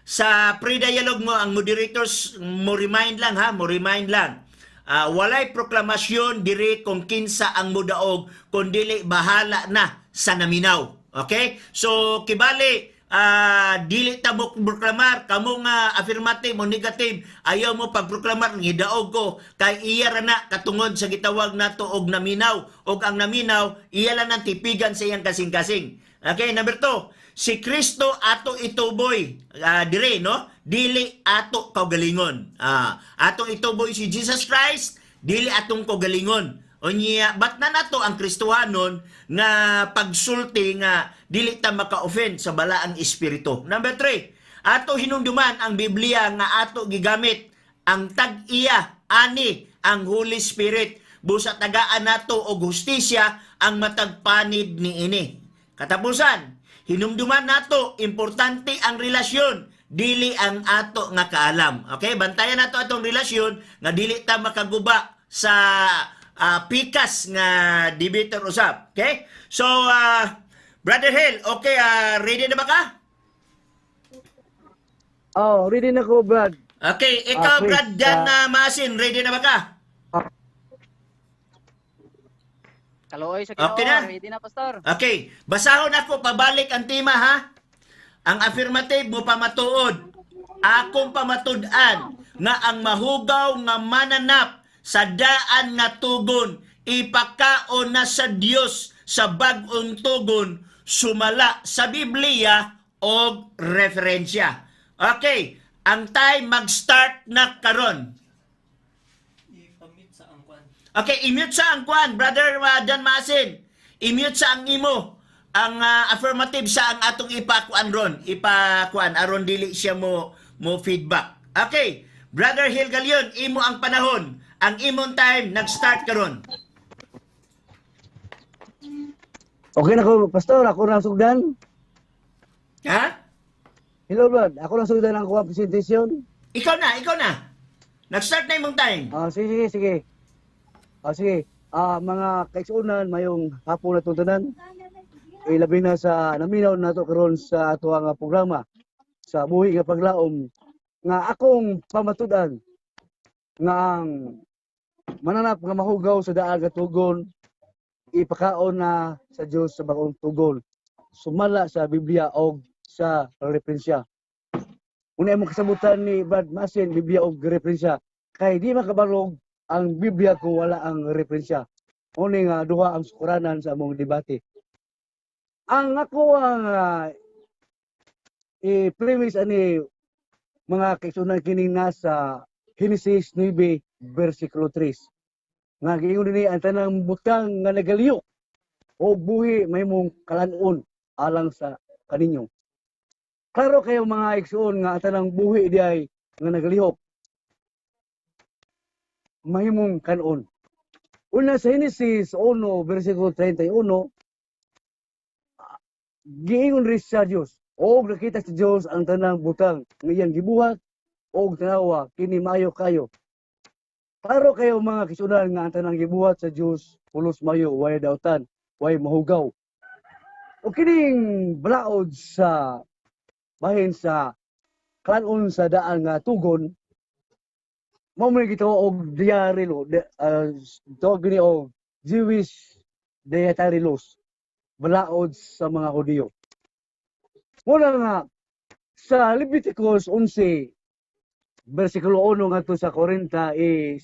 sa pre-dialogue mo, ang moderators, mo remind lang ha, mo remind lang. Walay proklamasyon diri kung kinsa ang mudaog, kundili bahala na sa naminaw. Okay? So, kibali, dili ta mo proklamar, kamo nga affirmative o negative, ayaw mo pagproklamar, gidaog ko, kay iya ra na katungod sa gitawag nato og naminaw, og ang naminaw, iya lang ang tipigan sa iyang kasing-kasing. Okay, number 2, si Kristo ato ituboy, dire, no? Dili ato kaugalingon. Atong ituboy si Jesus Christ, dili atong kaugalingon. Unya, ba't na nato ang Kristohanon nga pagsulti nga dili ta maka-offend sa balaang espiritu. Number 3, ato hinumduman ang Biblia nga ato gigamit ang tag-iya, ani, ang Holy Spirit. Busa tagaan nato og hustisya ang matagpanid ni ini. Katapusan, hinumduman nato, importante ang relasyon, dili ang ato nga kaalam. Okay? Bantayan nato atong relasyon nga dili ta makaguba sa pikas nga debater usap. Okay? So, Brother Hill, okay, ready na ba ka? Oh, ready na ko, Brad. Okay, ikaw, please, Brad Jan Masin, ready na ba ka? Kaloy sa Okay Ginoo, na? ready na, Pastor. Okay, basahon ako, pabalik ang tema ha. Ang affirmative mo pamatuod. Akong pamatud-an nga ang mahugaw nga mananap sa daan nga tugon, ipakaon na sa Dios sa bag-ong tugon, sumala sa Biblia o referensya. Okay, ang time mag-start na karon. Okay, i-mute sa ang kwan, Brother Dan Masin. I-mute sa ang imo. Ang affirmative sa ang atong ipakuan ron. Ipakuan, aron dili siya mo feedback. Okay, Brother Hill Galion, imo ang panahon. Ang imong time, nag-start karon. Okay na ko, Pastor. Ako na sugdan. Ha? Hello, Brad. Ako na sugdan ang kuha presentation. Ikaw na. Nag-start na imong time. Sige. Sige. Mga kaigsunan, mayong hapon na tuntunan. Labi na sa naminaw na to karon sa ato nga programa sa buhi nga paglaom nga akong pamatudan nga ang mananap nga mahugaw sa daan nga tugon, ipakaon na sa Dios sa bagong tugon, sumala sa Biblia o sa referensya. Una mo kasabutan ni Brad Masin, Biblia o referensya, kay di makabarog ang Biblia kung wala ang referensya. Uni nga duha ang sukuranan sa among debate. Ang ako ang i-premise ani mga kaigsunan kining nasa Genesis 9 versikulo 3. Nga giingon dinhi ang tanang butang nga nagaliyok o buhi mahimong kalanon alang sa kaninyo. Klaro kayo mga igsoon nga ang tanang buhi diay nga nagalihok mahimong kanon. Una sa Genesis 1 versikulo 31, giingon rin sa Diyos, o nakita sa Diyos ang tanang butang nga iyang gibuhat, o tanawa, kini mayo kayo. Klaro kayo mga kisunan nga ang tanang gibuhat sa Diyos, pulos mayo, way dautan, way mahugaw. O kining balaod sa bahin sa kanon sa daan nga tugon, mao man gito og diary law, tawag gini og Jewish dietary laws, balaod sa mga Hudiyo. Muna nga sa Leviticus 11 versikulo 1 ngadto sa 47,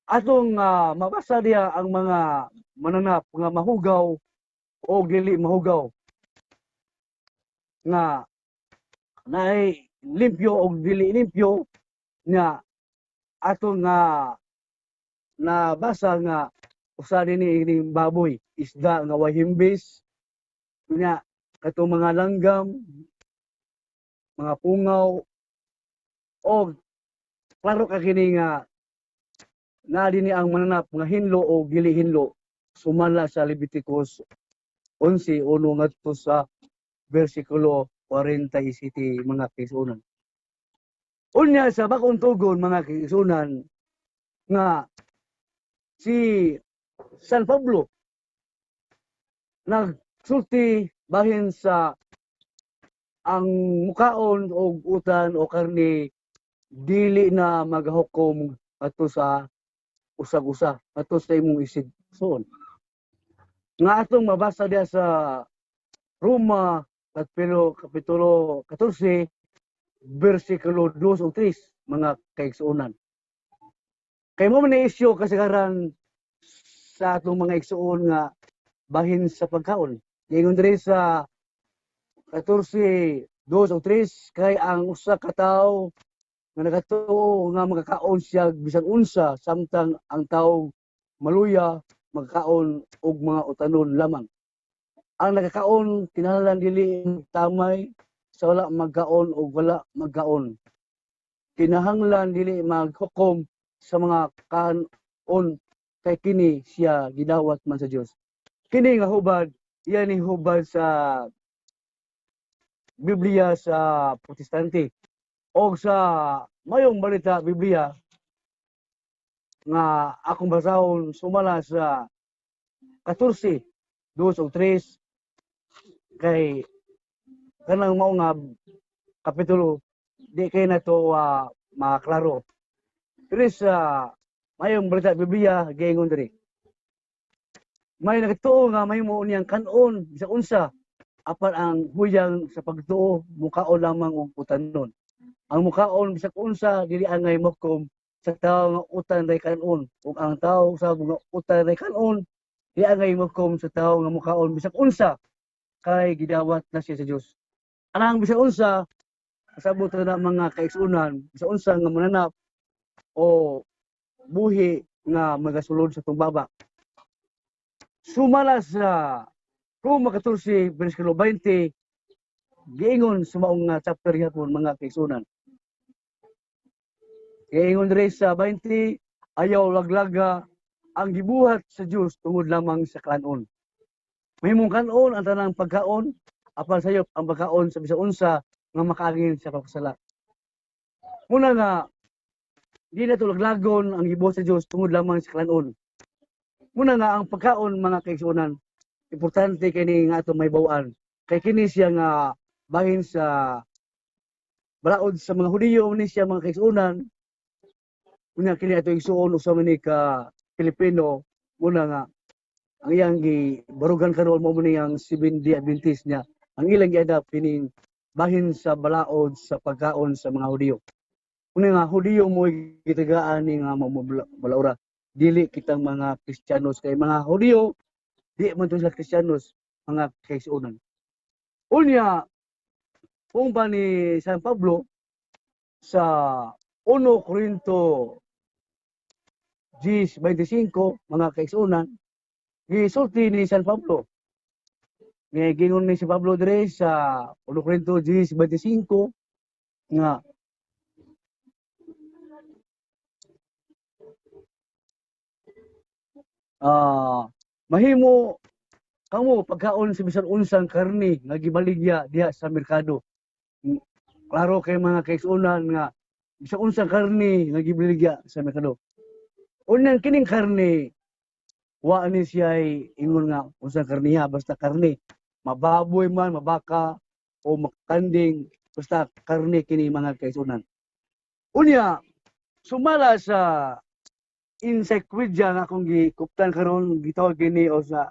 atong mabasa diya ang mga mananap nga mahugaw o dili mahugaw nga naay limpyo o dili limpyo nga ato nga nabasa nga usa dinhi ining baboy, isda nga way himbis nga katong mga langgam, mga pungaw o klaro ka kini nga na dinhi ang mananap nga hinlo o dili hinlo sumala sa Leviticus 11 uno ngadto sa versikulo 47 mga kaigsunan. Unya sa bakong tugon mga kaigsunan nga si San Pablo nagsulti bahin sa ang mukaon o utan o karne dili na magahukom ato sa usag-usa ato sa imong isig soon. Nga atong mabasa diya sa Roma kapitulo 14 bersikulo 2 o 3 mga kaigsuonan. Kay mo man isyu kasagaran sa atong mga igsuon nga bahin sa pagkaon. Ingon diri sa 14 2 o 3 kay ang usa ka tawo nga nagatuo nga magkakaon siya bisan unsa samtang ang tawo maluya magkaon og mga utanon lamang. Ang nagkakaon kinahanglan dili tamay sa wala magkaon o wala magkaon. Kinahanglan dili maghukom sa mga kaon kay kini siya gidawat man sa Dios. Kini nga hubad, iyan ni hubad sa Biblia sa Protestante o sa mayong balita Biblia nga akong basahon sumala sa 14 2 o 3 kay kanang mao nga kapitulo di kay na to maklaro. Pero sa mayong balita Biblia giingon diri. May nagtuo nga may mo niyang kanon sa unsa apan ang huyang sa pagtuo mukaon lamang og utanon. Ang mukaon bisag unsa dili angay mokom sa tawo nga utan day kanon ug ang tawo sa mga utan day kanon dili angay mokom sa tawo nga mukaon bisag unsa kay gidawat na siya sa Dios. Anang bisag unsa kasabot na mga kaigsuonan bisag unsa nga mananap o buhi nga magasulod sa tumbaba. Sumala sa Roma 14 bersikulo 20 giingon sa maong chapter yapon mga kaigsuonan. Giingon diri sa 20 ayaw laglaga ang gibuhat sa Dios tungod lamang sa kanon. Mahimong kanon ang tanang pagkaon apan sayop ang pagkaon sa bisan unsa nga makaangin sa pagpasala. Muna nga di na laglagon ang gibuhat sa Dios tungod lamang sa kanon. Muna nga ang pagkaon mga kaigsuonan importante kini nga ato may bawaan. Kay kini siya nga bahin sa balaod sa mga Hudiyo ni siya mga kaigsuonan. Unya kini ato igsuon usa man ni ka Pilipino muna nga ang iyang gibarugan karon mo ni ang 7-day Adventist niya. Ang ilang giadap kining bahin sa balaod sa pagkaon sa mga Hudiyo. Una nga Hudiyo mo gitagaan ni nga balaura. Dili kitang mga Kristiyanos kay mga Hudiyo di man to sila Kristiyanos mga kaigsuonan. Unya kung ba ni San Pablo sa 1 Korinto 10:25 mga kaigsuonan gisulti ni San Pablo. Gingon ni si Pablo dire sa 1 Korinto 10:25 nga mahimo kamo pagkaon sa bisan unsang karne nga gibaligya diha sa merkado. Klaro kay mga kaigsuonan nga bisan unsang karne nga gibaligya sa merkado. Unang kining karne wa ni siya ingon nga unsang karniha basta karne. Mababoy man, mabaka o makanding basta karne kini mga kaigsuonan. Unya sumala sa encyclopedia nga akong gikuptan karon gitawag kini o sa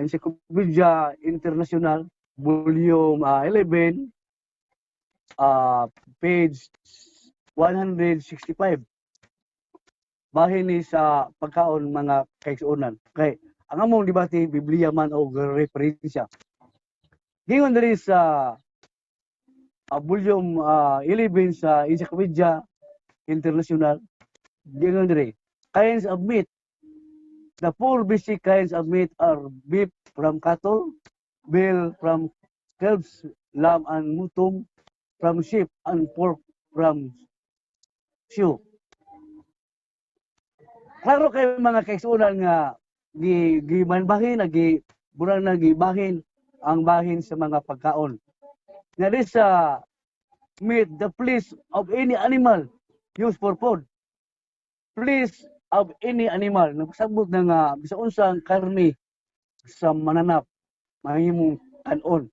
Encyclopedia International volume 11 page 165 bahin ni sa pagkaon mga kaigsuonan. Kay ang among debate Biblia man o referensya. Gingon diri sa volume 11 sa Encyclopedia International gingon diri kinds of meat. The four basic kinds of meat are beef from cattle, veal from calves, lamb and mutton from sheep, and pork from sheep. Klaro kay mga kaigsuonan nga gimanbahin burang na gibahin ang bahin sa mga pagkaon. Nga sa meat, the flesh of any animal used for food. Flesh of any animal. Nagsabot na nga bisan unsang karne sa mananap mahimong kanon.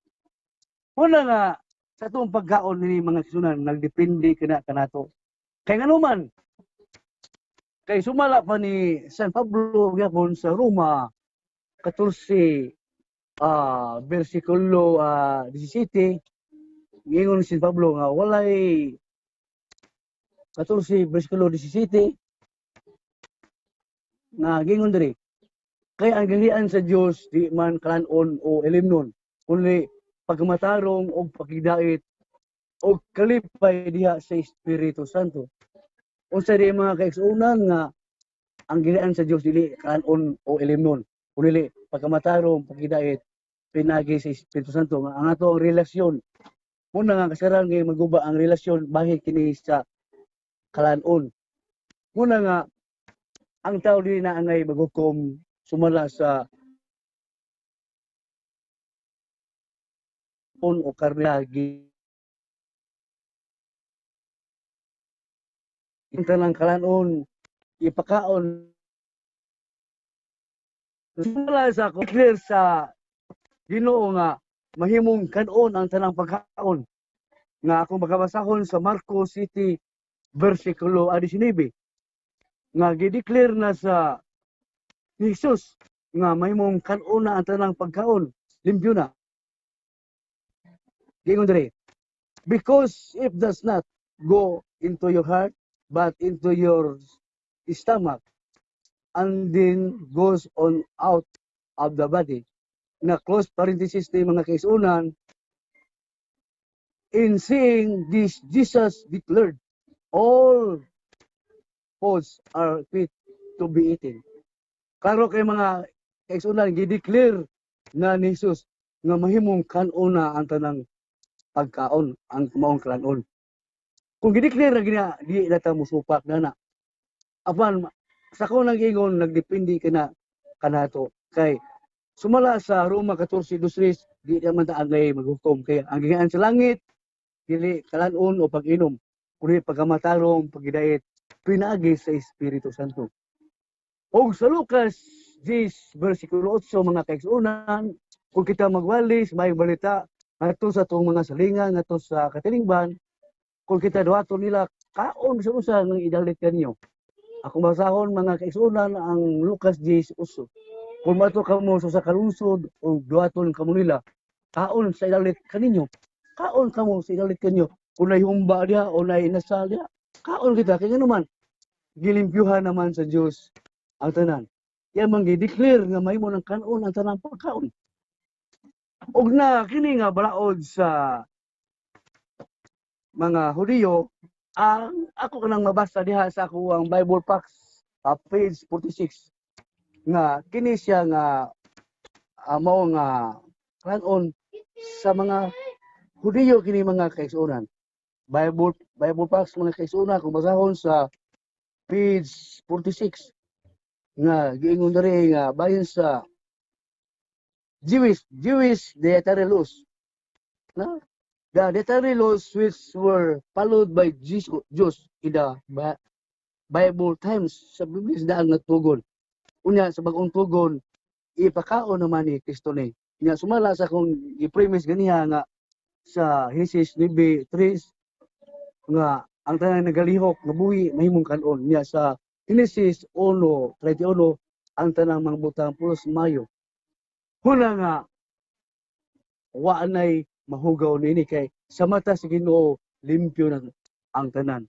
Una nga, sa itong pagkaon ni mga kisunan, nagdepende kanato. Kaya nga naman, kay sumala pa ni San Pablo gyapon sa Roma 14 bersikulo 17, ingon si San Pablo nga walay 14 bersikulo 17 nga gingon diri kay ang gilian sa Dios di man kalanon o elimnon kundi pagmatarong o pagidait o kalipay diha sa Espiritu Santo. Unsa di mga kaigsuonan nga ang gilian sa Dios dili kalanon o elimnon kundi pagmatarong pagidait pinagi sa Espiritu Santo nga ang ato ang relasyon muna nga kasaran nga maguba ang relasyon bahin kini sa kalanon. Muna nga ang tao dili na angay maghukom sumala sa o karnagi ang tanang kalanon ipakaon sumala sa clear sa Ginoo nga mahimong kanon ang tanang pagkaon nga akong makabasahon sa Marcos City bersikulo 19 nga gideclare na sa ni Jesus nga mahimong kanon na ang tanang pagkaon limpyo na. Gingon diri, because if does not go into your heart but into your stomach and then goes on out of the body. Na close parenthesis ni mga kaisunan, in seeing this, Jesus declared, all foods are fit to be eaten. Klaro kay mga kaisunan, gideclare na ni Jesus nga mahimong kanuna ang tanang pagkaon, ang maong kanon. Kung gideclare na gina, di nata musupak na na. Apan, sa ko nang ingon, nagdepende ka na kanato. Kay, sumala sa Roma 14:23, di naman ta angay maghukom. Kaya, ang gingaan sa langit, dili kalanon o pag-inom. Kundi pagkamatarong, pagidait, pinagi sa Espiritu Santo. O sa Lucas 10, versikulo 8, mga kaigsunan, kung kita magwalis, may balita, ato sa itong mga salingan, ato sa katilingban, kung kita duwaton nila, kaon sa usa ng idalit kanyo. Ako masahon mga kaigsunan ang Lucas 10 uso. Kung mato kamo sa kalungsod o duwaton kamo nila, kaon sa idalit kaninyo. Kaon kamo sa idalit kanyo. Kung humba dia o inasal dia, kaon kita. Kaya naman, gilimpyuhan naman sa Diyos ang tanan. Yan man gi-declare nga mahimo ng kanon ang tanang pagkaon. Og na kini nga balaod sa mga Hudiyo, ang ako kanang mabasa diha sa ako ang Bible Facts, page 46 nga kini siya nga mao nga kanon sa mga Hudiyo kini mga kaigsuonan. Bible Facts mga kaigsuonan kung basahon sa page 46 nga giingon diri nga bahin sa Jewish dietary laws. No? The dietary laws which were followed by Jews in the Bible times sa Biblia daan nagtugon. Unya sa bagong tugon ipakaon naman ni Kristo ni. Nya sumala sa kung i-premise ganiha nga sa Hesis 9:3 nga ang tanang nagalihok nabuhi mahimong kanon. Nya sa Genesis 1:31 ang tanang mangbutang pulos Mayo. Huna nga wa nay mahugaw nini kay sa mata sa Ginoo limpyo na ang tanan.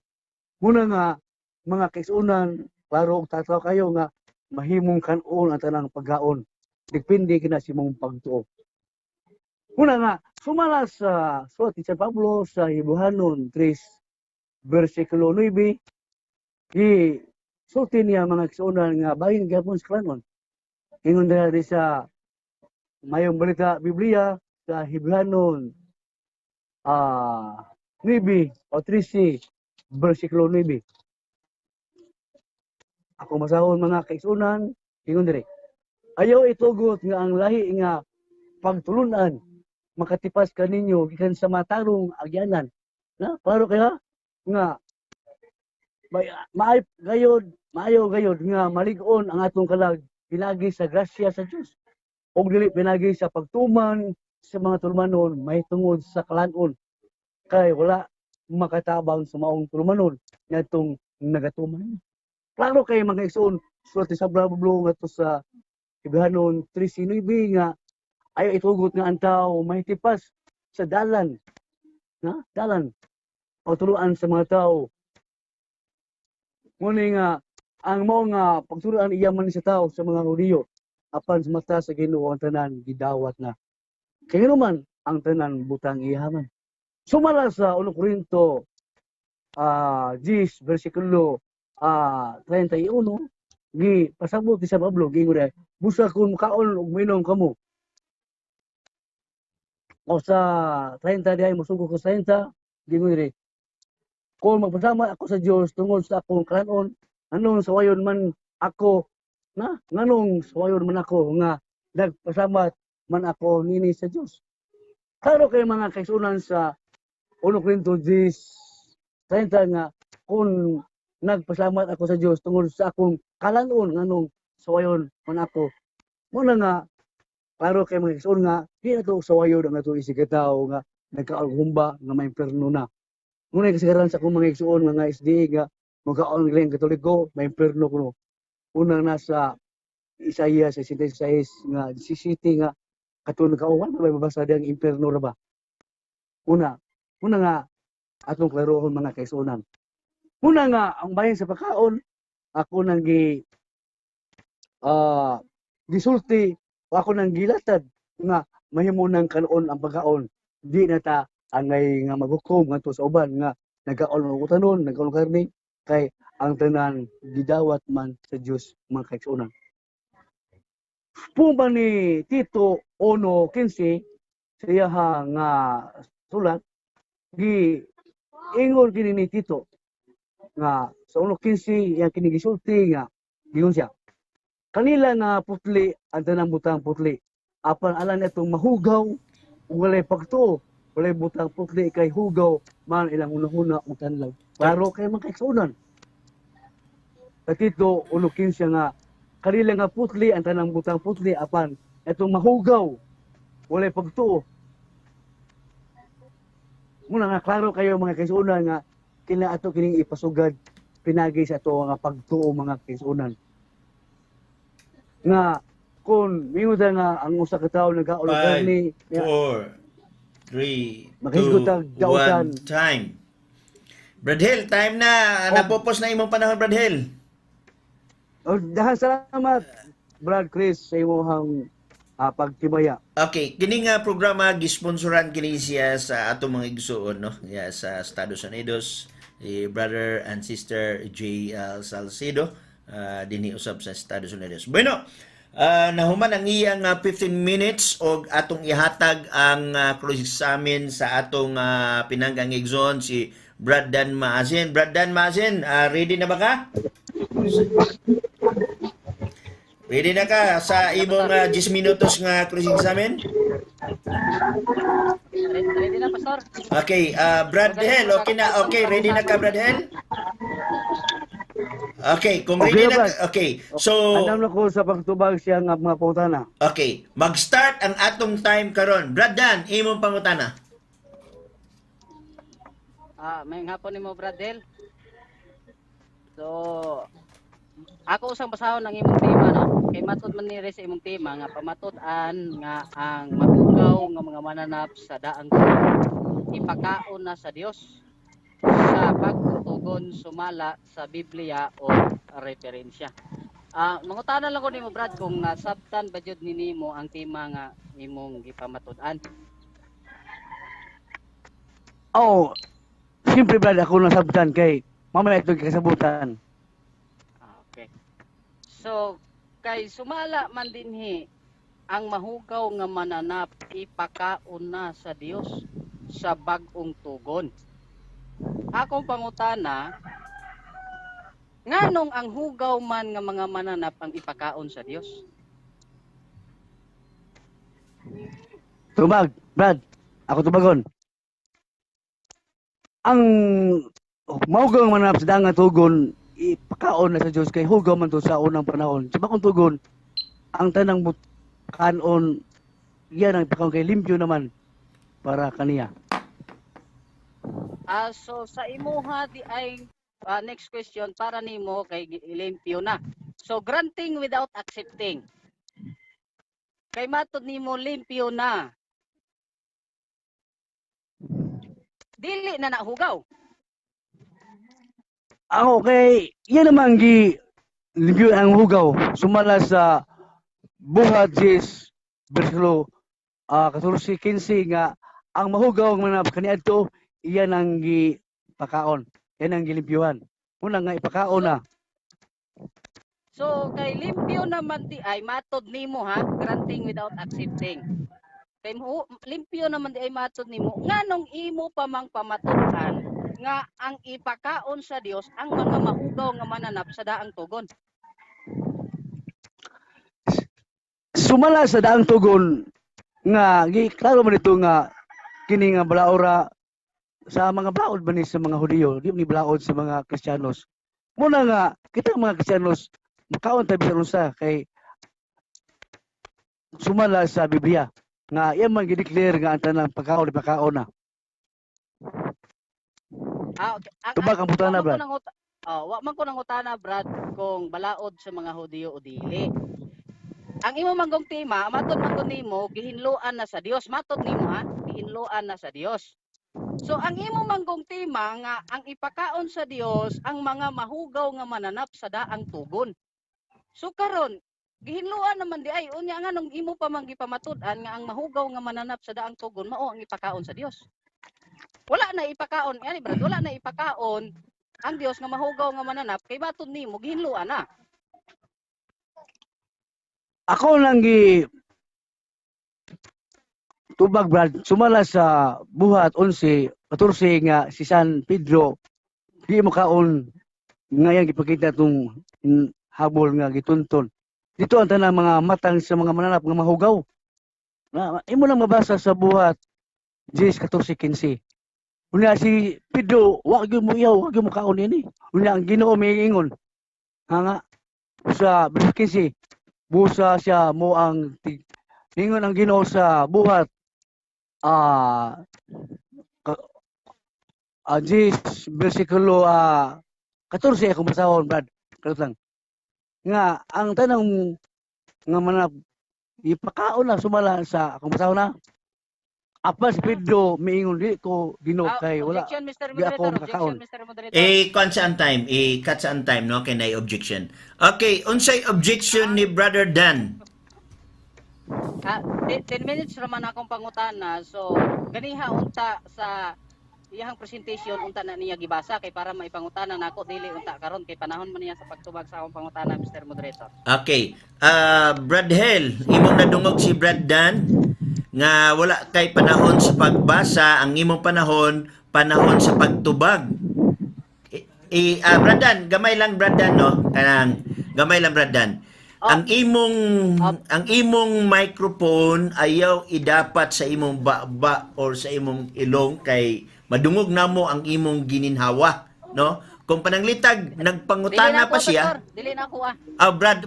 Muna nga mga kaigsuonan klaro og tataw kayo nga mahimong kanon ang tanang pagkaon. Depende kina sa imong pagtuo. Muna nga sumala sa sulat ni San Pablo sa Hebrehanon 3 bersikulo 9 sulti niya mga kaigsuonan nga bahin gyapon sa kanon. Ingon diri sa mayong balita Biblia sa Hebrehanon 9 o 13 bersikulo 9. Ako masahon mga kaigsuonan, ingon diri. Ayaw itugot nga ang lahi nga pagtulunan makatipas kaninyo gikan sa matarong agyanan. Na klaro kaya nga maayo gayod nga malig-on ang atong kalag pinagi sa grasya sa Dios. Og dili pinagi sa pagtuman sa mga tulumanon may tungod sa kalanon kay wala makatabang sa maong tulumanon ngadtong nagatuman. Klaro kay mga igsoon sulti sa Bible nga to sa Hebreanon 3:9 nga ayaw itugot nga ang tao may tipas sa dalan na dalan pagturuan sa mga tao. Muna nga ang mao nga pagturuan iyaman sa tao sa mga Hudiyo apan sa mata sa Ginoo ang tanan gidawat na. Kay man ang tanan butang iyaman. Sumala sa 1 Korinto 10 bersikulo 31 gi pasabot sa Pablo gingon busa kun mukaon og minom kamo. O sa 30 diay mosugo ko sa 30 gingon diri kung magpasama ako sa Dios tungod sa akong kalanon anong sawayon man ako na nganong sawayon man ako nga nagpasama man ako nini sa Dios. Klaro kay mga kaigsunan sa 1 Korinto 10:30 nga kung nagpasalamat ako sa Dios tungod sa akong kalanon nganong sawayon man ako. Muna nga klaro kay mga kaigsunan nga di na to sawayon ang ato isigataw nga nagkaalhumba nga may imperno na. Muna kasagaran sa akong mga igsuon nga SDA nga magkaon ng Katoliko may imperno kuno. Unang nasa Isaiah 66 nga 17 nga katulad kauwan may mabasa diyang imperno ra ba. Una nga atong klarohon mga kaigsuonan. Una nga ang bahin sa pagkaon ako nang gisulti o ako nang gilatad nga mahimo nang kanon ang pagkaon di na ta angay nga maghukom ngadto sa uban nga nagkaon og utanon nagkaon karne kay ang tanan gidawat man sa Dios mga kaigsuonan. Pumba ni Tito 1:15 siya nga sulat gi ingon kini ni Tito nga sa 1:15 yang kini gisulti nga gingon siya kanila nga putli ang tanang butang putli apan alam itong mahugaw walay pagtuo walay butang putli kay hugaw man ilang unahuna ang tanlaw klaro kay mga kaigsuonan. Sa Tito 1:15 nga kanila nga putli ang tanang butang putli apan itong mahugaw walay pagtuo. Muna nga klaro kayo mga kaigsuonan nga kina ato kining ipasugad pinagi sa ato nga pagtuo mga kaigsuonan. Nga kung mingon nga ang usa ka tawo nagaon og karne 4, 3, Makahigutang 2, dautan. 1, time. Bradhel, time na. Napopos na imong panahon, Bradhel. Dahil salamat Brad Chris sa imong pagtibaya. Okay, kini nga programa gisponsoran kini siya sa atong mga igsuon no. Yeah, sa Estados Unidos, brother and sister J. Salcedo dinhi usab sa Estados Unidos. Bueno, nahuman ang iyang 15 minutes og atong ihatag ang cross-examine sa atong pinanggang igsoon si Brad Dan Maasin. Brad Dan Maasin, ready na ba ka? Ready na ka sa imong 10 minutos nga cross-examine? Ready na, Pastor? Okay, Brad Hel, okay na. Okay, ready na ka, Brad Hel? Okay, kung ready Okay, na Brad. ka, okay. So, Andam na ko sa pagtubag siya nga mga pangutana. okay, mag-start ang atong time karon. Brad Dan, imong pangutana. May hapon nimo, Bradel. So, ako usang basahon ng imong tema, no? Kay matud man ni sa imong tema nga pamatud-an nga ang mahugaw nga mga mananap sa daang ipakaon na sa Dios sa pagtugon sumala sa Biblia o referensya. Mangutana lang ko nimo, Brad, kung nasabtan ba jud nimo ang tema nga imong gipamatud-an. Oh, siyempre Brad, ako nasabtan kay mamaya ito kasabutan. Okay. So, kay sumala man dinhi ang mahugaw nga mananap ipakaon na sa Dios sa bag-ong tugon. Akong pangutana, nganong ang hugaw man nga mga mananap ang ipakaon sa Dios? Tubag, Brad, ako tubagon. Ang maugang mananap sa daang nga tugon ipakaon na sa Dios kay hugaw man to sa unang panahon. Sa bakong tugon ang tanang kanon iyan ang ipakaon kay limpyo naman para kaniya. So sa imuha di ay next question para nimo kay limpyo na. So granting without accepting. Kay matod nimo limpyo na. Dili na nahugaw. Ako kay iyan naman gi limpyo ang hugaw sumala sa buhat 10 bersikulo 14-15 nga ang mahugaw nga kaniadto iyan ang gipakaon. Yan ang gilimpyuhan. Una nga ipakaon na. So kay limpyo naman di ay matod nimo ha, granting without accepting. Kay limpyo naman di ay matod nimo nganong imo pa mang pamatudan nga ang ipakaon sa Dios ang mga mahugaw nga mananap sa daang tugon. Sumala sa daang tugon nga klaro man ito nga kini nga balaora sa mga balaod ba ni sa mga Hudiyo, di ni balaod sa mga Kristiyanos. Muna nga kita mga Kristiyanos makaon tayo bisan unsa kay sumala sa Biblia nga iya man gideclare nga ang tanang pagkaon na. Okay. Tubag ang putana, Brad. Wa man ko nangutana, Brad, kung balaod sa mga Hudiyo o dili. Ang imo manggong tema, matod man ko nimo gihinluan na sa Dios. Matod nimo ha, gihinluan na sa Dios. So ang imo manggong tema nga ang ipakaon sa Dios ang mga mahugaw nga mananap sa daang tugon. So karon gihinluan naman di ay unya nga nung imo pa man gipamatud-an nga ang mahugaw nga mananap sa daang tugon mao ang ipakaon sa Dios. Wala na ipakaon, yani Brad, wala na ipakaon ang Dios nga mahugaw nga mananap kay matod nimo gihinluan na. Ako lang tubag, Brad, sumala sa buhat 11-14 nga si San Pedro di mo kaon ngayon gipakita tong habol nga gitunton. Dito ang tanang mga matang sa mga mananap nga mahugaw. Imo lang mabasa sa buhat 10-14-15. Unya si Pedro, wag gyud mo iyaw, wag gyud mo kaon ini. Unya ang Ginoo miingon. Nga sa verse 15, busa siya mo ang ningon ang Ginoo sa buhat 10 bersikulo 14 akong basahon, Brad. Kalot lang. Nga ang tanang nga manap ipakaon na sumala sa akong basahon na. Apas Pedro miingon di ko Ginoo kay wala. Objection, Mr. di ako Moderator. makakaon. Objection, Mr. Moderator. Cut saan time? Cut saan time, no? Kay na objection. Okay, unsay objection ni Brother Dan? 10 minutes raman akong pangutana. So, ganiha unta sa iyang presentation unta na niya gibasa kay para maipangutana nako dili unta karon kay panahon man niya sa pagtubag sa akong pangutana, Mr. Moderator. Okay. Brad Hell, imong nadungog si Brad Dan nga wala kay panahon sa pagbasa, ang imong panahon sa pagtubag. Brad Dan, gamay lang Brad Dan, no? Kanang gamay lang Brad Dan. Ang imong microphone ayaw idapat sa imong baba or sa imong ilong kay madungog namo ang imong gininhawa, no? Kung pananglitag nagpangutana pa siya. Dili na ako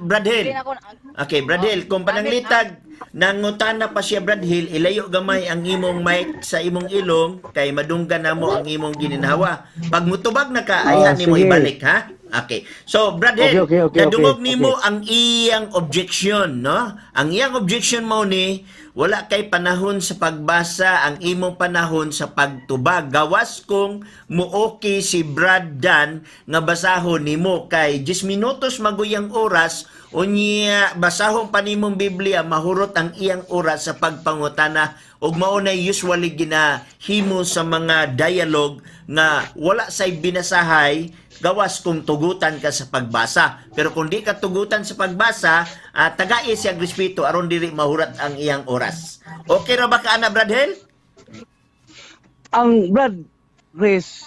Brad Hill. Dili na ako. Okay, Brad Hill, kung pananglitag nangutana pa siya Brad Hill, ilayo gamay ang imong mic sa imong ilong kay madunggan namo ang imong gininhawa. Pag mutubag na ka, ayahan nimo sige. ibalik, ha? Okay. So, Brad Hill, Okay. nadungog nimo ang iyang objection, no? Ang iyang objection mo ni wala kay panahon sa pagbasa, ang imong panahon sa pagtubag. Gawas kung muoki si Brad Dan nga basahon nimo kay 10 minutos maguyang oras unya basahon pa nimong Biblia mahurot ang iyang oras sa pagpangutana ug mao na usually ginahimo sa mga dialogue nga wala say binasahay gawas kung tugutan ka sa pagbasa. Pero kung di ka tugutan sa pagbasa, tagai siya respeto aron dili mahurat ang iyang oras. Okay ra ba ka ana Brad Hill? Ang Brad Chris,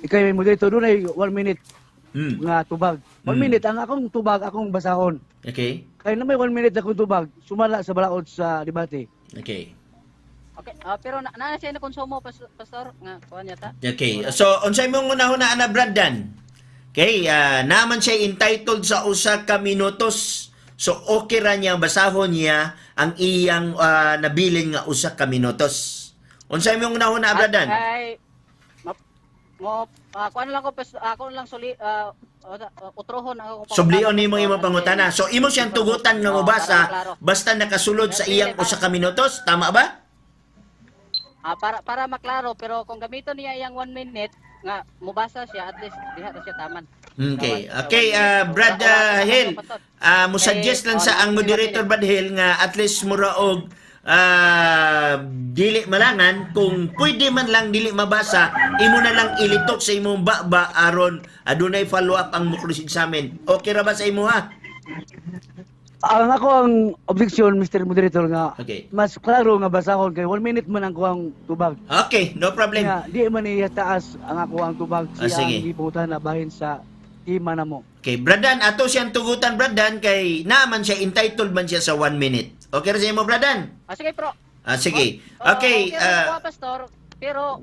ikay mo dito doon ay 1 minute nga tubag. 1 minute ang akong tubag akong basahon. Okay. Kaya na may 1 minute akong tubag, sumala sa balaod sa debate. Okay. Okay, pero na siya na konsumo pastor nga kuan yata. Okay. So unsay mong una ana Brad Dan? Okay, naman siya entitled sa usa ka minutos. So okay ra niya basahon niya ang iyang nabilin nga usa ka minutos. Unsay imong unahon na abradan? Ay, kuan lang ko ako lang utrohon ako. Sublion nimo imong pangutana. So imo siyang tugutan nga mobasa basta nakasulod sa iyang usa ka minutos, tama ba? Para maklaro, pero kung gamiton niya iyang 1 minute nga mubasa siya, at least diha na siya taman. Okay. Okay, Brad Hill, mo suggest lang sa ang moderator Brad Hill nga at least mura og dili malangan, kung pwede man lang dili mabasa, imo na lang ilitok sa imong baba aron adunay follow up ang muklis examen. Okay ra ba sa imo ha? Ang ako ang objection, Mr. Moderator, nga Okay. mas klaro nga basahon kay 1 minute man ang kuang tubag. Okay, no problem. Nga, di man niya taas ang ako ang tubag siya sige. ang giputan na bahin sa tima na mo. Okay, Bradan, ato siyang tugutan Bradan kay naaman siya entitled man siya sa 1 minute. Okay ra sa imo Bradan? Sige, pro. Sige. Okay, Okay, pastor, pero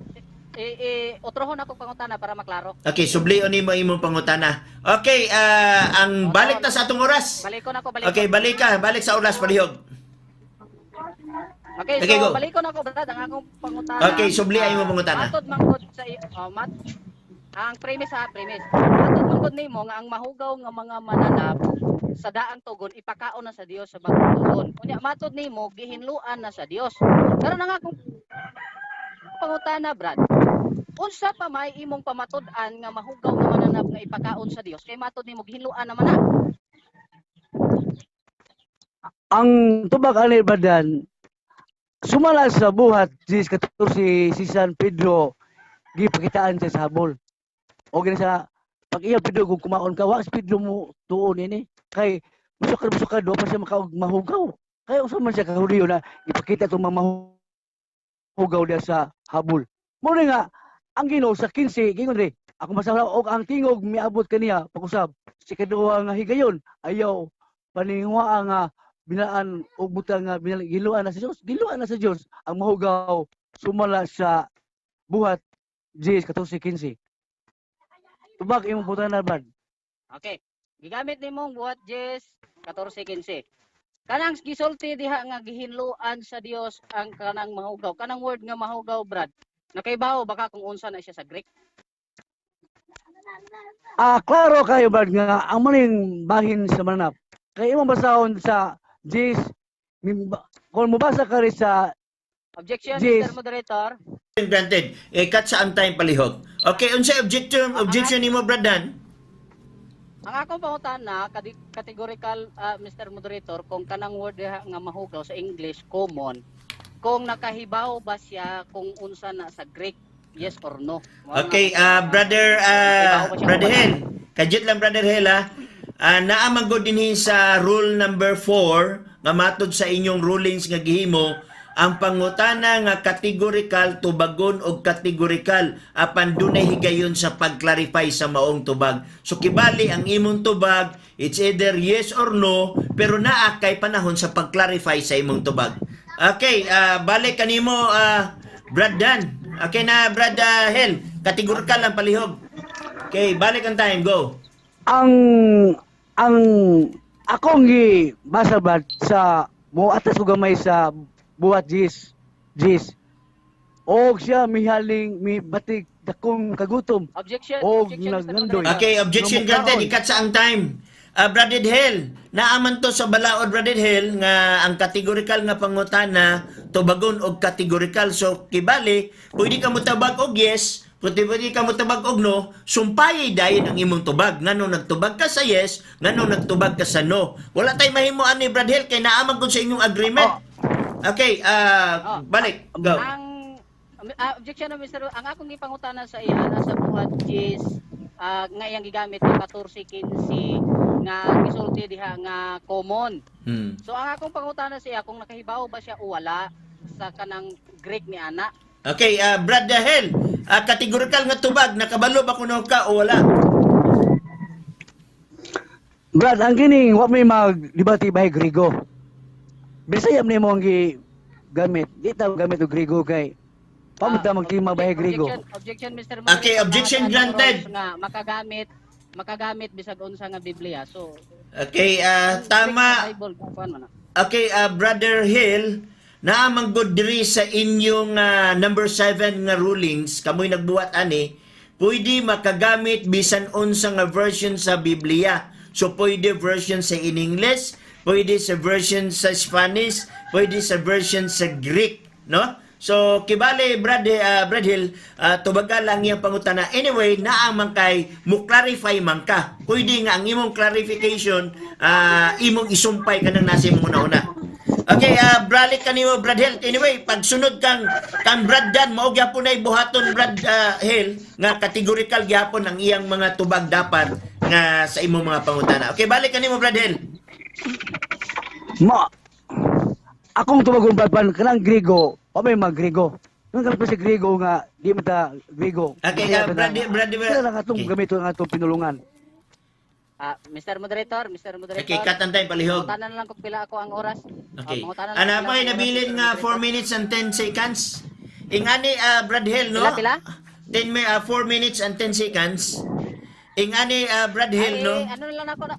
utrohon ako pangutana para maklaro. okay, sublion nimo imong pangutana. Okay, ang balik na sa atong oras. Balikon ako, balikon. Okay, balik sa oras palihog. Okay, Okay, so go. balikon ako, brad, ang akong pangutana. Okay, sublian mo pangutana. Matod mangkod sa ang premise. Matod mangkod nimo nga ang mahugaw nga mga mananap sa daang tugon ipakaon na sa Dios sa bagong tugon. Unya matod nimo gihinluan na sa Dios. Karon ang akong pangutana, brad. Unsa pa may imong pamatud-an nga mahugaw nga mananap nga ipakaon sa Dios kay matod nimo gihinluan naman na. Ang tubag ani badan sumala sa buhat Jis 14 si San Pedro gipakitaan siya sa habol. O gani sa pag iya Pedro kung kumaon ka wa si Pedro mo tuon ini kay busok do pa siya mahugaw. Kay usa man siya kahuliyo na ipakita tong mahugaw dia sa habol. Mo nga ang Ginoo sa 15 gingon ri ako masawa og ang tingog miabot kaniya pag-usab si kaduha nga higayon ayaw paningwa nga binaan og butang nga giluan na sa Dios. Giluan na sa Dios ang mahugaw sumala sa buhat Jis 14:15. Tubag imong putana bad. Okay. Gigamit nimo ang buhat Jes 14:15. Kanang gisulti diha nga gihinluan sa Dios ang kanang mahugaw. Kanang word nga mahugaw, brad. Nakaibaw baka kung unsa na siya sa Greek. Klaro kayo bad nga ang maning bahin sa mananap. Kay imong basahon sa Jis kung mubasa ka rin sa Objection, Yes. Mr. Moderator. Granted. Cut sa ang time palihog. Okay, unsay objection nimo Bradan? Ang akong pangutana, categorical, Mr. Moderator, kung kanang word diha nga mahugaw sa English, common, kung nakahibaw ba siya kung unsa na sa Greek, yes or no? Okay, brother Hill. Kajit lang Brother Hill ha. Naamang god dinhi sa rule number 4 nga matod sa inyong rulings nga gihimo, ang pangutana nga categorical tubagon og categorical apan dunay higayon sa pag-clarify sa maong tubag. So kibali ang imong tubag, it's either yes or no, pero naa kay panahon sa pag-clarify sa imong tubag. Okay, balik kanimo Brad Dan. Okay na Brad Hill, categorical lang palihog. Okay, balik ang time, go. ang akong gibasa bad sa mo atas ko gamay sa buhat Jis. Og siya mihaling mi batik dakong kagutom. Objection, Og objection, Mr. nagnandoy. Moderator. Okay, objection granted. Ikat sa ang time. Brother Hill, naaman to sa balaod Brother Hill nga ang categorical nga pangutana tubagon og categorical. So kibali, pwede ka motabag og yes, pwede ka motabag og no, sumpayay dayon ang imong tubag. Ngano nagtubag ka sa yes, ngano nagtubag ka sa no. Wala tay mahimuan ni Brother Hill kay naaman kun sa inyong agreement. Okay, balik. Go. Ang objection na Mr. Ang akong gipangutana sa iya nasa buhat is nga iyang gigamit ng 14:15 nga gisulti diha nga common. So ang akong pangutana sa iya kung nakahibaw ba siya o wala sa kanang Greek ni ana. Okay, Brother Hill, categorical nga tubag, nakabalo ba kuno ka o wala? Brad, ang kining wa may magdebate by Grigo. Bisaya man mo ang gamit. Di ta gamit og Grigo kay pamunta magtima by Grigo. Objection Mr. Okay, objection granted. Nga makagamit bisag unsa nga Biblia. So Okay, tama. Bible kuan man. Okay, Brother Hill, naamang good diri sa inyong number 7 nga rulings, kamoy nagbuhat ani, pwede makagamit bisan unsa nga version sa Biblia. So pwede version sa in English, pwede sa version sa Spanish, pwede sa version sa Greek, no? So kibali Brad Hill, tubaga lang yang pangutana. Anyway, naamang kay mo clarify man ka. Pwede nga ang imong clarification imong isumpay kanang nasa imong una-una. Okay, bralik kanimo Brad Hill. Anyway, pagsunod kang Brad Dan, mao gyapon ay buhaton Brad Hill nga categorical gyapon ang iyang mga tubag dapat nga sa imong mga pangutana. Okay, balik kanimo Brad Hill. Akong tumagon Brad kanang Grigo, pamay mag Grigo. Nung pa si Grigo nga di mata Grigo. Okay, Brad Sila lang atong okay. gamito ang atong pinulungan. Mr. Moderator. Okay, katantay palihog. Pangutanan na lang kung pila ako ang oras. Okay. Pangutanan na lang Ana pa pila ang nabilin oras, nga Mr. 4 minutes and 10 seconds. Ingani Brad Hill no? Pila? 4 minutes and 10 seconds. Ingani Brad Hill no? Ano na lang ako na.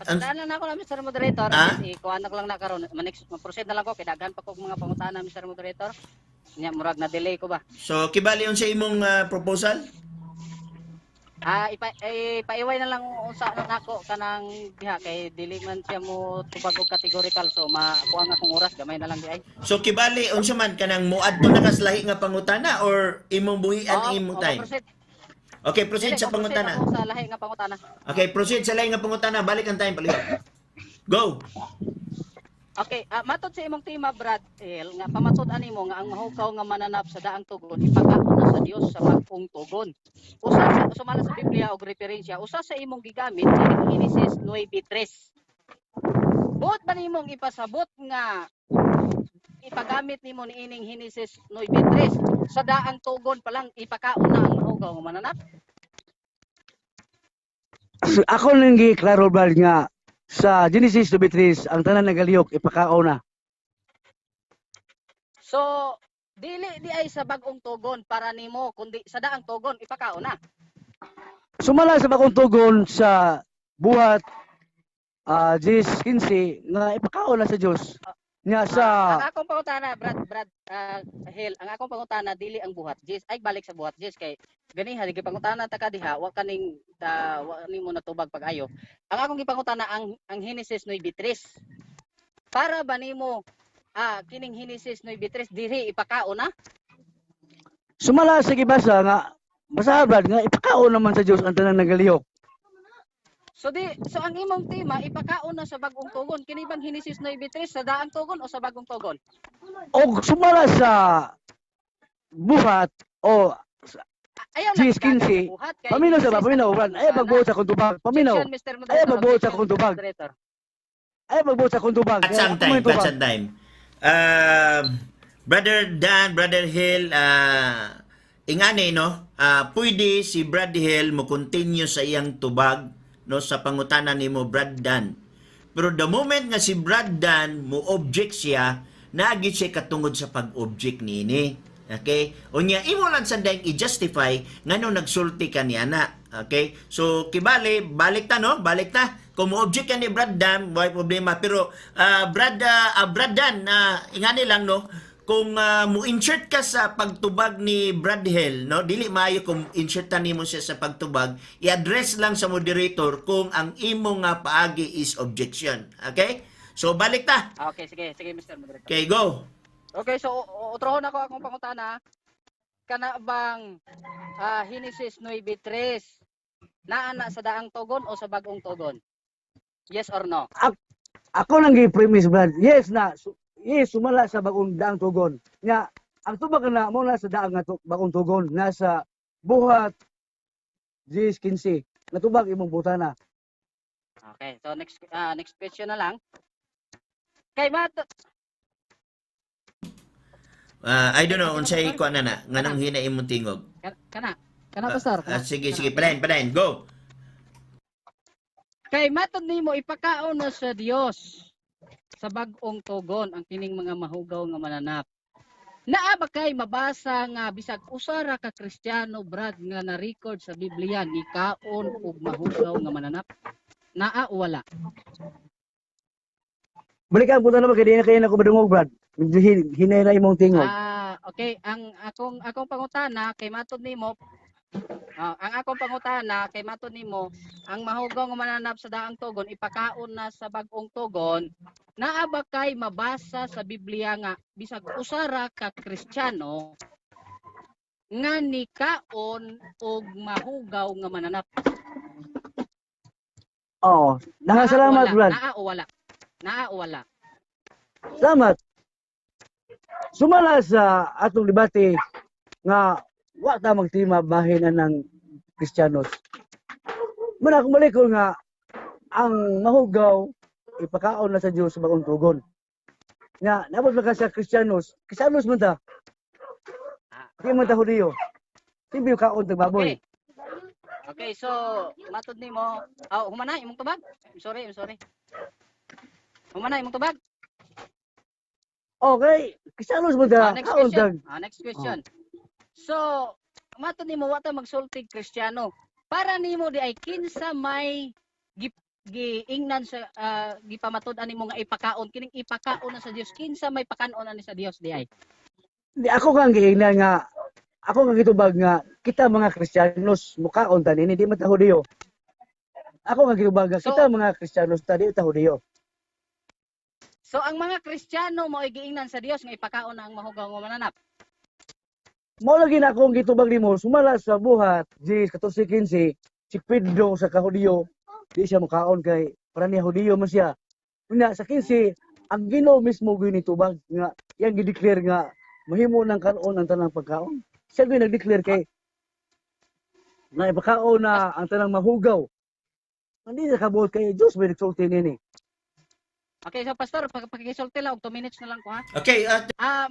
Patandaan lang ako na Mr. Moderator. Kuha na ko lang na karon. Ma-proceed na lang ko. Kidaghan pa ko mga pangutana Mr. Moderator. Nya murag na delay ko ba? So kibali unsa imong proposal? Ipaiway na lang sa nako kanang diha kay dili man siya mo tubag og categorical so makuha nga akong oras gamay na lang di ay. So kibali unsa man kanang moadto na kas lahi nga pangutana or imong buhian imong time? Proceed. Okay, proceed sa pangutana. Ako sa lahi nga pangutana. Okay, proceed sa lahi nga pangutana. Balik ang time palihog. Go. Okay, matod sa imong tema Brad Hill nga pamatud ani mo nga ang mahugaw nga mananap sa daang tugon ipakaon na sa Dios sa bag-ong tugon. Usa sa sumala sa Biblia og referensya, usa sa imong gigamit ni Genesis 9:3. Buot ba nimong ipasabot nga ipagamit nimo ni ining Genesis 9:3 sa daang tugon pa lang ipakaon na ang mahugaw nga mananap? Ako nang gi-klaro Brad nga sa Genesis 9:3 ang tanan nga galihok ipakao na. So, dili di ay sa bag-ong tugon para nimo kundi sa daang tugon ipakao na. Sumala sa bagong tugon sa buhat Genesis 15 nga ipakao na sa Dios. Nga sa Ang akong pangutana Brad Hill, ang akong pangutana dili ang buhat Jis ay balik sa buhat Jis kay ganiha di pangutana ta ka diha wa kaning wa nimo natubag pag-ayo. Ang akong gipangutana ang Genesis 9:3. Para ba nimo kining Genesis 9:3 diri ipakao na? sumala sa gibasa nga basahan Brad nga ipakao naman sa Dios ang tanan nga galihok. So ang imong tema ipakaon na sa bag-ong tugon. Kini bang Genesis 9:3 sa daang tugon o sa bagong tugon? O sumala sa buhat o Ayaw Genesis na 15, buhat kay paminaw sa Genesis paminaw na Brad ay pagbuot sa kuntubag paminaw Objection, Mr. Ay, magbuot sa Objection, akong tubag. Moderator. ay pagbuot sa kuntubag. At some time, at some time. Brother Dan, Brother Hill, ingani no, pwede si Brad Hill mo continue sa iyang tubag no sa pangutana nimo Brad Dan. Pero the moment nga si Brad Dan mo object siya, naagi siya katungod sa pag-object niini. Okay? Unya imo lang sandang i-justify ngano nagsulti ka niya na. Okay? So kibali balik ta no, balik ta. Kung mo-object ka ni Brad Dan, may problema. Pero Brad Dan, ingani lang no, kung mo-insert ka sa pagtubag ni Brad Hill, no, dili maayo kung insertan nimo siya sa pagtubag, i-address lang sa moderator kung ang imo nga paagi is objection. Okay? So balik ta. Okay, sige, Mr. Moderator. Okay, go. Okay, so utrohon ako akong pangutana. Kana bang Genesis 9:3 naa sa daang tugon o sa bagong tugon? Yes or no? Ako lang gi-premise Brad. Yes na. Yes, sumala sa bagong daang tugon. Nga ang tubag na mo na sa daang nga bagong tugon nasa buhat Genesis 15. Natubag imong butana. Okay, so next question na lang. Kay Mato I don't know unsay ko na nganong hina imong tingog. kana pastor. Sige, padayon, go. Kay matod nimo ipakaon na sa Dios sa bag-ong tugon ang kining mga mahugaw nga mananap. Naa ba kay mabasa nga bisag usa ra ka Kristiyano Brad nga na-record sa Biblia ni kaon og mahugaw nga mananap? naa o wala? Balikan po na naman, kaya di na kayo na ko madungog, Brad. Medyo hinay na imong tingog. Okay, ang akong pangutana kay matud nimo, ang akong pangutana kay matud nimo, ang mahugaw nga mananap sa daang tugon ipakaon na sa bag-ong tugon, naa ba kay mabasa sa Biblia nga bisag usara ka Kristiyano nga nikaon og mahugaw nga mananap? Oo. Nakasalamat, Brad. Naa o wala? Naa o wala? Salamat. Sumala sa atong debate nga wa ta magtima bahin ng Kristiyanos. Muna akong malikol nga ang mahugaw ipakaon na sa Dios sa bagong tugon. Nga nabot man ka sa Kristiyanos man ta. Di man ta Hudiyo. Simple kaon tag baboy. Okay, so matud nimo, humana imong tubag? I'm sorry. Humana imong tubag? Okay, Kristiyanos man ta. Next Kaon question. tag. Next question. So, matud nimo wa ta magsultig Kristiyano. Para nimo di ay kinsa may giingnan sa gipamatud-an nimo nga ipakaon kining ipakaon na sa Dios, kinsa may pakanon ani sa Dios di ay? Di ako kang giingnan nga ako nga gitubag nga kita mga Kristiyanos mukaon ta nini di man ta Hudiyo. Ako nga gitubag nga kita mga Kristiyanos ta di ta Hudiyo. So ang mga Kristiyano mo giingnan sa Dios nga ipakaon na ang mahugaw nga mananap. Mao lagi na akong gitubag nimo sumala sa buhat Gs 14:15 si Pedro sa kahudiyo di siya mukaon kay para niya Hudiyo man siya. Unya sa 15 ang Ginoo mismo ginitubag nga yang gi-declare nga mahimo ng kanon ang tanang pagkaon. Siya gyud nag-declare kay na ipakaon na ang tanang mahugaw. Hindi na kabuot kay Diyos may nagsulti nini. Okay, so pastor, pakikisulti lang og 2 minutes na lang ko ha. Okay,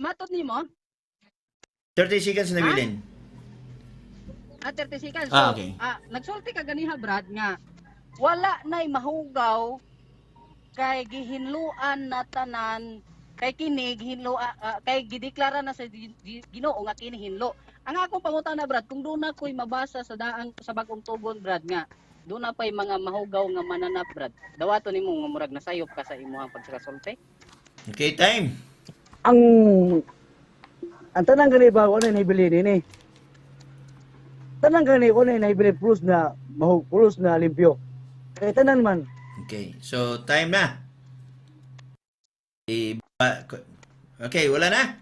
Matud nimo, 30 seconds na bilin. 30 seconds. So, Okay. nagsulti ka ganiha Brad nga wala nay mahugaw kay gihinluan na tanan kay kini kay gideklara na sa Ginoo nga kini hinlo. Ang akong pangutana Brad, kung doon na ko'y mabasa sa daang sa bagong tugon Brad nga doon na pa'y mga mahugaw nga mananap Brad. Dawato nimo nga murag nasayop ka sa imong pagsasulti. Okay, time. Ang tanang gani ba wala nahibili nini. Tanang gani wala nahibili plus na plus na limpyo. Kay tanan man. Okay, so time na. Okay, wala na.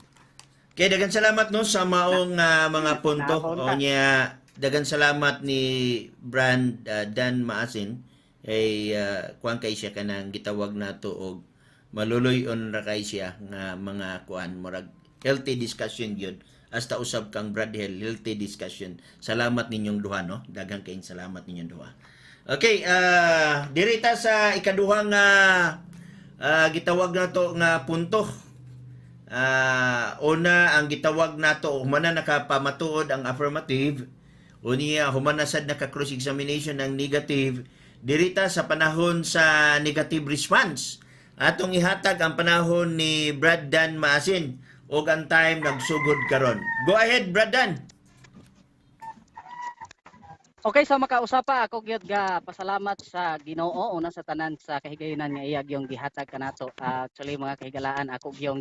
Okay, dagan salamat no sa maong mga punto. O niya, dagan salamat ni Brand Dan Maasin kay kuan kay siya kanang gitawag nato og maluloy-on ra kay siya nga mga kuan murag healthy discussion gyud. Hasta usab kang Brad Hill, healthy discussion. Salamat ninyong duha no. Daghang kayong salamat ninyong duha. Okay, dirita sa ikaduha nga gitawag nato nga punto. Una ang gitawag nato humana nakapamatuod ang affirmative, unya humana sad naka cross examination ang negative. Dirita sa panahon sa negative response atong ihatag ang panahon ni Brad Dan Maasin ug ang time nagsugod karon. Go ahead Brad Dan. Okay, so makausapa ako gyud ga pasalamat sa Ginoo una sa tanan sa kahigayonan nga iyag yung gihatag kanato. Actually mga kahigalaan ako gyung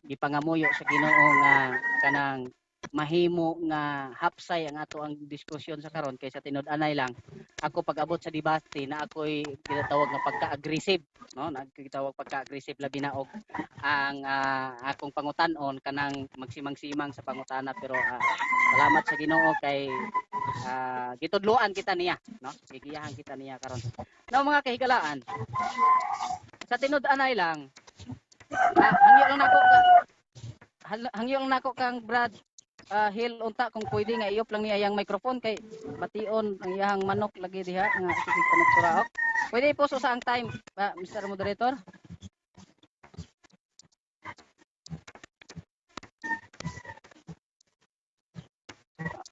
gipangamuyo sa Ginoo nga kanang mahimo nga hapsay ang ato ang diskusyon sa karon kaysa tinud-anay lang ako pag-abot sa debate na ako'y tinatawag nga pagka-aggressive no nagkitawag pagka-aggressive labi na og ang akong pangutan-on kanang magsimang-simang sa pangutana pero salamat sa Ginoo kay gitudloan kita niya no gigiyahan kita niya karon no mga kahigalaan sa tinud-anay lang hangyo lang nako kang Brad Hill unta kung pwede nga iop lang niya yang microphone kay bation ang iyang manok lagi diha nga sige panagturaok. Pwede iposo sa ang time Mr. Moderator.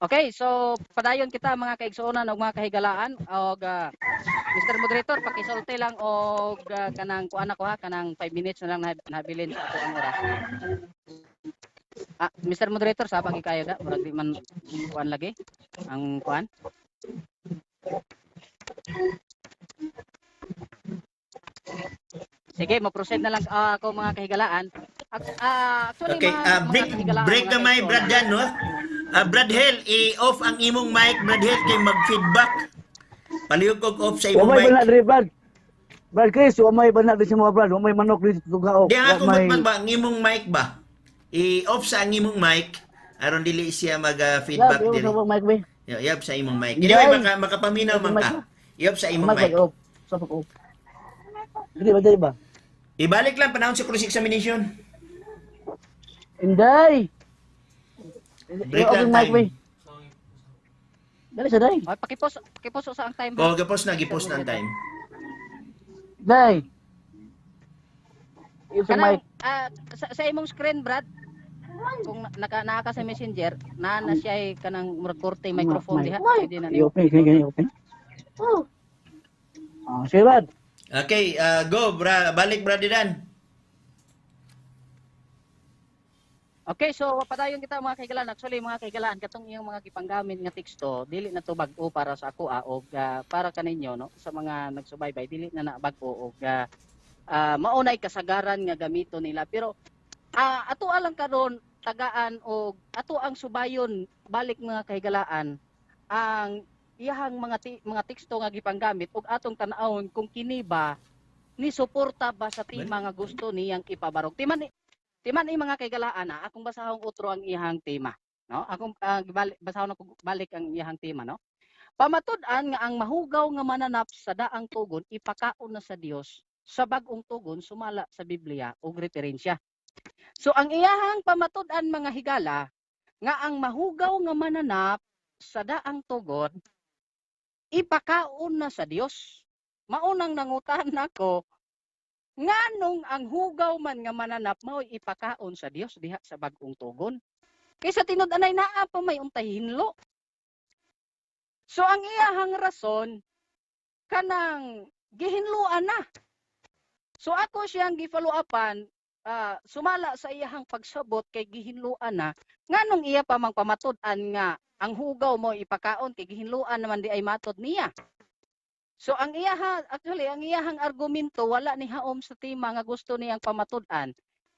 Okay, so padayon kita mga kaigsuonan ug mga kahigalaan og Mr. Moderator pakisulti lang og kanang kuan ako ha kanang 5 minutes na lang nabilin sa ato ang oras. Mr. Moderator, sa pagi kayo da, murag di man kuan lagi ang kuan. Sige, mo-proceed na lang ako mga kahigalaan. Actually, Okay, mga break kahigalaan, break mga na may Brad kaigsoon, Dan, no? Brad Hel, i-off ang imong mic, Brad Hel, kay mag-feedback. Palihog kog off sa imong Umay ba mic. na diri, Brad? Brad Chris, umay ba na diri sa mga Brad? Umay manok dito tugaok. Di Wa ako may ba ang imong mic ba? I-off sa ang imong mic aron dili siya Yab, mag-feedback yung diri. sa mga mic ba? Yab sa imong mic. Inday. Anyway, makapaminaw Yung man mic ka. ba? I-off sa Ang imong mic mic. ba? Sa pa ko. Dili ba? Ibalik lang panahon sa cross examination. Inday. Break Yung lang mic ba? time. Dali sa day. Ay, pakipos sa ang time. O, gipos na ang time. Day. Yung sa mic. Kanang sa imong screen, Brad, kung naa ka sa Messenger, na siya ay kanang murag korte microphone diha, pwede na niyo. I-open, i-open. Sige, Brad. Okay, go, balik, Brad Dan. Okay, so padayon kita mga kaigalaan. Actually, mga kaigalaan, katong iyong mga gipanggamit nga teksto, dili na to bag-o para sa ako og para kaninyo, no, sa mga nagsubaybay, dili na bag-o og maunay kasagaran nga gamito nila. Pero ato alang karon tagaan og ato ang subayon balik mga kahigalaan ang iyahang mga teksto nga gipanggamit ug atong tan-awon kung kini ba ni suporta ba sa tema nga gusto niyang ipabarog. Timan mga kaigalaan akong basahong utro ang iyahang tema, no? Akong basahon ako balik ang iyahang tema, no? Pamatud-an nga ang mahugaw nga mananap sa daang tugon ipakaon na sa Dios sa bag-ong tugon sumala sa Biblia ug referensya. So ang iyahang pamatud-an mga higala nga ang mahugaw nga mananap sa daang tugon ipakaon na sa Dios. Maunang nangutan nako nganong ang hugaw man nga mananap mao ipakaon sa Dios diha sa bag-ong tugon. Kaysa tinud-anay naa pa may untay hinlo. So ang iyahang rason kanang gihinluan na. So ako siyang gi-follow upan sumala sa iyahang pagsabot kay gihinluan na nganong iya pa mang pamatud-an nga ang hugaw mo ipakaon kay gihinluan naman di ay matod niya. So ang iyahang argumento wala ni haom sa tema nga gusto niyang pamatud-an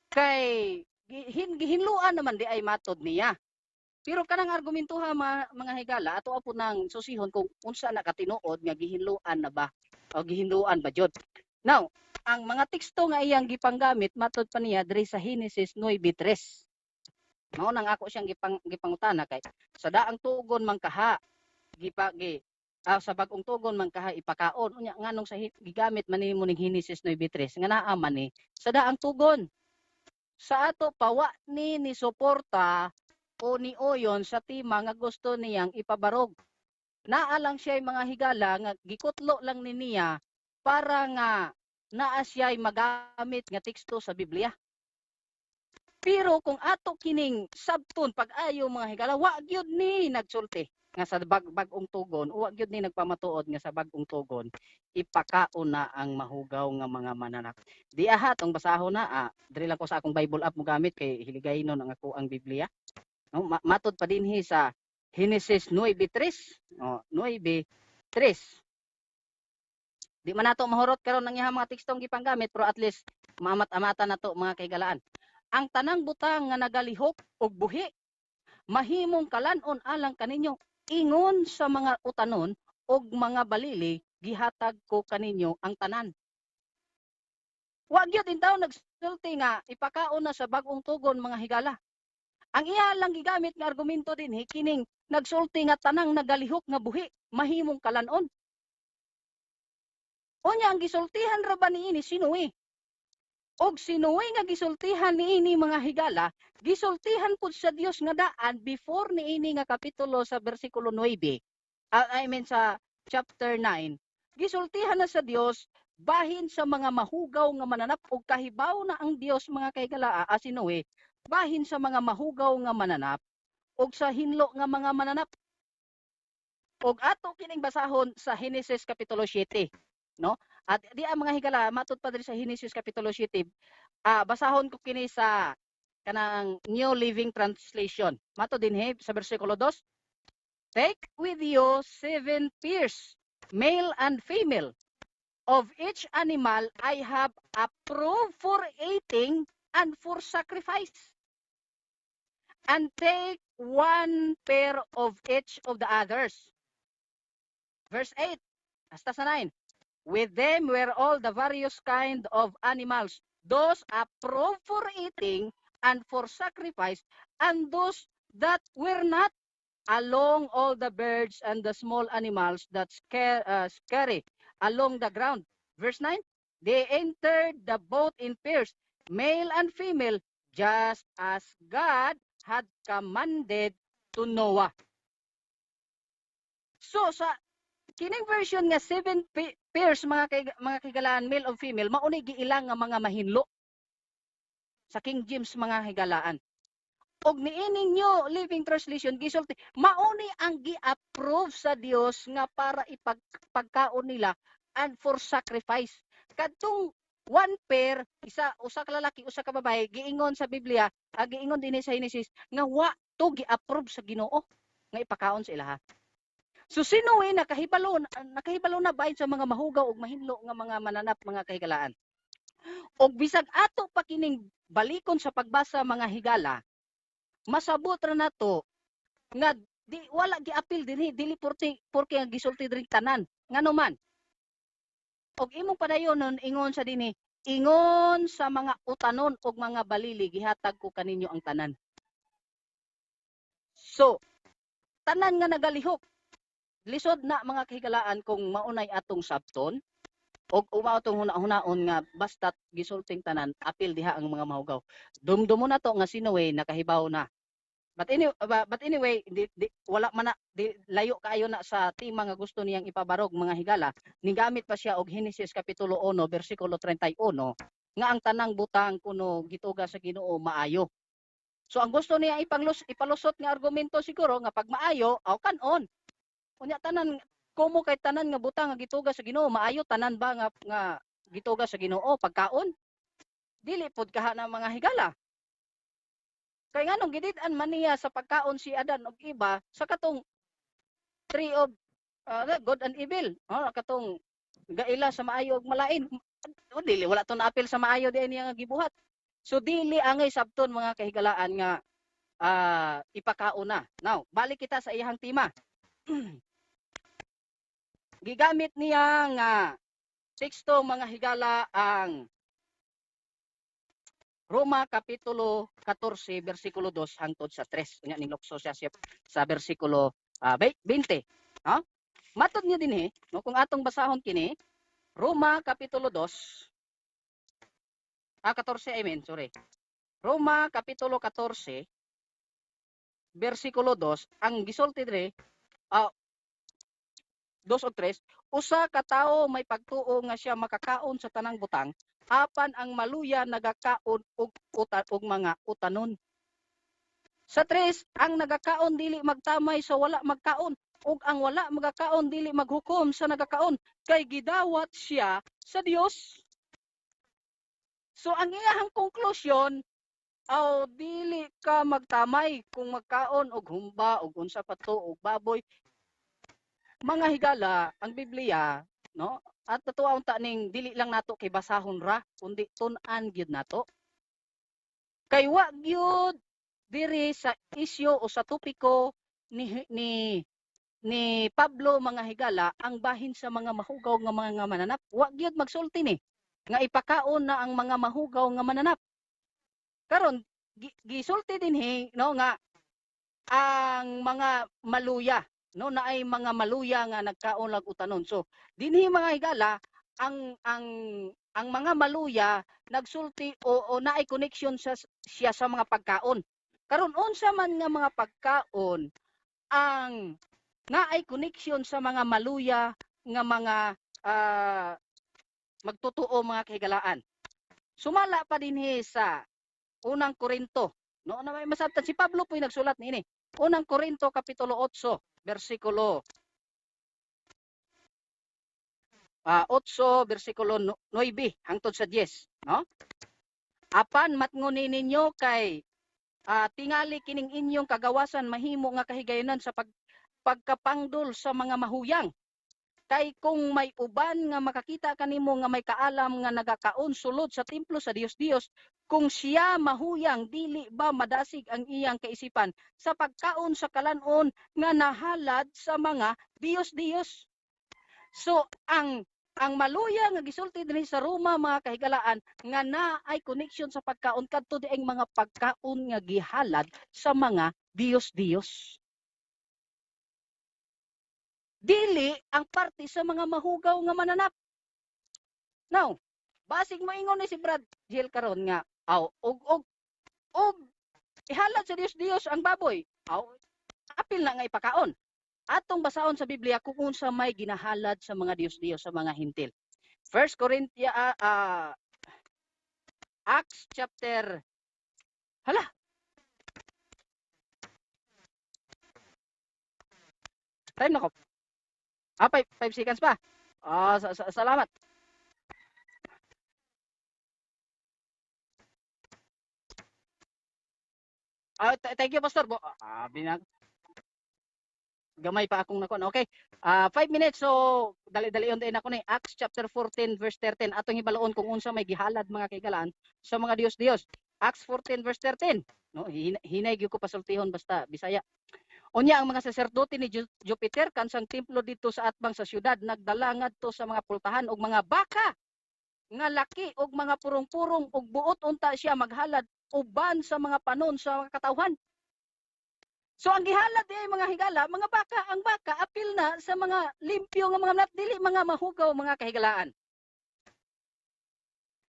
kay gihinluan naman di ay matod niya. Pero kanang argumento ha mga higala ato po nang susihon kung unsa na katinuod nga gihinluan na ba o gihinluan ba jud. Now, ang mga teksto nga iyang gipanggamit matod pa niya diri sa Henesis 9:3. Mao nang ako siyang gipangutana kay sa daang tugon man kaha sa bagong tugon man kaha ipakaon unya nganong sa gigamit man nimo ning Henesis 9:3 nga naa man ni sa daang tugon sa ato pawa ni suporta o ni oyon sa tema nga gusto niyang ipabarog. Naa lang siya mga higala nga gikutlo lang ni niya para nga naa siya magamit nga teksto sa Biblia. Pero kung ato kining sabton pag-ayo mga higala wa gyud ni nagsulti nga sa bag-ong tugon, wa gyud ni nagpamatuod nga sa bag-ong tugon ipakaon na ang mahugaw nga mga mananap. Di aha tong basahon na diri lang ko sa akong Bible app mo gamit kay hiligaynon ang ako ang Biblia. No, matod pa dinhi sa Henesis 9:3. 9:3. Di man nato mahurot karon ang iyang mga tekstong gipanggamit pero at least maamat-amatan nato mga kaigalaan. Ang tanang butang nga nagalihok og buhi mahimong kalanon alang kaninyo ingon sa mga utanon og mga balili gihatag ko kaninyo ang tanan. Wa gyud intaw nagsulti nga ipakaon na sa bag-ong tugon mga higala. Ang iya lang gigamit nga argumento dinhi kining nagsulti nga tanang nagalihok nga buhi mahimong kalanon. Unya ang gisultihan ra ba niini sinuwi? Og sinuwi nga gisultihan niini mga higala, gisultihan pud sa Dios nga daan before niini nga kapitulo sa bersikulo 9. Sa chapter 9. Gisultihan na sa Dios bahin sa mga mahugaw nga mananap og kahibaw na ang Dios mga kaigala sinuwi bahin sa mga mahugaw nga mananap og sa hinlo nga mga mananap. Og ato kining basahon sa Henesis kapitulo 7, no? At di mga higala matud pa diri sa Henesis kapitulo 7. Basahon ko kini sa kanang New Living Translation. Matud dinhi sa bersikulo 2. Take with you 7 pairs, male and female. Of each animal I have approved for eating and for sacrifice. And take 1 pair of each of the others. Verse 8, hasta sa 9. With them were all the various kind of animals, those approved for eating and for sacrifice, and those that were not, along all the birds and the small animals that scurry along the ground. Verse 9, they entered the boat in pairs, male and female, just as God had commanded to Noah. So sa kining version nga 7 pairs mga higalaan, male o female, mauni giilang nga mga mahinlo sa King James mga higalaan. Og niining New Living Translation gisulti mauni ang gi-approve sa Dios nga para ipagkaon nila and for sacrifice. Kadtong 1 pair, usa ka lalaki, usa ka babae, giingon sa Biblia, giingon dinhi sa Genesis nga wa to gi-approve sa Ginoo nga ipakaon sa ilaha. So sino nakahibalo na bahin sa mga mahugaw ug mahinlo nga mga mananap mga kahigalaan. Og bisag ato pa kining balikon sa pagbasa mga higala, masabot ra nato nga di wala giapil dinhi dili porke nga gisulti diri tanan ngano man. Og imong padayonon ingon sa dinhi, ingon sa mga utanon og mga balili gihatag ko kaninyo ang tanan. So tanan nga nagalihok lisod na mga kahigalaan kung maunay atong sabton og umaw tong hunaon nga basta't gisulting tanan apil diha ang mga mahugaw. Dumdumo na to nga sinuway nakahibaw na. But anyway, wala man na layo kaayo na sa tema nga gusto niyang ipabarog mga higala. Nigamit pa siya og Genesis kapitulo 1 bersikulo 31 nga ang tanang butang kuno gituga sa Ginoo maayo. So ang gusto niya ipalusot nga argumento siguro nga pag maayo aw kanon. Unya tanan komo kay tanan nga butang nga gituga sa Ginoo maayo tanan ba nga gituga sa Ginoo pagkaon? Dili pod kaha na mga higala. Kay nganong gidid-an man niya sa pagkaon si Adan og iba sa katong tree of good and evil. Katong gaila sa maayo ug malain. Dili wala to naapil sa maayo diay niya nga gibuhat. So dili angay sabton mga kahigalaan nga ipakaon na. Now, balik kita sa iyang tema. Gigamit niya nga teksto mga higala ang Roma kapitulo 14 bersikulo 2 hangtod sa 3. Nya ning lukso siya sa bersikulo 20. Ha? Matod niyo dinhi, no, kung atong basahon kini, Roma kapitulo 2 14 sorry. Roma kapitulo 14 bersikulo 2 ang gisulti dire 2 o 3, usa ka tawo may pagtuo nga siya makakaon sa tanang butang, apan ang maluya nagakaon og mga utanon. Sa 3, ang nagakaon dili magtamay sa wala magkaon, ug ang wala magakaon dili maghukom sa nagakaon, kay gidawat siya sa Dios. So ang iyang konklusyon, dili ka magtamay kung magkaon og humba og unsa pa to og baboy. Mga higala, ang Biblia, no? At natuwa unta ning dili lang nato kay basahon ra, kundi tun-an gyud nato. Kay wa gyud diri sa isyu o sa topiko ni Pablo mga higala ang bahin sa mga mahugaw nga mga mananap. Wa gyud magsulti ni nga ipakaon na ang mga mahugaw nga mananap. Karon gisulti dinhi no nga ang mga maluya, no, na ay mga maluya nga nagkaon lag utanon. So dinhi mga higala ang mga maluya nagsulti o naay connection siya sa mga pagkaon. Karon unsa man nga mga pagkaon ang naay connection sa mga maluya nga mga magtutuo mga kahigalaan. Sumala pa dinhi sa unang Korinto, no, na may masabtan si Pablo po'y nagsulat niini. Unang Korinto kapitulo 8 bersikulo 8 bersikulo 9 hangtod sa 10, no? Apan matngunin ninyo kay tingali kining inyong kagawasan mahimo nga kahigayonan sa pagkapangdol sa mga mahuyang. Kay kung may uban nga makakita kanimo nga may kaalam nga nagakaon sulod sa templo sa Dios, kung siya mahuyang dili ba madasig ang iyang kaisipan sa pagkaon sa kalanon nga nahalad sa mga Dios. So ang maluya nga gisulti dinhi sa Roma mga kahigalaan nga na ay connection sa pagkaon kadto di ang mga pagkaon nga gihalad sa mga Dios. Dili ang parte sa mga mahugaw nga mananap. Now, basig moingon ni si Brad Jill karon nga og ihalad sa Dios ang baboy. Apil na nga ipakaon. Atong basahon sa Biblia kung unsa may ginahalad sa mga Dios sa mga hintil. 1 Corinthians Acts chapter time na ko. 5 seconds pa. Salamat. Thank you, Pastor. Gamay pa akong nakon. Okay. 5 minutes. So, dali-dalion din ako ni Acts chapter 14 verse 13. Atong hibaloon kung unsa may gihalad mga kaigalaan sa mga Dios. Acts 14 verse 13. No, hinay gyud ko pasultihon basta Bisaya. Unya ang mga saserdote ni Jupiter kansang templo dito sa atbang sa syudad nagdala ngadto sa mga pultahan og mga baka nga laki og mga purong-purong og buot unta siya maghalad uban sa mga panon sa mga katawhan. So ang gihalad ay mga higala, mga baka, ang baka apil na sa mga limpyo nga mga dili mga mahugaw mga kahigalaan.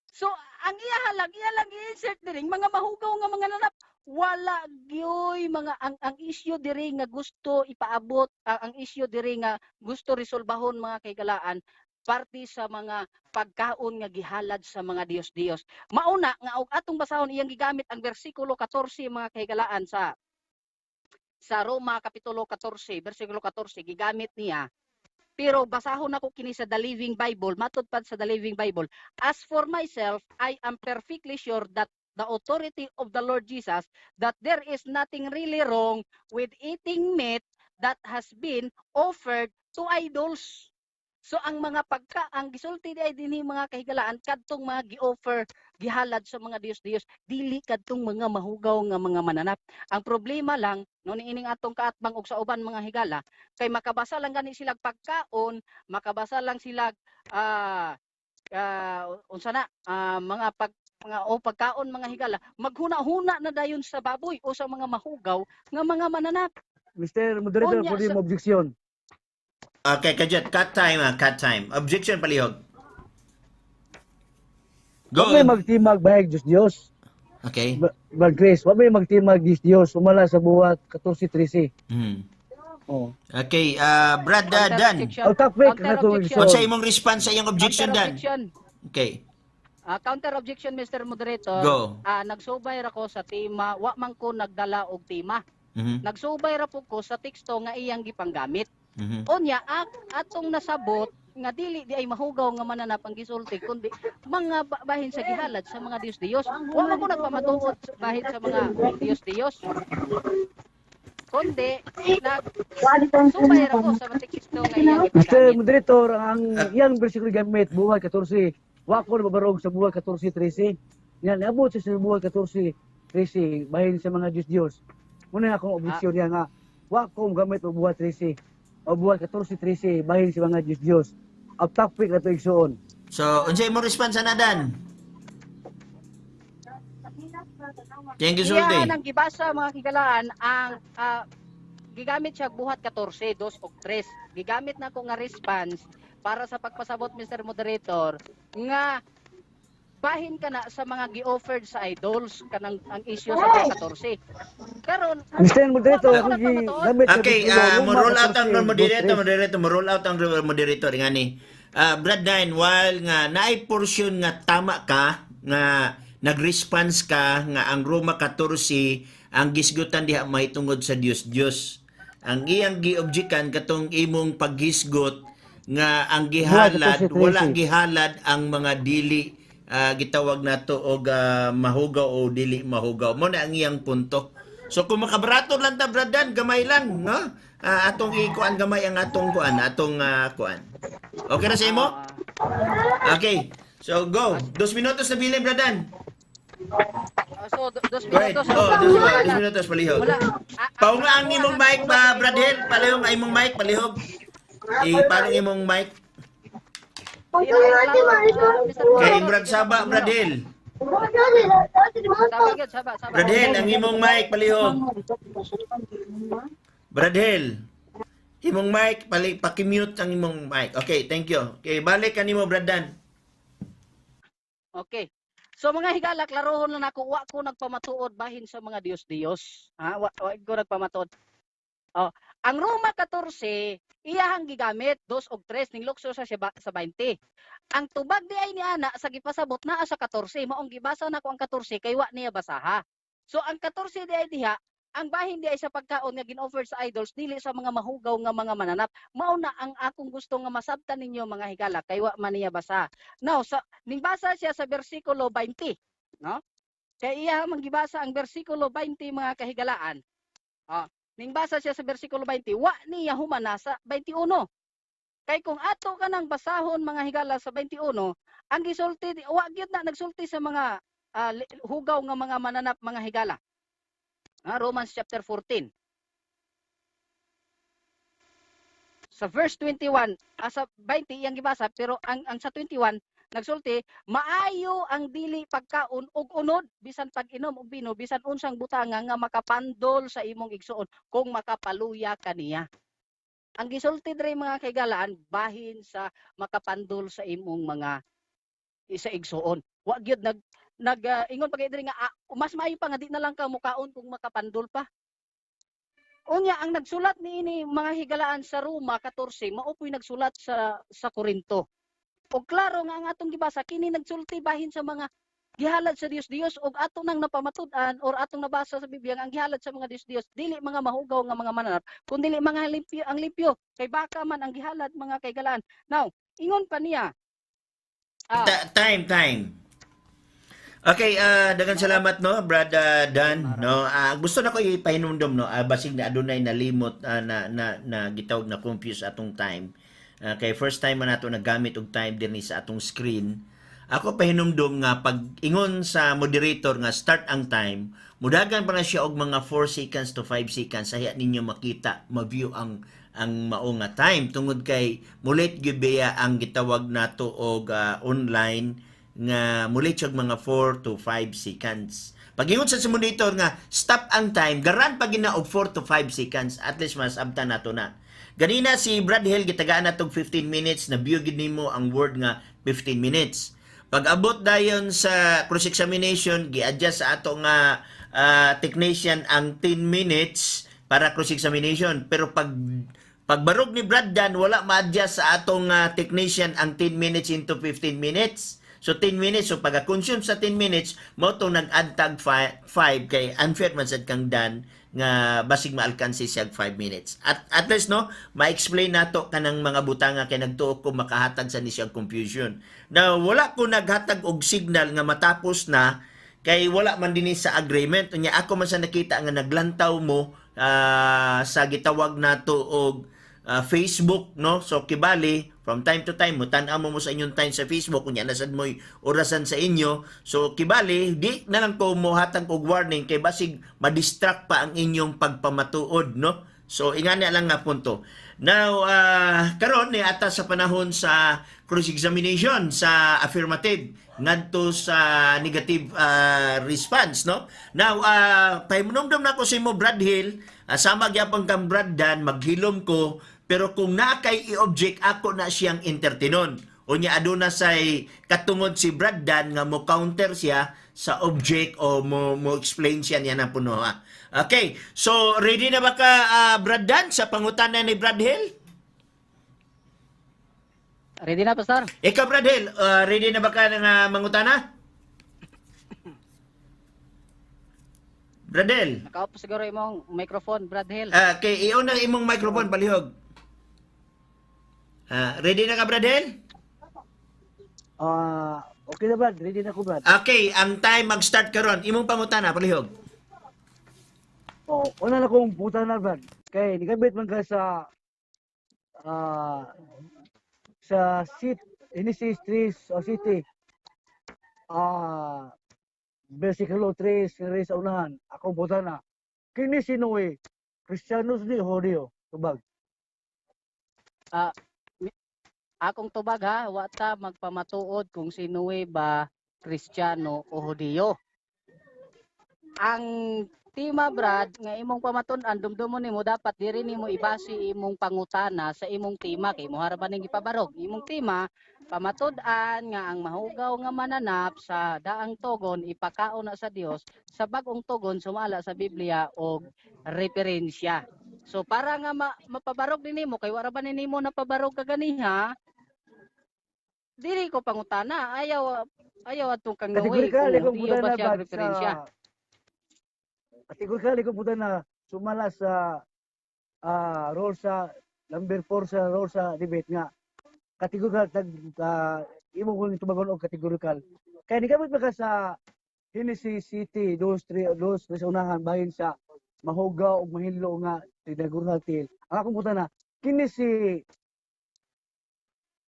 So ang iyahalag i-insert diri mga mahugaw nga mga nanap wala gyoy mga ang issue diri nga gusto ipaabot ang issue diri nga gusto resolbahon mga kahigalaan parte sa mga pagkaon nga gihalad sa mga Dios. Mauna nga og atong basahon iyang gigamit ang bersikulo 14 mga kahigalaan sa Roma kapitulo 14 bersikulo 14 gigamit niya. Pero basahon ako kini sa The Living Bible, matud pad sa The Living Bible. As for myself, I am perfectly sure that the authority of the Lord Jesus, that there is nothing really wrong with eating meat that has been offered to idols. So ang mga ang gisulti ay dinhi mga kahigalaan kadtong mga gi-offer gihalad sa mga Dios dili kadtong mga mahugaw nga mga mananap. Ang problema lang no niining atong kaatbang og sa uban mga higala kay makabasa lang gani silag pagkaon, makabasa lang silag mga pagkaon mga higala, maghuna-huna na dayon sa baboy o sa mga mahugaw nga mga mananap. Mr. Moderator, pwede mo objection. Okay, Kajet, cut time. Objection palihog. Go. Wag may magtimag bahig Diyos. Okay. Brad Chris, wag may magtimag Diyos. Umala sa buhat 14:13. Oh. Okay, Brad Dan. Topic na to. What's imong response sa iyang objection Dan? Okay. Counter objection Mr. Moderator. Go. Nagsubay ra ko sa tema, wa man ko nagdala og tema. Nagsubay ra po ko sa teksto nga iyang gipanggamit. Unya atong nasabot nga dili di ay mahugaw nga mananap ang gisulti kundi mga bahin sa gihalad sa mga Dios. Wa man ko nagpamatuod bahin sa mga Dios. Kundi nagsubay ra ko sa teksto nga iyang Mr. gipanggamit. Moderator, ang iyang bersikulo gamit buhat 14. Wa ko mabarog sa buhat 14:13. Yan abot sa buhat 14:13 bahin sa mga Dios. Muna akong objection yan nga. Wa ko gamit og buhat 13. O buhat 14:13 bahin sa mga Dios. Ang topic na ito igsoon. So, unsay imong response na Dan? Tiyang gisulti. Iya nang gibasa mga kigalaan ang gigamit siya buhat 14, 2 ug 3. Gigamit na ko nga response para sa pagpasabot Mr. Moderator nga bahin ka na sa mga gi-offered sa idols kanang ang issue sa 14. Karon Mr. Moderator, gamit Okay, mo-roll out ang moderator ngani. Brad Dine, while nga naay portion nga tama ka nga nag-response ka nga ang Roma 14 ang gisgutan diha mahitungod sa Dios. Ang iyang giobjekan katong imong paghisgot nga ang gihalad wala gihalad ang mga dili gitawag nato og mahugaw o dili mahugaw mo na ang iyang punto. So kung makabrato lang ta Bradan gamay lang no atong ikuan gamay ang atong kuan, kuan. Okay na sa imo? Okay. So go. 2 minutos na bilin, Bradan. So, dos Go ahead. minutos. Oh, 2 minutos palihog. Wala. Paunga ang imong mic pa, Bradel. Palihog ang imong mic, palihog. Paano imong mic? Kay Brad Saba, Bradel. Saba. Bradel, ang imong mic, palihog. Bradel. Imong mic, paki-mute ang imong mic. Okay, thank you. Okay, balik ka nimo, Bradan. Okay. So mga higala, klarohon lang ako, wa ko nagpamatuod bahin sa mga Dios-Dios. Wa ko nagpamatuod. Oh, ang Roma 14, iyahang gigamit 2 og 3 ning lukso sa 20. Ang tubag di ay ni ana sa gipasabot naa sa 14, maong gibasa nako ang 14 kay wa niya basaha. So ang 14 di ay diha, ang bahin di ay sa pagkaon nga gin-offer sa idols dili sa mga mahugaw nga mga mananap. Mao na ang akong gusto nga masabtan ninyo mga higala kay wa man niya basa. Now sa ning basa siya sa bersikulo 20, no? Kay iya man gibasa ang bersikulo 20 mga kahigalaan. Ning basa siya sa bersikulo 20, wa niya humana sa 21. Kay kung ato ka nang basahon mga higala sa 21, ang gisulti wa gyud na nagsulti sa mga hugaw nga mga mananap mga higala. Romans chapter 14. Sa verse 21, sa 20 iyang gibasa pero ang sa 21 nagsulti, maayo ang dili pagkaon og unod bisan pag-inom og bino bisan unsang butanga nga makapandol sa imong igsuon kung makapaluya kaniya. Ang gisulti diri mga kaigalaan bahin sa makapandol sa imong mga isa igsuon. Wa gyud ingon pa diri nga mas maayo pa nga di na lang ka mukaon kung makapandol pa. Unya ang nagsulat niini mga higalaan sa Roma 14 mao po'y nagsulat sa Korinto. O klaro nga ang atong gibasa kini nagsulti bahin sa mga gihalad sa Dios og atong nang napamatud-an or atong nabasa sa Biblia ang gihalad sa mga Dios dili mga mahugaw nga mga mananap kundi dili mga limpyo kay baka man ang gihalad mga kaigalaan. Now, ingon pa niya Time. Okay, daghang salamat no, Brad Dan, no. Gusto na ko ipahinumdom no, basig na adunay nalimot na gitawag na confuse atong time. Kay first time man nato nagamit og time dinhi sa atong screen. Ako pahinumdom nga pag ingon sa moderator nga start ang time, mudagan pa na siya og mga 4 seconds to 5 seconds saya ninyo makita, ma-view ang mao nga time tungod kay mulit gyud biya ang gitawag nato og online nga mulit siya mga 4 to 5 seconds. Pag ingon sa simulator nga stop ang time, garan pag gina og 4 to 5 seconds, at least masabtan nato na. Ganina si Brad Hill gitagaan natog 15 minutes na view gid nimo ang word nga 15 minutes. Pag abot dayon sa cross examination, gi-adjust sa ato nga technician ang 10 minutes para cross examination. Pero pagbarog ni Brad Dan, wala ma-adjust sa atong technician ang 10 minutes into 15 minutes. So 10 minutes, so pagka-consume sa 10 minutes, mo itong nag-add tag 5 kay unfair man sad kang Dan nga basig maalkansi siya 5 minutes. At least no, ma-explain nato kanang mga butanga kay nagtuo ko makahatag sa ni siyang confusion. Now, wala ko naghatag og signal nga matapos na kay wala man din sa agreement. Unya ako man sa nakita nga naglantaw mo sa gitawag nato og Facebook, no? So kibali from time to time mo tan-aw mo sa inyong time sa Facebook kunya nasad mo orasan sa inyo. So kibali di na lang ko mohatag og warning kay basig ma-distract pa ang inyong pagpamatuod, no? So ingani lang nga punto. Now karon ni ata sa panahon sa cross examination sa affirmative ngadto sa negative response, no? Now pahinomdom na ko sa imo Brad Hill, sama gyapon kang Brad Dan, maghilom ko. Pero kung nakay i-object, ako na siyang entertainon. O niya aduna say katungod si Brad Dan nga mo counter siya sa object o mo explain siya niya na puno. Okay, so ready na ba ka Brad Dan sa pangutana ni Brad Hill? Ready na, Pastor? Ikaw Brad Hill, ready na ba ka nga mangutana? Brad Hill. Nakaupo siguro imong microphone, Brad Hill. Kay iyon ang imong microphone palihog. Ready na ka, Brad Hill? Okay na Brad, ready na ko Brad. Okay, ang time mag-start karon. Imong pangutana, palihog. O, una na kong puta na, Brad. Kay, nikabit man ka ah, sa Genesis 3 o City, versikulo 3, sa unahan, akong puta na. Kini sinuwi, Kristiyanos ni Hodyo, tubag. Ah, akong tubag ha, wata magpamatuod kung sinuwi ba Kristiyano o Hudiyo. Ang tema Brad nga imong pamatun-an dumdumon nimo dapat diri nimo ibase imong pangutana sa imong tema kay mo harapan ning ipabarog. Imong tema pamatud-an nga ang mahugaw nga mananap sa daang tugon ipakaon na sa Dios sa bag-ong tugon sumala sa Biblia og referensya. So para nga mapabarog din nimo kay wara ba nimo napabarog kaganiha, dili ko pangutana ayaw atong kang naway Kategorikal, kung ikong Hudiyo puta ba na, siya Brad, referensya. kategorikal, ikong puta na sumala sa role sa number 4 sa role sa debate nga. Kategorikal, imo kong tubagon og kategorikal. Kaya ni kamot ka sa Genesis City, dos sa unahan, bahin sa mahugaw o mahilo nga tinagurhal til. Ang akong puta na, kini si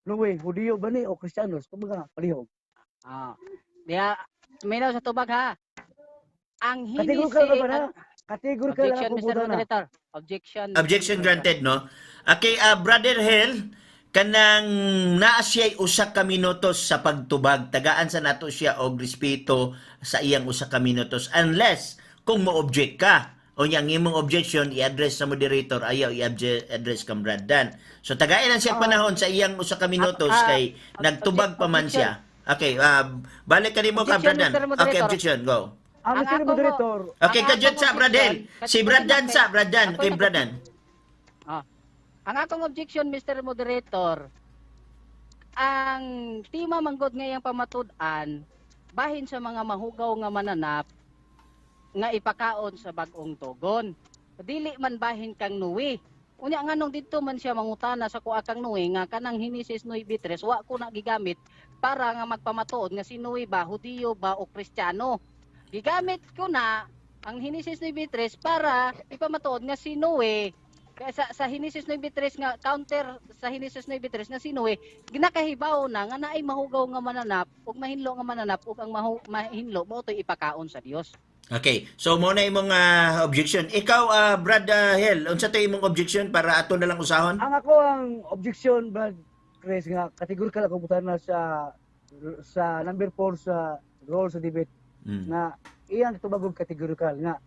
Luwe, Hudiyo ba ni o Kristiyanos? Kumbaga, palihog. Diya, minaw sa tubag ha. Ang Kategorikal hinisi, ka ba na? Kategorikal ang objection, akong Mr. puta na. Moderator. Objection. Objection granted, no? Okay, Brother Hell, kanang naa siya'y usa ka minutos sa pagtubag, tagaan sa nato siya og respeto sa iyang usa ka minutos unless kung mo-object ka. O yang imong objection i-address sa moderator, ayaw i-address kang Brad Dan. So tagain lang siya panahon sa iyang usa ka minutos kay nagtubag pa man siya. Okay, balik ka nimo ka Brad Dan. Objection, Mr. Moderator. Okay, objection, go. Ang Ang Mr. ako Moderator, Okay, Ang kadyot akong sa Bradel. objection, Si Bradan sa Bradan, Ako kay na- Bradan. Ang akong objection, Mr. Moderator, ang tima manggod ngayang pamatud-an, bahin sa mga mahugaw nga mananap, nga ipakaon sa bagong tugon. Dili man bahin kang nuwi. Unya nganong dito man siya mangutana sa kuha kang nuwi nga kanang Genesis 9:3 wa ko na gigamit para nga magpamatuod nga si Nuwi ba Hudiyo ba o Kristiyano. Gigamit ko na ang Genesis 9:3 para ipamatuod nga si Nuwi. Kaya sa Genesis 9:3 nga counter sa Genesis 9:3 nga si Nuwi ginakahibaw na nga naay mahugaw nga mananap ug mahinlo nga mananap ug ang mahinlo mao toy ipakaon sa Dios. Okay, so mo na imong objection. Ikaw, Brad Hell, unsa to imong objection para ato na lang usahon? ang ako ang objection, Brad Chris, nga kategorikal ako puta na sa number 4 sa role sa debate Mm. nga iyang tubagong kategorikal nga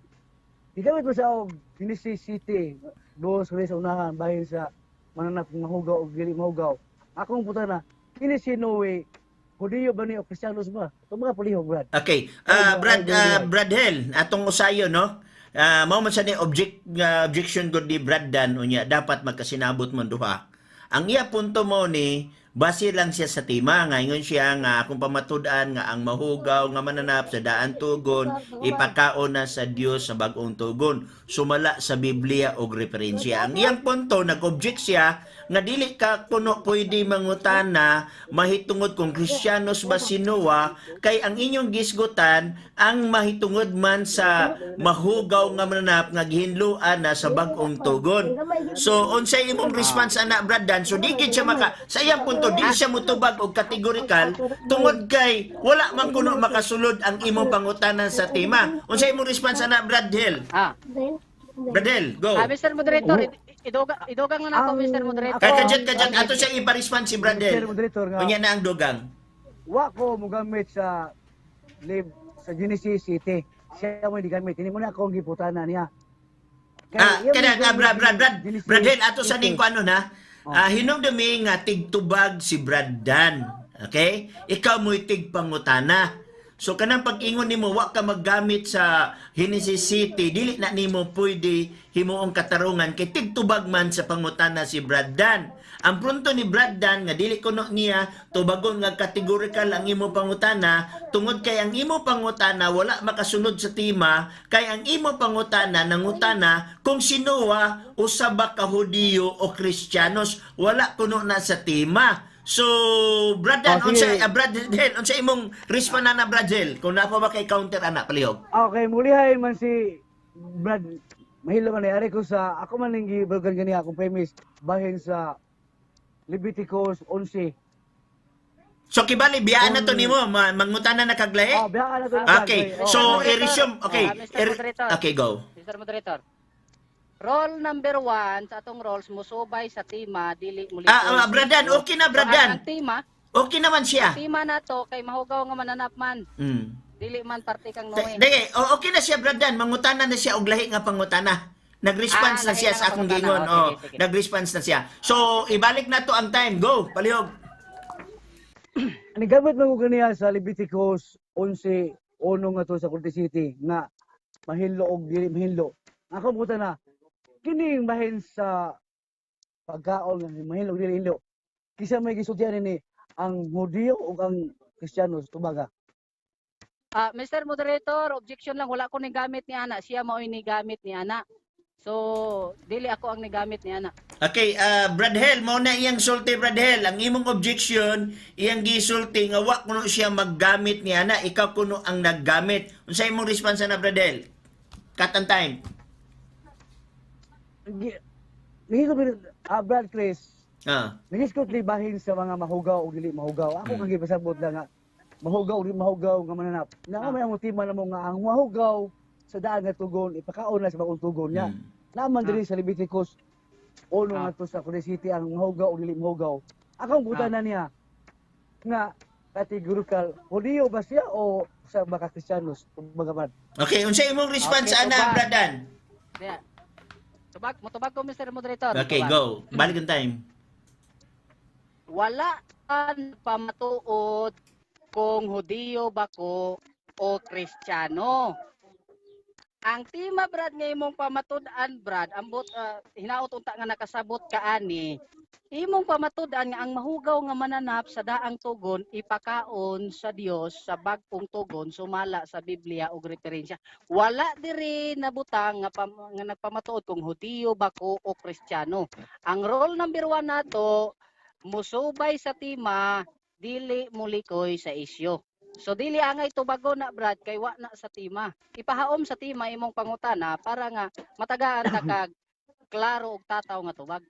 gigamit mo sa og Genesis City, dos sa unahan, bahin sa mananap mahugaw o dili mahugaw. Akong puta na, kini si Noe, Hudiyo ba ni o Kristiyanos ba? Ito mga palihog, Brad. Okay, Ay, Brad Hell, atong usayo, no? Mao man sa ni objection gud ni Brad Dan unya dapat magkasinabot mo duha. Ang iya punto mo ni base lang siya sa tema ngayon siya nga akong pamatud-an nga ang mahugaw nga mananap sa daan tugon ipakaon na sa Dios sa bag-ong tugon sumala sa Biblia og referensya. Ang iyang punto nag-object siya nga dili ka kuno pwede mangutana mahitungod kung Kristiyanos ba si Noah kay ang inyong gisgutan ang mahitungod man sa mahugaw nga mananap nga gihinluan na sa bag-ong tugon. So unsay imong response ana Brad Dan? So di gid siya maka sa iyang punto di siya mutubag og kategorikal tungod kay wala man kuno makasulod ang imong pangutanan sa tema. Unsay imong response ana Brad Hill? Brad Hill, go. Mr. Moderator, idogang na ako, Mr. Moderator. Kay kadyat ato siya ipa-response si Brad Mr. Hill. Moderator nga, Unya na ang dugang. wa ko mugamit sa live sa Genesis City. Siya mo digamit. Hindi mo na akong giputanan niya. Brad Hill, ato sa ning kuano na. Hinumdumi nga tigtubag si Brad Dan. Okay? Ikaw mo'y tigpangutana. So kanang pag-ingon nimo wa ka maggamit sa Genesis City, dili na nimo pwede himuong katarungan kay tigtubag man sa pangutana si Brad Dan. Ang punto ni Brad Dan nga dili kuno niya tubagon nga categorical ang imo pangutana tungod kay ang imo pangutana wala makasunod sa tema kay ang imo pangutana nangutana kung sino usa ba ka Hudiyo o Kristiyanos wala kuno na sa tema. So, Brad Dan, Brad Hill, unsa imong response na Brad Hill? Kung napo ba kay counter anak palihog? Okay, mulihay man si Brad mahilo man ari ko sa ako man ning gibrogan gani akong premise bahin sa Leviticus 11. So kibali biyaan na to nimo mangutana na kaglahi. Biya na to Okay. oh. So Mr. i-resume. Okay. Mr. Moderator. Okay, go. Mr. Moderator. Role number 1 sa atong roles musubay sa tima dili muli. Bradan, okay na Bradan. Ang tima, Okay naman siya. tima na to kay mahugaw nga mananap man. Mm. Dili man parte kang Noe. Dili, okay na siya Bradan, mangutana na siya og lahi nga pangutana. Nag-response na lahi siya na sa akong pangutana. gingon. Oh, Oh, sige, sige. nag-response na siya. So ibalik na to ang time. Go, palihog. Ani gamit man ko ganiya sa Leviticus 11 uno nga to sa Corte City nga mahilo og dili mahilo. Ako buta na kining bahin sa pagkaon nga mahilo og dili mahilo. Kisa may gisultihan ni ang Hudiyo ug ang Kristiyano sa tubaga. Mr. Moderator, objection lang wala ko ni gamit ni ana. Siya mao ni gamit ni ana. So, dili ako ang nigamit ni ana. Okay, Bradhel, mo na iyang sulti Bradhel. Ang imong objection, iyang gisulti nga wa kuno siya maggamit niya na ikaw kuno ang naggamit. Unsa imong response na Bradhel? Cut and time. Nihilo Brad Chris, Ah. nihiskot libahin sa mga mahugaw o dili mahugaw. Ako kang gipasabot lang nga mahugaw o dili mahugaw nga mananap. Na may ang motima na mo nga ang mahugaw sa daan nga tugon ipakaon na sa bagong tugon niya. Naman diri sa Leviticus uno nga to sa Corte City ang mahugaw o dili mahugaw. Akong buta na niya nga categorical Hudiyo ba siya o sa mga Kristiyanos kumbaga. Okay, unsa imong response Okay, ana tubag. Bradan? Yeah. Motubag ko Mr. Moderator. Okay, Tubag. go. Balik ang time. Wala kan pamatuod kung Hudiyo ba ko o Kristiyano. Ang tima Brad nga imong pamatud-an Brad, ambot hinaot unta nga nakasabot ka ani. Imong pamatud-an nga ang mahugaw nga mananap sa daang tugon ipakaon sa Dios sa bag-ong tugon sumala sa Biblia og referensya. Wala diri nabutang nga nagpamatuod kung Hudiyo ba ko o Kristiyano. Ang role number 1 nato musubay sa tima dili mulikoy sa isyo. So dili angay tubago na Brad kay wa na sa tima. Ipahaom sa tima imong pangutana para nga matagaan ta kag klaro og tataw nga tubag.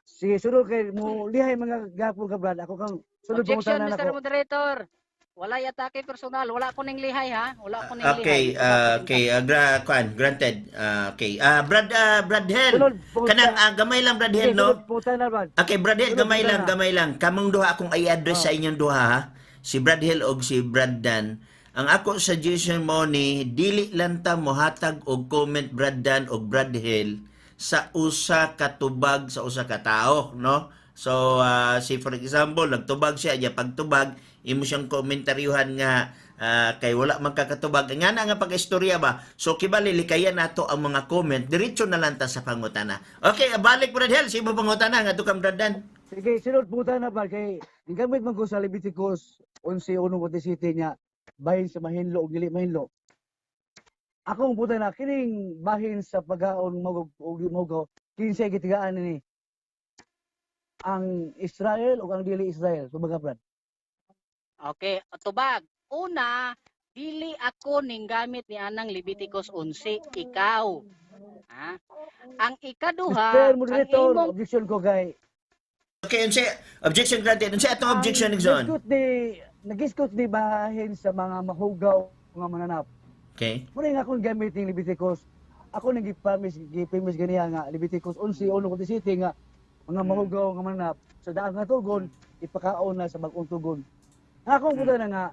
Sige, sunod kay mo lihay mga gapon ka Brad. Ako kang sunod Objection pangutanan Mr. ako. Moderator. Wala atake personal, wala ko ning lihay ha. Wala ko ning Okay, lihay. granted. Okay. Bradhel. Sunod pangutanan. Kanang gamay lang Bradhel, Sige, no? sunod pangutanan Brad. Okay, Bradhel, Sunod gamay lang, pangutanan. gamay lang. Kamong duha akong i-address sa inyong duha, ha? Si Bradhel og si Braddan. Ang ako suggestion mo ni dili lang ta mohatag og comment Braddan og Bradhel sa usa ka tubag sa usa ka tawo, no? So, si for example, nagtubag siya, ya pagtubag, imo siyang komentaryuhan nga kay wala man kakatubag. Nga na nga pag-istorya ba? So, kibali, likayan nato ang mga comment. Diretso na lang ta sa pangutana. Okay, balik Bradhel, si mo pangutana nga to kang Braddan. Sige, sunod pangutanan Brad kay gamit man ko sa Leviticus 11 uno Corte City niya bahin sa mahinlo ug dili mahinlo. Akong buta na kining bahin sa pagkaon og dili mahugaw kinsay gitigaan ni ang Israel ug ang dili Israel kumbaga Brad. Okay, tubag. Una, dili ako ning gamit ni anang Leviticus 11, ikaw. Ha? Ang ikaduha, Mr. ang Moderator, imong objection ko kay Okay, unsa objection granted. Unsa atong objection next zone? Nagiskot di bahin sa mga mahugaw nga mananap. Okay. Muna nga akong gamit ng Leviticus. Ako nang gipamis ganiya nga Leviticus 11 uno Corte City nga mga mahugaw nga mananap sa daang nga tugon ipakaon na sa bag-ong tugon. Akong buta na nga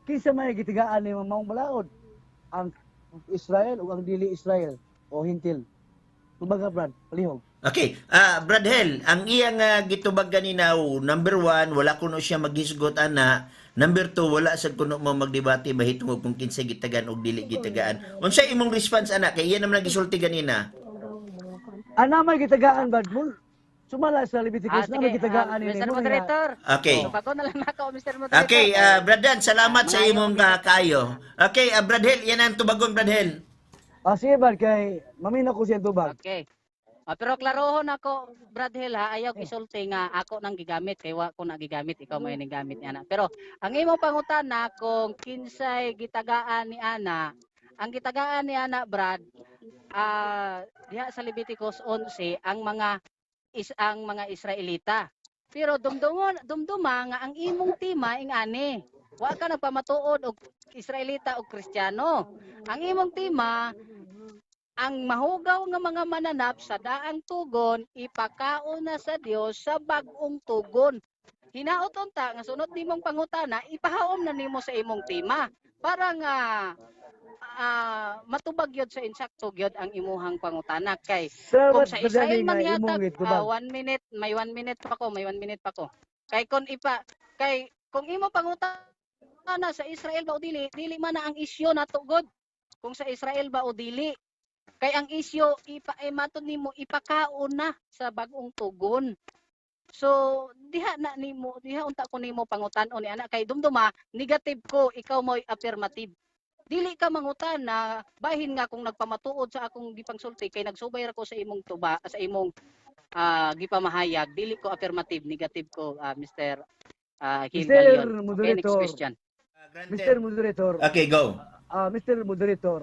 kinsa may gitigaan ni maong balaod ang Israel ug ang dili Israel o hintil. Kumbaga Brad, palihog. Okay, Bradhel, ang iyang gitubag kanina, number 1, wala kuno siya maghisgot ana. Number 2, wala sad kuno mo magdebate bahitungod kung kinsa gitagan og dili gitagaan. Unsa imong response ana kay iya naman gisulti kanina? Ana may gitagaan Brad mo. Sumala sa Leviticus na may gitagaan ni Mr. Moderator. Okay. Bago na lang ako, Mr. Moderator. Okay, Braddan, salamat sa imong kaayo. Okay, Bradhel, yan ang tubagon Bradhel. Sige Brad kay mamina ko siyang tubag. Okay. Pero klarohon ako, Brad Hill ha, ayaw gisulti nga ako nang gigamit kay wa ko na gigamit, ikaw may gigamit ni ana. Pero ang imong pangutana kung kinsay gitagaan ni ana, ang gitagaan niya na Brad, diha sa Leviticus 11 ang mga Israelita. Pero dumduma nga ang imong tima ingani. Wa ka nagpamatuod og Israelita o Kristiyano. Ang imong tima ang mahugaw nga mga mananap sa daang tugon ipakaon na sa Dios sa bag-ong tugon. Hinaot unta nga sunod nimong pangutana ipahaom na nimo sa imong tima para nga matubag yun sa insakto gyud ang imuhang pangutana kay kung Salamat sa Brad Israel Danny nga man imong yatag itubag. 1 minute may 1 minute pa ko kay kung imo pangutana sa Israel ba o dili man na ang isyu nato god kung sa Israel ba o dili kay ang isyu matod nimo ipakaon na sa bag-ong tugon. So diha unta ko nimo pangutan-on ni ana kay dumduma negative ko ikaw mo'y affirmative. Dili ka mangutan na bahin nga kung nagpamatuod sa akong gipangsulti kay nagsubay ra ko sa imong sa imong gipamahayag dili ko affirmative negative ko Mr. Hil Mr. Galion. Okay, next Moderator. question. Mr. Granted. Moderator. Okay, go. Mr. Moderator,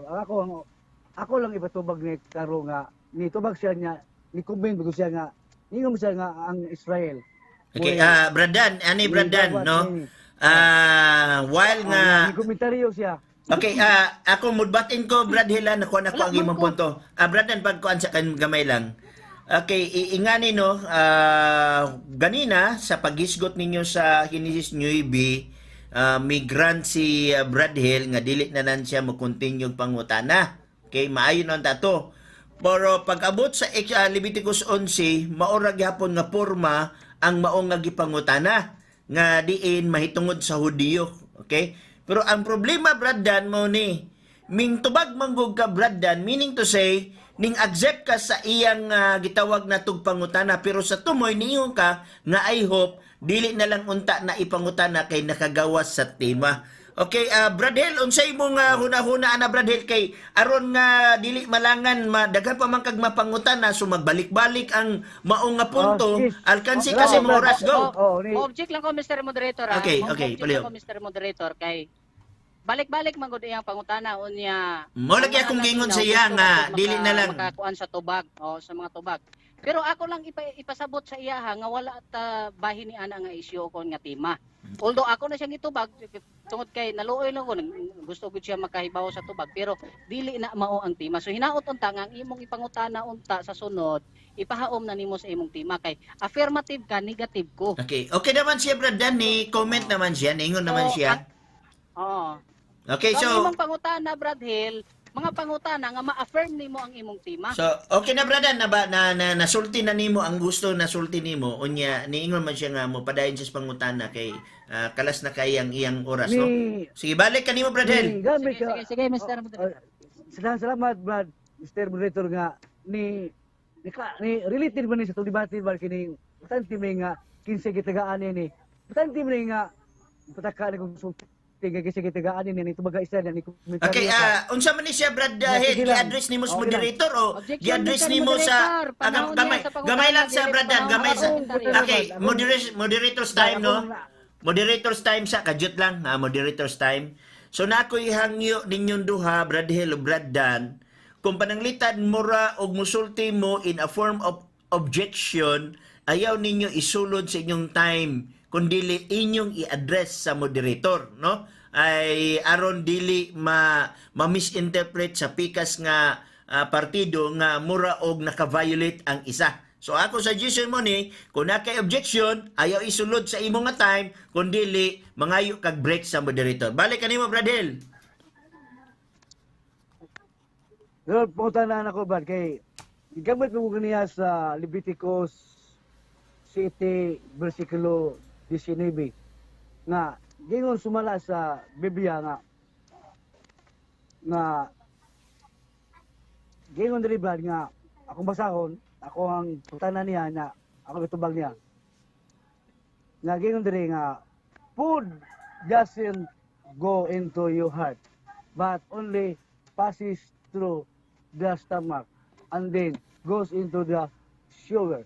ako lang ipatubag ni Karo nga ni tubag siya niya ni kumbin bago siya nga ingom siya nga ang Israel. Okay, Mo'y- Bradan, ani Bradan, Ni- no? ni- While nga ni komentaryo siya. okay, ako mudbatin ko Brad Hila nakuha na ko ang imong punto. Bradan pagkuan sa kan gamay lang. Okay, ingani no, ganina sa paghisgot ninyo sa Genesis 9, migrant si Brad Hill nga dili na nan siya mo continue pangutana. Okay, maayo na tato. Pero pag-abot sa Leviticus 11, maura gyapon nga porma ang maong nga gipangutana nga diin mahitungod sa Hudiyo. Okay? Pero ang problema Bradan mo ni ming tubag manggug ka Bradan, meaning to say ning accept ka sa iyang gitawag na tugpangutana pero sa tumoy niyo ka nga I hope dili na lang unta na ipangutana kay nakagawas sa tema. Okay, Bradel, unsay mo nga huna-huna ana Bradel kay aron nga dili malangan daghan pa man kag mapangutana so magbalik-balik ang maong nga punto. Yes. Alkansi Salamat, kasi mo Brad. oras go. Object lang ko Mr. Moderator. Okay, Object paliw. lang ko Mr. Moderator kay balik-balik man gud iyang pangutana unya. Mo lagi akong gingon sa iya nga dili na lang. Makakuan sa tubag o sa mga tubag. Pero ako lang ipasabot sa iya nga wala at bahin ni ana nga isyu kon nga tema. Although ako na siyang itubag tungod kay naluoy lang ko gusto gud siya makahibaw sa tubag pero dili na mao ang tema. So hinaot unta nga ang imong ipangutana unta sa sunod ipahaom na nimo sa imong tema kay affirmative ka negative ko. Okay, okay naman siya Bradan ni comment naman siya, ningon naman siya. Oo. Okay, So, ang so imong pangutana Brad Hill, mga pangutana nga ma-affirm nimo ang imong tema. So, okay na Bradan na ba na nasulti na nimo ang gusto nasulti nimo unya niingon man siya nga mo padayon siya sa pangutana kay kalas na kay ang iyang oras no. Sige, balik kanimo Bradel. Gamit Sige, ka. sige, Mr. Moderator. Salamat Brad, Mr. Moderator nga ni related man ni sa debate ba kini tanti may nga 15 gitagaan ni. Tanti may nga pataka ni kung tiga kasi gitagaan ni tubaga isa ni komentaryo. Okay, unsa man ni siya Brad Hill Sige lang. gi-address nimo sa Okay moderator o Objection, gi-address Mr. nimo sa Moderator. Panahon gamay niya sa pangutana, gamay lang sa dili Bradan, panahon gamay sa. sa Okay, moderator's time no. Moderator's time sa kadyot lang, moderator's time. So na ako'y hangyo ninyong duha, Brad Hill o Brad Dan, kung pananglitan mura og musulti mo in a form of objection, ayaw ninyo isulod sa inyong time, kundi inyong i-address sa moderator, no? Ay aron dili ma-misinterpret sa pikas nga partido nga mura og naka-violate ang isa. So ako suggestion mo ni, kung na kay objection, ayaw isulod sa imo nga time, kundi mangayo kag break sa moderator. Balik kanimo Bradel. Pero pangutanan ako Brad kay gamit mo kaniya sa Leviticus 7 versikulo 19 nga gingon sumala sa Biblia nga gingon diri Brad nga akong basahon ako ang putanan niya na ako itubag niya nga gingon diri nga food doesn't go into your heart but only passes through the stomach and then goes into the sugar.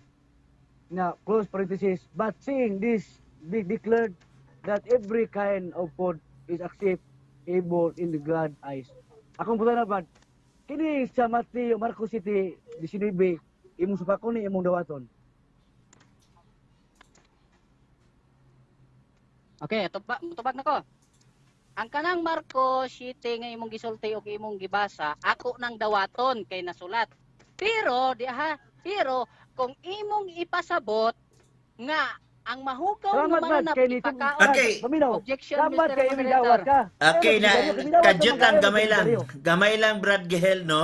Now, close parenthesis, but seeing this be declared that every kind of food is acceptable in the God's eyes. Akong putana bad. Kini sa Mateo Marcos City 19 imong supakon ni imong dawaton. Okay, tubag na ko. Ang kanang Marcos City nga imong gisulti o imong gibasa, ako nang dawaton kay nasulat. Pero kung imong ipasabot nga ang mahugaw nga Salamat Brad mananap kay nito. ipakaon. Okay. Paminaw. Objection, Salamat Mr. kay imong Moderator. dawat ka. Okay na, kadyot lang, gamay lang. Dario. Gamay lang, Brad Gehel, no?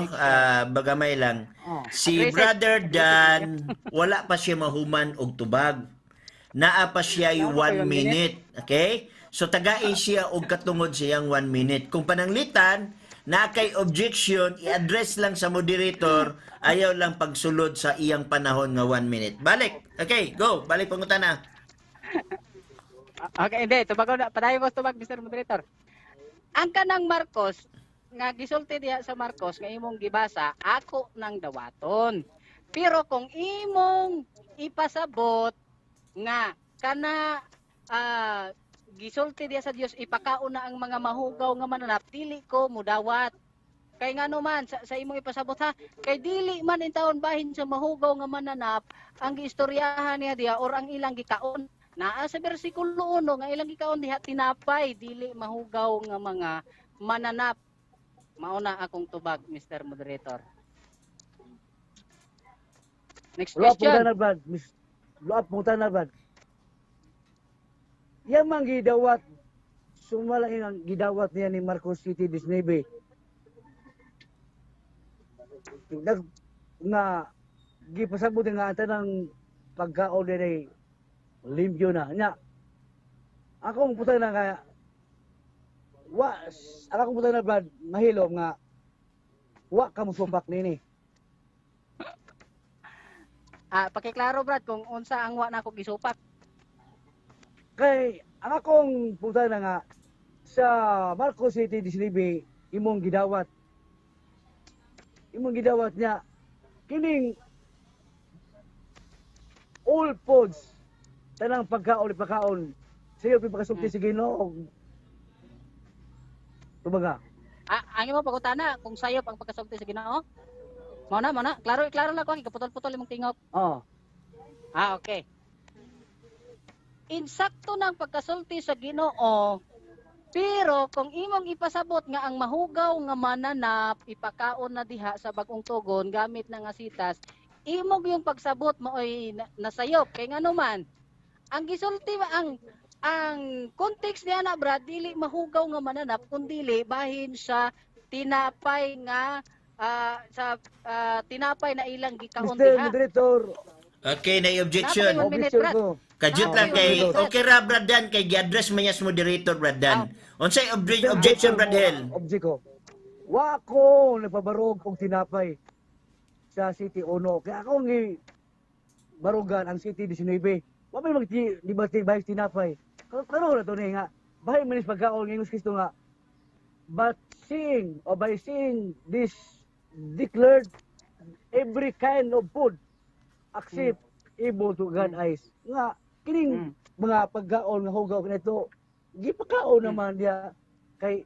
Bagamay lang. Oh. Si Aggressive. Brother Dan, wala pa siya mahuman og tubag. Naa pa siya yung 1 minute. Okay? So, tagain siya og katungod siyang 1 minute. Kung pananglitan, na kay objection, i-address lang sa moderator, ayaw lang pagsulod sa iyang panahon nga 1 minute. Balik. Okay, go. Balik pangutana. Okay, hindi. Tubag na. Padayon ko tubag, Mr. Moderator. Ang kanang Marcos, nga gisulti diha sa Marcos, nga imong gibasa, ako nang dawaton. Pero kung imong ipasabot, nga kana gisulti diha sa Dios ipakaon na ang mga mahugaw nga mananap, dili ko mudawat. Kay nga naman sa imong ipasabot ha, kay dili man in taon bahin sa mahugaw nga mananap ang giistoryahan niya diha or ang ilang gikaon. Naa sa bersikulo 1 nga ilang gikaon diha tinapay dili mahugaw nga mga mananap. Mauna akong tubag, Mr. Moderator. Next Luap question. mo na Brad. Luap mo na Brad. Yang mang gidawat sumalang ang gidawat niya ni Marcos City 19. Nga gipasabot nga ata ng pagkaon ni limpyo na. Nya akong puta na nga akong puta na Brad mahilom nga wa ka mo supak nini. Pakiklaro Brad kung unsa ang wa nako gisupak. Kay ang akong puta na nga sa Marcos City 19 imong gidawat niya kining all foods tanang pagkaon sayo pagkasulti sa Ginoo tubaga. Ang imo pagutana kung sayop ang pagkasulti sa Ginoo? Mao na. Klaro lang ko kaputol-putol imong tingog. Oh. Okay. Insakto ng pagkasulti sa Ginoo, pero kung imong ipasabot nga ang mahugaw nga mananap ipakaon na diha sa bagong tugon gamit na nga sitas, imong yung pagsabot maoy nasayop kay ngano man ang gisulti ang context niya na Brad dili mahugaw nga mananap kundi bahin sa tinapay nga tinapay na ilang gikaon Mr. diha. Moderator, Okay, na objection. One minute, objection Brad. ko. Kadyot lang kay okay ra Brad Dan kay gi-address man niya sa moderator Brad Dan. Unsay objection Brad Hel? Object ko. Wa ko nagpabarog og tinapay sa City 1. Kaya ako ngi barugan ang City 19. Wa may magdibati bahis tinapay. Karon na to ni nga. Bahay manis pagkaon ng Kristo nga. But by seeing this declared every kind of food accept able to God eyes. Nga kining mga pagkaon nga hugaw kanito gipakaon naman dia kay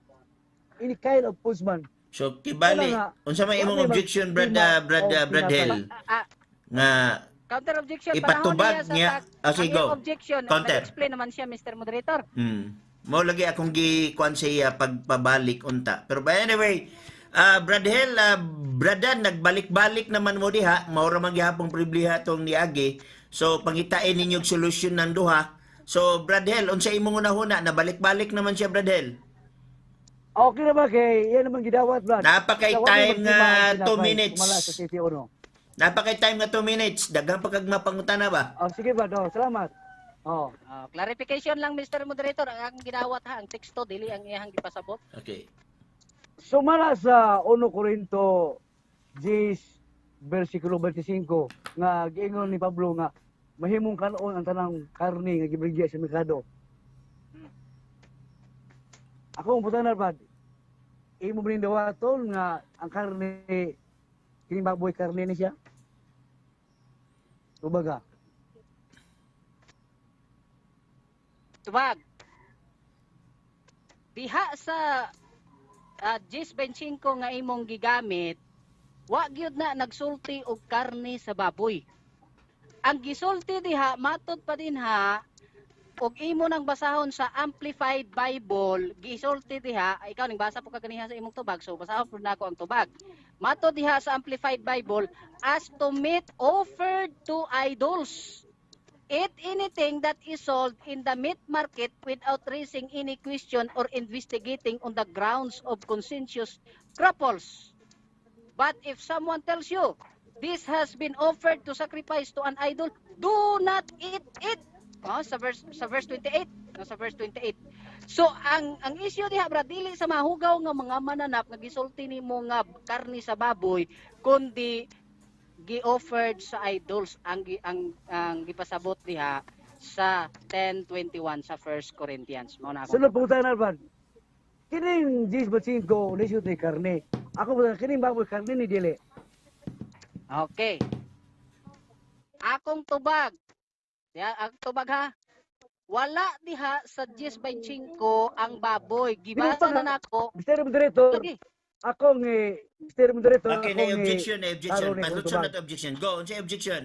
any kind of foods man. So kibali, unsa may imong objection Brad Hel? Nga Counter objection ipatubag niya. Okay, go. Objection. Counter. Explain naman siya Mr. Moderator. Mao lagi akong gikuan sa iya pagpabalik unta. Pero by anyway, Brad Hel, Bradan nagbalik-balik naman mo diha, mao ra man gihapon pribliha tong niagi. So pangitain ninyo solusyon ng duha. So Brad Hel, unsa imong una-una nabalik-balik naman siya Brad Hel? Okay na ba kay yan naman gidawat Brad. Napakay time nga 2 minutes. Mala sa City 1. Napakay time nga 2 minutes. Daghang pagkagma pangutana ba? Oh, sige Brad. Oh, salamat. Oh. Clarification lang Mr. Moderator, ang gidawat ha, ang teksto dili ang iyang gipasabot. Okay. Sumala sa 1 Corinto 10 versikulo 25 nga giingon ni Pablo nga mahimong kanon ang tanang karne nga gibrigya sa merkado. Ako ang putanar Brad. Imo ba dawaton nga ang karne kining baboy karne ni siya? Tubaga. Tubag. Diha sa Gis 25 nga imong gigamit, wa gyud na nagsulti og karne sa baboy. Ang gisulti diha matud pa din ha og imo nang basahon sa Amplified Bible, gisulti diha, ikaw ning basa po ka kaniha sa imong tubag, so basahon pud nako ang tubag. Matud diha sa Amplified Bible, as to meat offered to idols. Eat anything that is sold in the meat market without raising any question or investigating on the grounds of conscientious scruples. But if someone tells you, this has been offered to sacrifice to an idol, do not eat it. Sa verse 28, sa verse 28. So ang issue diha bra dili sa mahugaw nga mga mananap nga gisulti nimo nga karni sa baboy kundi gi-offered sa idols ang gipasabot diha sa 10:21 sa 1 Corinthians. Mao na ako. Sunod punta na Brad. Kining Gis 25 nisyo ni karne. Ako ba kining baboy karne ni dili. Okay. Akong tubag. Ang tubag ha. Wala diha sa 10:25 ang baboy. Gibasa na nako. Mr. Moderator, Lagi. akong Mr. Moderator, Okay, akong na objection, na objection. klaro ni Palutsyon tubag. na objection. Go, unsay objection?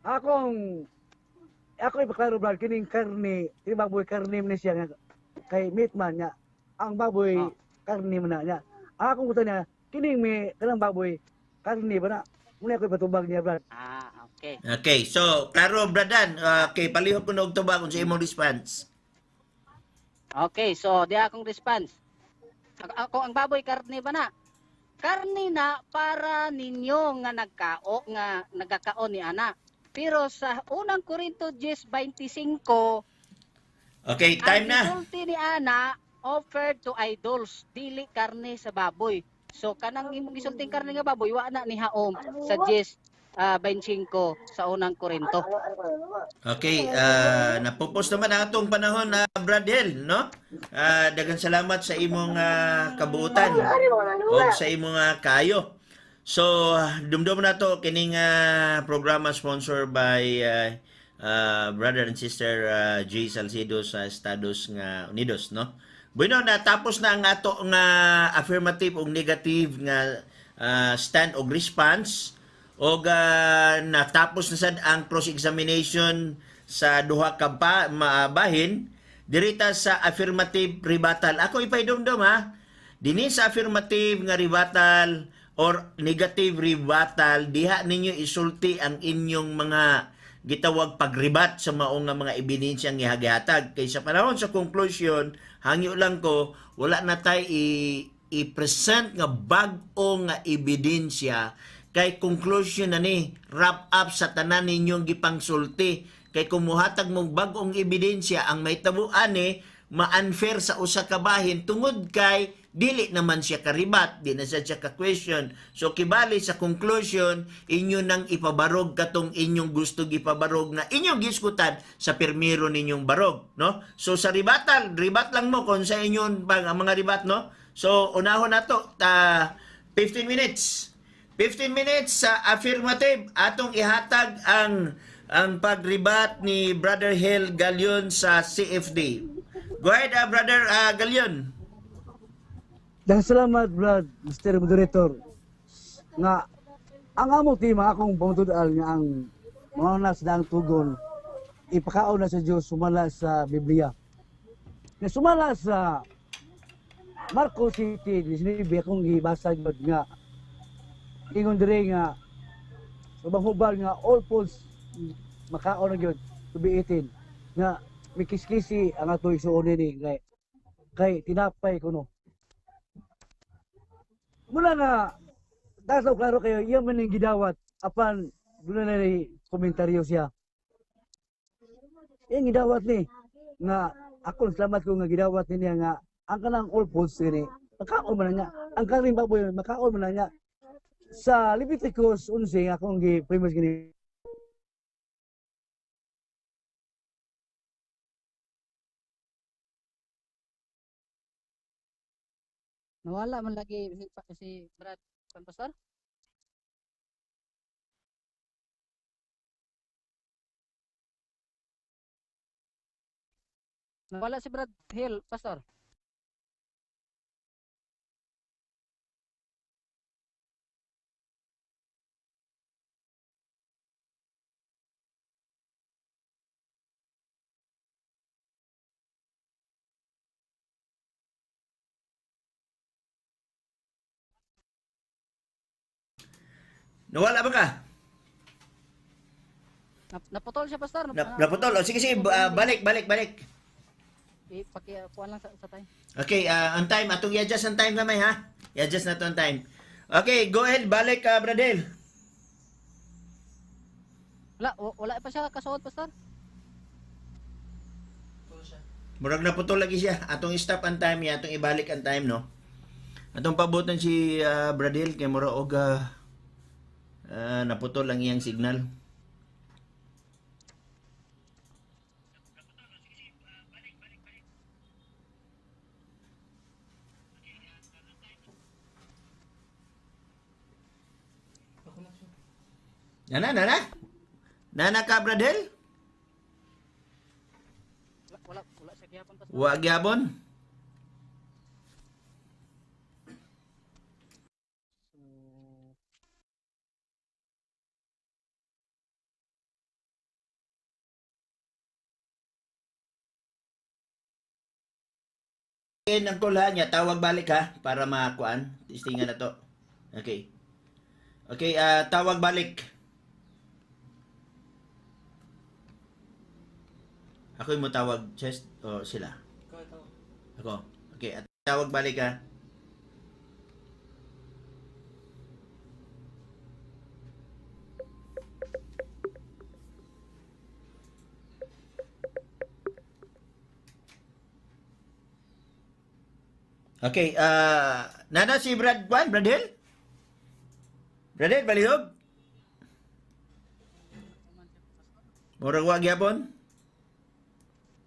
Ako ipaklaro Brad kining karne, kining baboy karne man siya nga kay meat man niya. Ang baboy Oh. karne man na niya. Akong gusto niya kining may kanang baboy karne ba na. Muna ako ipatubag niya Brad. Okay. Okay, so, klaro, Bradan. Okay, palihog ko na og tubag kung sa imong response. Okay, so di akong response. Ako ang baboy karne ba na? Karne na para ninyo nga nagkakaon ni ana. Pero sa unang Korinto 10:25, Okay, time ang na. gisulti ni ana offered to idols, dili karne sa baboy. So kanang imong gisulting karne nga baboy wa na ni haom sa 10:25 sa unang Korinto. Okay, napopost naman ang atong panahon na Bradel, no? Daghang salamat sa imong kabuutan o sa imong kayo. So, dumdum na to kining programa sponsored by brother and sister J. Salcido sa Estados nga Unidos, no? Bueno, natapos na ang ato nga affirmative o negative nga stand o response o natapos na sad ang cross-examination sa duha ka bahin dirita sa affirmative rebuttal. Ako ipaidumdum ha. Dinhi sa affirmative nga rebuttal or negative rebuttal, diha ninyo isulti ang inyong mga gitawag pagribat sa mao nga mga ebidensyang gihagihatag. Kay sa panahon sa conclusion, hangyo lang ko, wala na tay i-present nga bag-o nga ebidensya kay conclusion na ni wrap up sa tanan ninyong gipangsulti. Kay kumuhatag mong bag-ong ebidensya ang may tabuan ni ma-unfair sa usa ka bahin tungod kay dili naman siya karibat, di na siya ka-question. So kibali sa conclusion, inyo nang ipabarog katong inyong gusto gipabarog na inyong giskutan sa permiro ninyong barog, no? So sa ribat lang mo kung sa inyon ang mga ribat, no? So unahon nato 15 minutes. 15 minutes sa affirmative atong ihatag ang pagribat ni Brother Hel Galion sa CFD. Go ahead, Brother Galion. Dahil salamat Brad, Mr. Moderator. Nga ang among tema akong pamutudal nga ang mga sa daang tugon ipakaon na sa Dios sumala sa Biblia. Na sumala sa Marcos City, sinibi akong gibasa gyud nga ingon dire nga ubang hubal nga all foods makaon na gyud to be eaten nga mikiskisi ang ato isuon ni kay tinapay kuno. Mula nga dasaw klaro kayo iya man ning gidawat apan dula na ni komentaryo siya. Yang gidawat ni nga ako salamat ko nga gidawat niya nga ang kanang all foods ni makaon man nga ang kaning baboy makaon man nga sa Leviticus 11 akong gi-premise gini Nawala man lagi si Brad Pastor. Nawala si Brad Hill, Pastor. Nawala ba ka? Naputol siya, pastor. Naputol. O, sige, balik. Pakikuha lang sa time. Okay, on time. Atong i-adjust ang time gamay, ha? I-adjust na to on time. Okay, go ahead. Balik ka, Bradel. Wala pa siya kasuot, pastor. Murag naputol lagi siya. Atong i-stop ang time niya. Atong ibalik ang time, no? Atong pabutan si Bradel kay mura og naputol ang iyang signal. Nana ka, Bradel? Wala siya gihapon, pastor. Wa gyapon. Ang call ha niya, tawag balik ha para makuan. Testingan na to. Okay. Okay, tawag balik. Ako yung mo tawag, Chest, o sila? Ako. Okay, at tawag balik ha. Okay, nana si Bradel? Bradel, balihog? Murag wa gyapon?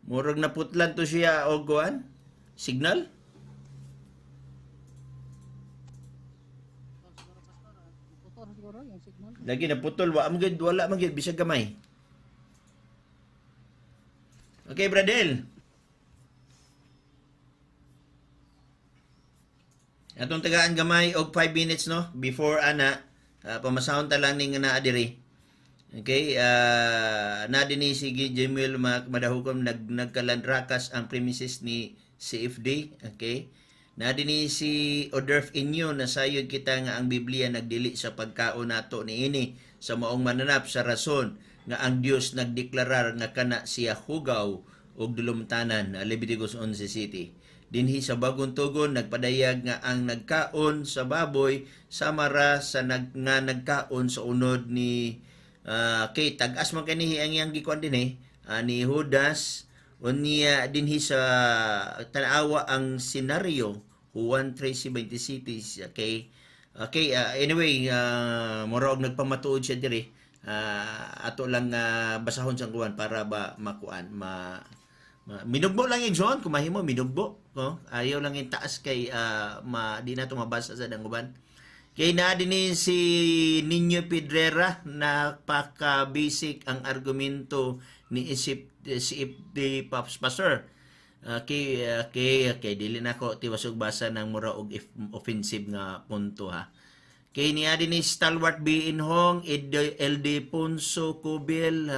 Murag naputlan to siya og kuan? Signal? Putol siguro yung signal. Lagi naputol, wala man gid bisag gamay. Okay, Bradel. Atong tagaan gamay og 5 minutes no before ana pamasahon ta lang ning naa diri. Okay, na dinhi si Jemuel madahukom nagkalandrakas ang premises ni CFD. Okay. Na dinhi si Oderf Inyo na sayod kita nga ang Biblia nagdili sa pagkaon nato niini sa maong mananap sa rason nga ang Dios nagdeklarar nga kana siya hugaw og dulumtanan. Leviticus 11:7. Dinhi sa bagong tugon nagpadayag nga ang nagkaon sa baboy samara sa nagkaon sa unod ni kay tag-as man kanihi ang iyang gikuan dinhi ni Judas unya dinhi sa tanawa ang senaryo Juan 13:27. Okay, anyway mura og nagpamatuod siya diri ato lang basahon sa kuan para ba makuan minugbo lang yung John, kung mahimo minugbo. Ayaw lang yung taas kay di na ito mabasa sa danguban. Kay na din si Nino Pedrera napaka-basic ang argumento ni CFD Pops Pastor. Okay, dili na ko tiwasog basa ng mura og offensive nga punto ha. Kay niya din ni Stalwart B. Inhong, LD Ponso Kubil,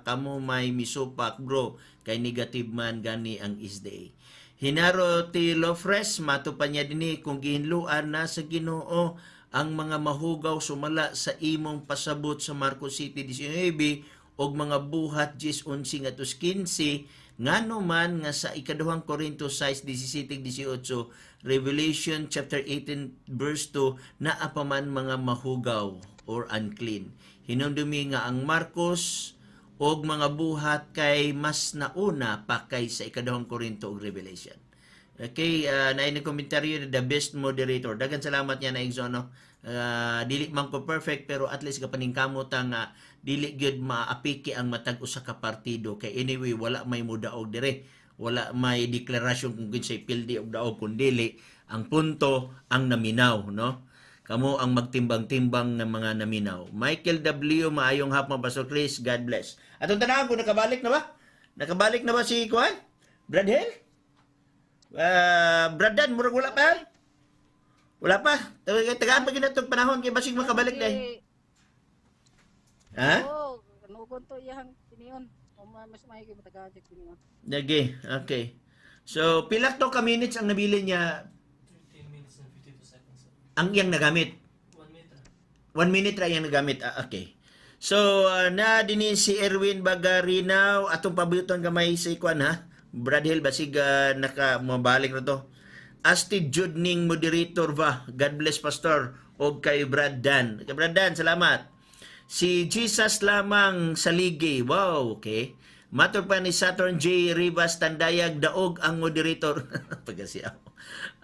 kamo may misupak bro, kay negative man gani ang isday. Hinaro ti Lofres, matupan niya din kung gihinluan na sa Ginoo ang mga mahugaw sumala sa imong pasabot sa Marcos City 19 og mga buhat 10:11 ngadto 15 ngano man nga sa ikaduhang Korinto 6:17-18 Revelation chapter 18 verse 2 na apaman mga mahugaw or unclean. Hinumdumi nga ang Marcos og mga buhat kay mas nauna pa kay sa ikaduhang Korinto og Revelation. Okay, na ini komentaryo the best moderator. Dagan salamat niya na Exono. Dili man ko perfect pero at least kapaningkamot nga dili gyud maapiki ang matag usa ka partido kay anyway wala may mudaog dire. Wala may deklarasyon kung kinsay pildi og daog kun dili ang punto ang naminaw, no? Kamo ang magtimbang-timbang ng mga naminaw. Michael W. Maayong hapon, Pastor Chris. God bless. Atong tanahan ko, nakabalik na ba? Nakabalik na ba si Kuan? Brad Hill? Bradan, murag wala pa? Wala pa? Tagaan pa ginatong panahon kay basig makabalik dahil. Ha? Oo, kanukon to iyang tiniyon. Mas maigi matagaan check tiniyon. Lagi, okay. So, pila to ka minutes ang nabili niya 15 minutes and 52 seconds. ang iyang nagamit? 1 meter. 1 minute ra yung nagamit. Okay. So, na din si Erwin Bagarinaw, atong pabuton gamay sa ikwan ha. Brad Hill, basig nakamabalik na to. Asti Judning moderator ba? God bless Pastor. O kay Brad Dan. Kay Brad Dan, salamat. Si Jesus lamang saligay. Wow, okay. Matur pa ni Saturn J. Rivas Tandayag, daog ang moderator. Pagkasiyaw.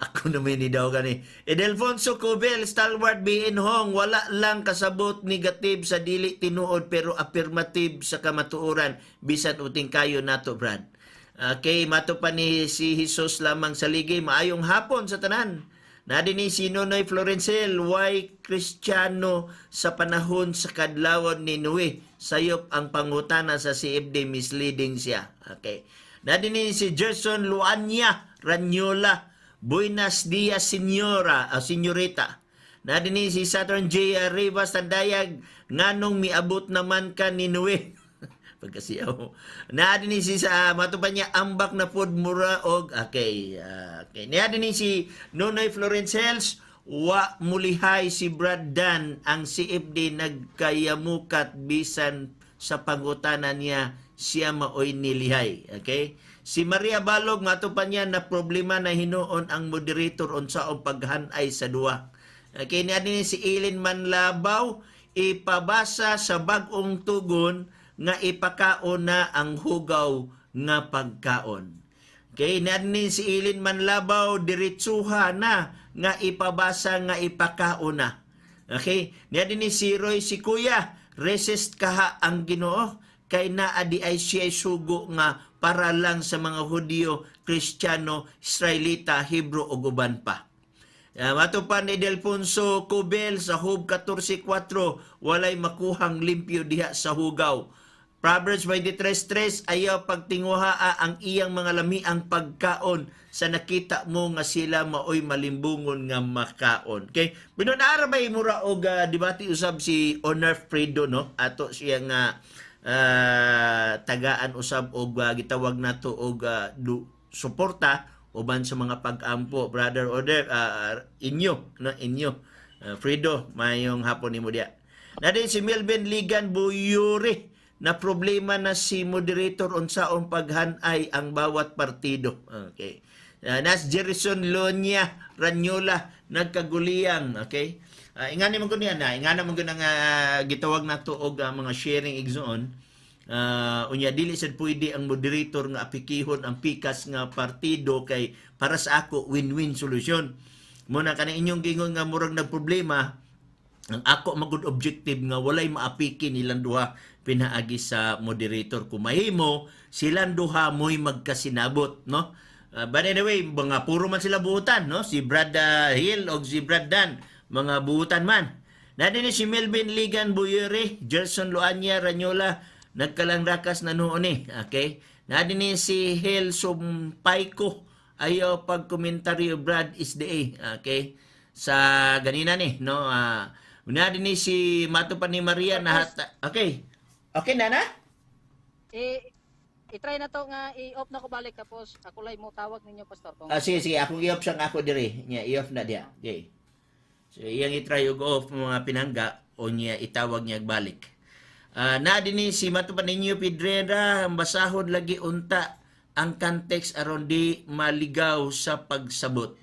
Ako naman ni daw gani. Edelfonso Cobel, stalwart BN Hong, wala lang kasabot negative sa dili tinuod pero affirmative sa kamatuoran bisan uting kayo nato Brad. Okay, mato pa ni si Jesus lamang saligay, maayong hapon sa tanan. Nadi ni si Nonoy Florencel, why Kristiyano sa panahon sa kadlawon ni Noe, sayop ang pangutana sa CFD, misleading siya. Okay. Nadi ni si Gerson Luanya Ranyola, buenas dias senyorita. Nadi ni si Saturn J. Rivas Tandayag, nganong miabot naman ka ni Noe. Pagkasiyaw. Nadi ni si matupan niya ambak na food mura og okay. Okay. Nadi ni si Nonoy Florencels, wa mulihay si Brad Dan ang CFD nagkayamukat bisan sa pangutanan niya siya maoy nilihay. Okay? Si Maria Balog matupan niya na problema na hinuon ang moderator unsaong paghanay sa duwa. Okay, nadi ni si Eileen Manlabaw, ipabasa sa bag-ong tugon nga ipakaon na ang hugaw nga pagkaon. Okay, nani si Ilin Manlabaw, diretsuha na nga ipabasa nga ipakaon na. Okay, nani si Roy si Kuya, resist kaha ang Ginoo kay naa di ay siya sugo nga para lang sa mga Hudyo, Kristiyano, Israelita, Hebro o guban pa. Matupan ni Delfonso Cobel sa Hub 14:4, walay makuhang limpyo diha sa hugaw. Proverbs 23:3, ayaw pagtinguhaa ang iyang mga lami ang pagkaon sa nakita mo nga sila maoy malimbungon nga makaon. Okay? Binunara ba mura og debate usab si Honor Fredo, no? Ato siya nga tagaan usab og gitawag nato og suporta uban sa mga pag-ampo. Brother Order, inyo, no? Inyo. Fredo, mayong hapon nimo dia. Nadin si Melvin Ligan Buyuri, na problema na si moderator unsaon paghanay ang bawat partido. Okay. Nas Jerison Lonya Ranyola nagkaguliyang. Okay. Ingani man ko niya na, ingana man ko nga gitawag nato og mga sharing igsoon. Unya dili sad pwede ang moderator nga apikihon ang pikas nga partido kay para sa ako win-win solution. Muna kana inyong gingon nga murag nagproblema, ang ako magud objective nga walay maapiki nilang duha pinaagi sa moderator. Kung mahimo silang duha mo'y magkasinabot, no? But anyway, mga puro man sila buutan, no? Si Brad Hill o si Brad Dan, mga buutan man. Nadini si Melvin Ligan Buyere, Gerson Luanya Ranyola, nagkalang rakas na noon eh. Okay? Nadini si Hel Sumpayko, ayaw pagkomentaryo Brad is the A. Okay? Sa ganina ni, no? Nadini si Matupan ni Maria na okay. Okay na na? I-try na to nga i-off na ko balik tapos ako lay mo tawag ninyo pastor kung Sige, akong i-off sang ako diri. Nya i-off na dia. Okay. So iyang i-try og off mga pinangga o niya itawag niya balik. Na dinhi si Matupan ninyo Pedrera, basahon lagi unta ang context aron di maligaw sa pagsabot.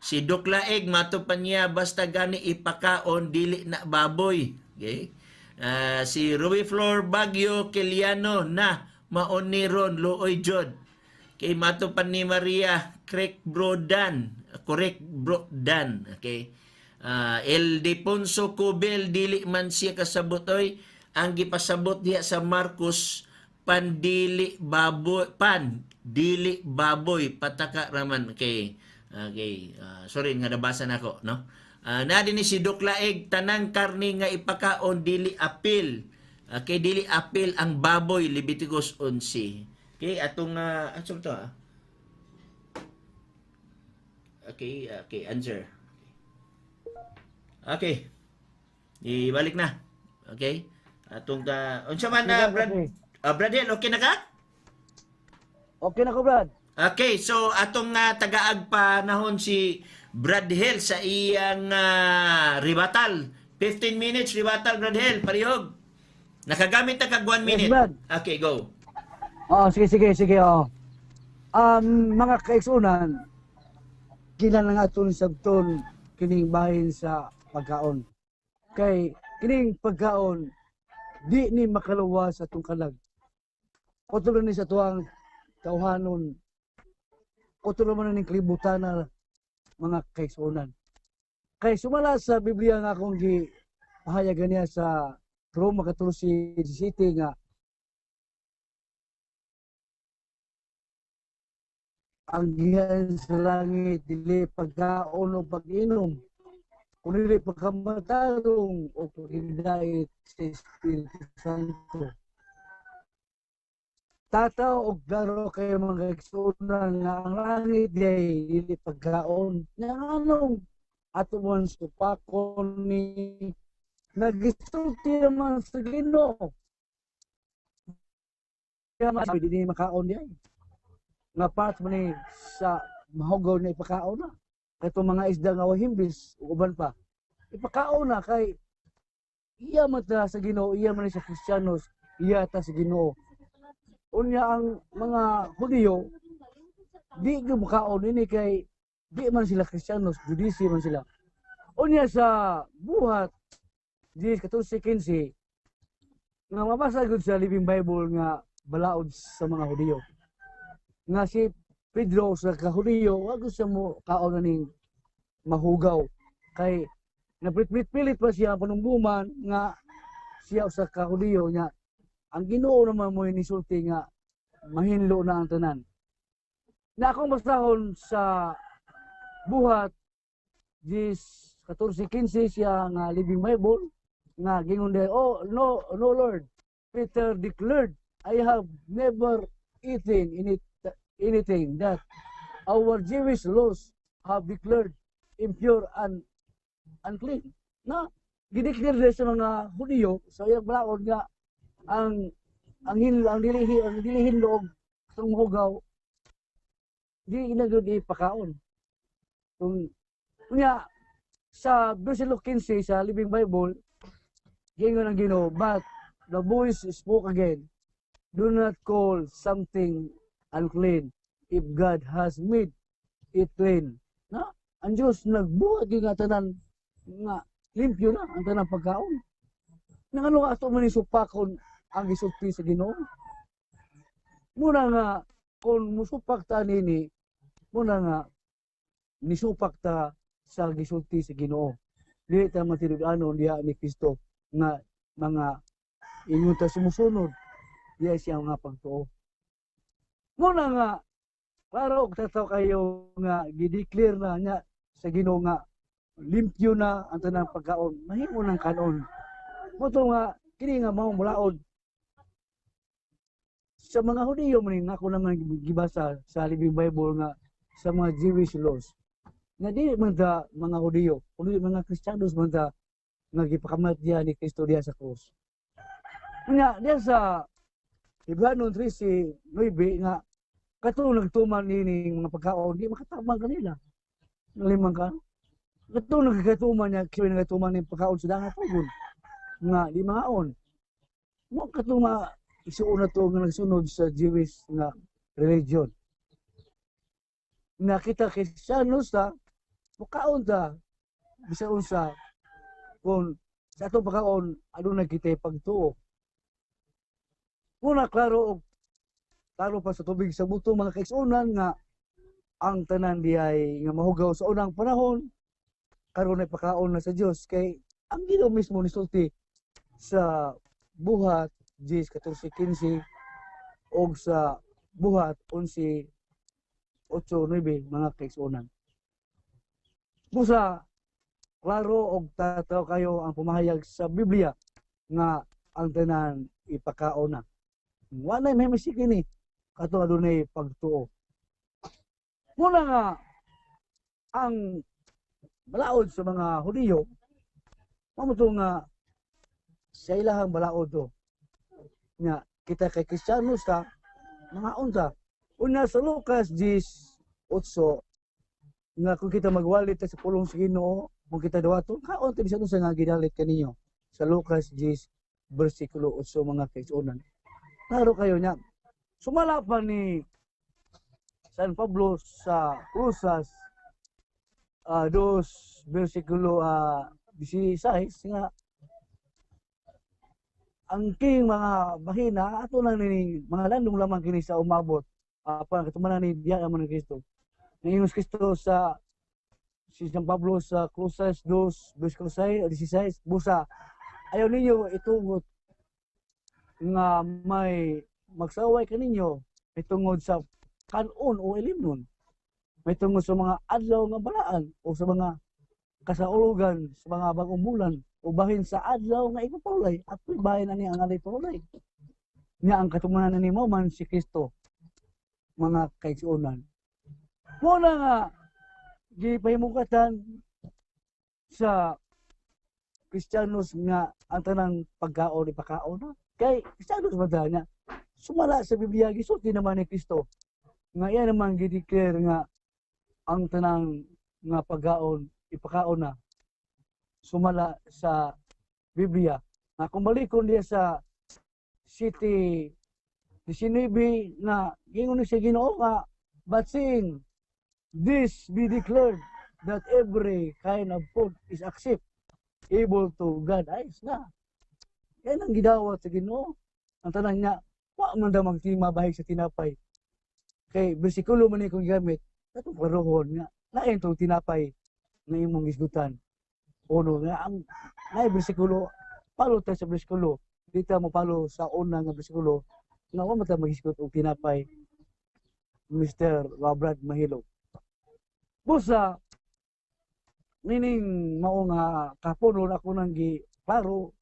Si Duklaeg matupan niya basta gani ipakaon dili na baboy. Okay? Si Ruby Flor Bagyo Kiliano na maoniron looy jod. Kay matupan ni Maria correct bro Dan. Okay? El Deponso Cobel dili man siya kasabot oy ang gipasabot diha sa Marcos pandili baboy pataka raman kay sorry nga nabasa nako no. Na din si Duklaeg tanang karni nga ipakaon dili apil. Okay, dili apil ang baboy Leviticus 11. Okay, atong ato to Okay, answer. Okay. Ibalik na. Okay? Atong unsa man na Brad Hill, okay na ka? Okay na ko, Brad. Okay, so atong tagaag panahon si Brad Hill sa iyang ribatal 15 minutes, liwatal, Bradel, parihog. Nakagamit na kag 1 Yes, minute. Brad. Okay, go. Sige. Mga kaigsunan, kinahanglan nga aton sabton kining bahin sa pagkaon. Kay kining pagkaon di ni makaluwas sa atong kalag. Kutulo ni sa tuwang tawhanon. Kutulo man ning kalibutan na mga kaigsunan. Kay sumala sa Biblia nga akong gipahayagan niya sa Roma 14:17 nga ang gihan sa langit dili pagkaon o pag-inom kundi pagkamatarong o pagdait sa Espiritu Santo. Tataw og garo kay mga igsunan nga ang langit day dili pagkaon nga anong ato man supakon ni nagisulti naman sa Ginoo. Kaya mas dili makaon diay nga part man ni sa mahugaw na ipakaon na. Kaya itong mga isda nga wahimbis, uban pa, ipakaon na kay iya man ta sa Ginoo, iya man sa Kristiyanos, iya ta sa Ginoo. Unya ang mga Hudiyo, di makaon ini kay di man sila Kristiyanos, Judisi man sila. Unya sa buhat, di 14:15, nga mabasa gud sa Living Bible nga balaod sa mga Hudiyo. Nga si Pedro sa kahudiyo, wag sa mo kaon ning mahugaw. Kay napilit pa siya panumbuman nga siya sa kahudiyo niya. Ang Ginoo naman mo inisulti nga mahinlo na ang tanan. Na akong basahon sa buhat 14:15 siya nga Living Bible nga gingon der, oh no Lord, Peter declared, I have never eaten anything that our Jewish laws have declared impure and unclean. Na gideclare sa mga Hudiyo sa iyang balaod nga ang dilihin loob sa hugaw di inagud ipakaon. Kunya sa versikulo 15 sa Living Bible gingon ang Ginoo, but the voice spoke again, do not call something unclean if God has made it clean. Na ang Diyos nagbuhat yung nga tanan nga limpyo na ang tanan pagkaon. Nang ano nga ato man isupakon ang gisulti sa Ginoo. Muna nga kung musupak ta nini, muna nga nisupak ta sa gisulti sa Ginoo. Dili ta matinud-anon diha ni Kristo nga mga ingon ta sumusunod diha siya nga pagtuo. Muna nga, klaro tataw kayo nga gideclare na niya sa Ginoo nga limpyo na ang tanang pagkaon, mahimo ng kanon. Moto nga, kini nga maong mulaod sa mga Hudiyo man nga ako naman gibasa sa Living Bible nga sa mga Jewish laws. Nga di man ta mga Hudiyo, kundi mga Kristiyanos man ta nga gipakamat diha ni Kristo diha sa krus. Nga diha sa Hebrew 13:9 nga katong nagtuman ni mga pagkaon di makatabang kanila. Nalimang ka. Katong nagkatuman niya kaya nagtuman ni pagkaon sa dangat tugon nga di maon. Mo katong isuon na to nga nagsunod sa Jewish nga religion. Nga kita Kristiyanos ta pagkaon ta bisan unsa kung sa atong pagkaon aduna kita pagtuo. Muna klaro pa sa tubig sa buto mga kaigsunan nga ang tanan diay nga mahugaw sa unang panahon karon ay pakaon na sa Dios kay ang Ginoo mismo nisulti sa buhat 14:15 og sa buhat 11:8-9 mga kaigsunan. Busa klaro og tataw kayo ang pumahayag sa Biblia nga ang tanan ipakaon na. Wala may masiki ni kato adunay pagtuo. Muna nga ang balaod sa mga Hudiyo mamuto nga sa ilahang balaod to nga kita kay Kristiyanos ta mga unta una sa Lucas 10:8 nga kung kita magwalit sa pulong sa Ginoo Kung kita dawaton, kaon tayo sa nga gidalit kaninyo. Sa Lucas 10, versikulo 8 mga kaigsunan. Klaro kayo niya. Sumala pa ni San Pablo sa Cruzas 2, versikulo 16 nga ang king mga bahina ato lang ni mga landong lamang kini sa umabot para katumanan ni diya naman ni Kristo. Ngayon Kristo sa si San Pablo sa Cruzas 2, versikulo 16 busa ayaw ninyo itugot nga may magsaway kaninyo itungod sa kanon o ilimnon. May tungod sa mga adlaw nga balaan o sa mga kasaulugan sa mga bagong bulan o bahin sa adlaw nga ipapulay at bahin ani ang alay pulay. Nga ang katumanan ni mo man si Kristo mga kaigsuonan. Muna nga gipahimungkatan sa Kristiyanos nga ang tanang pagkaon ipakaon na. Kay Kristiyanos ba niya sumala sa Biblia gisulti naman ni Kristo nga iya naman gideclare nga ang tanang nga pagkaon ipakaon na sumala sa Biblia. Na kung balikon diya sa City 19 na gingon ni sa Ginoo nga but seeing this be declared that every kind of food is acceptable to God eyes na. Yan ang gidawat sa Ginoo. Ang tanan niya wa man daw magtima bahig sa tinapay. Kay bersikulo man ni kong gamit katong karohon nga lain tong tinapay na imong isgutan. Uno nga ang nay bersikulo palo ta sa bersikulo dita mo palo sa una nga bersikulo nga wa man ta magisgot og tinapay Mr. Wabrad Mahilo. Busa nining mao nga kapunon ako nang giklaro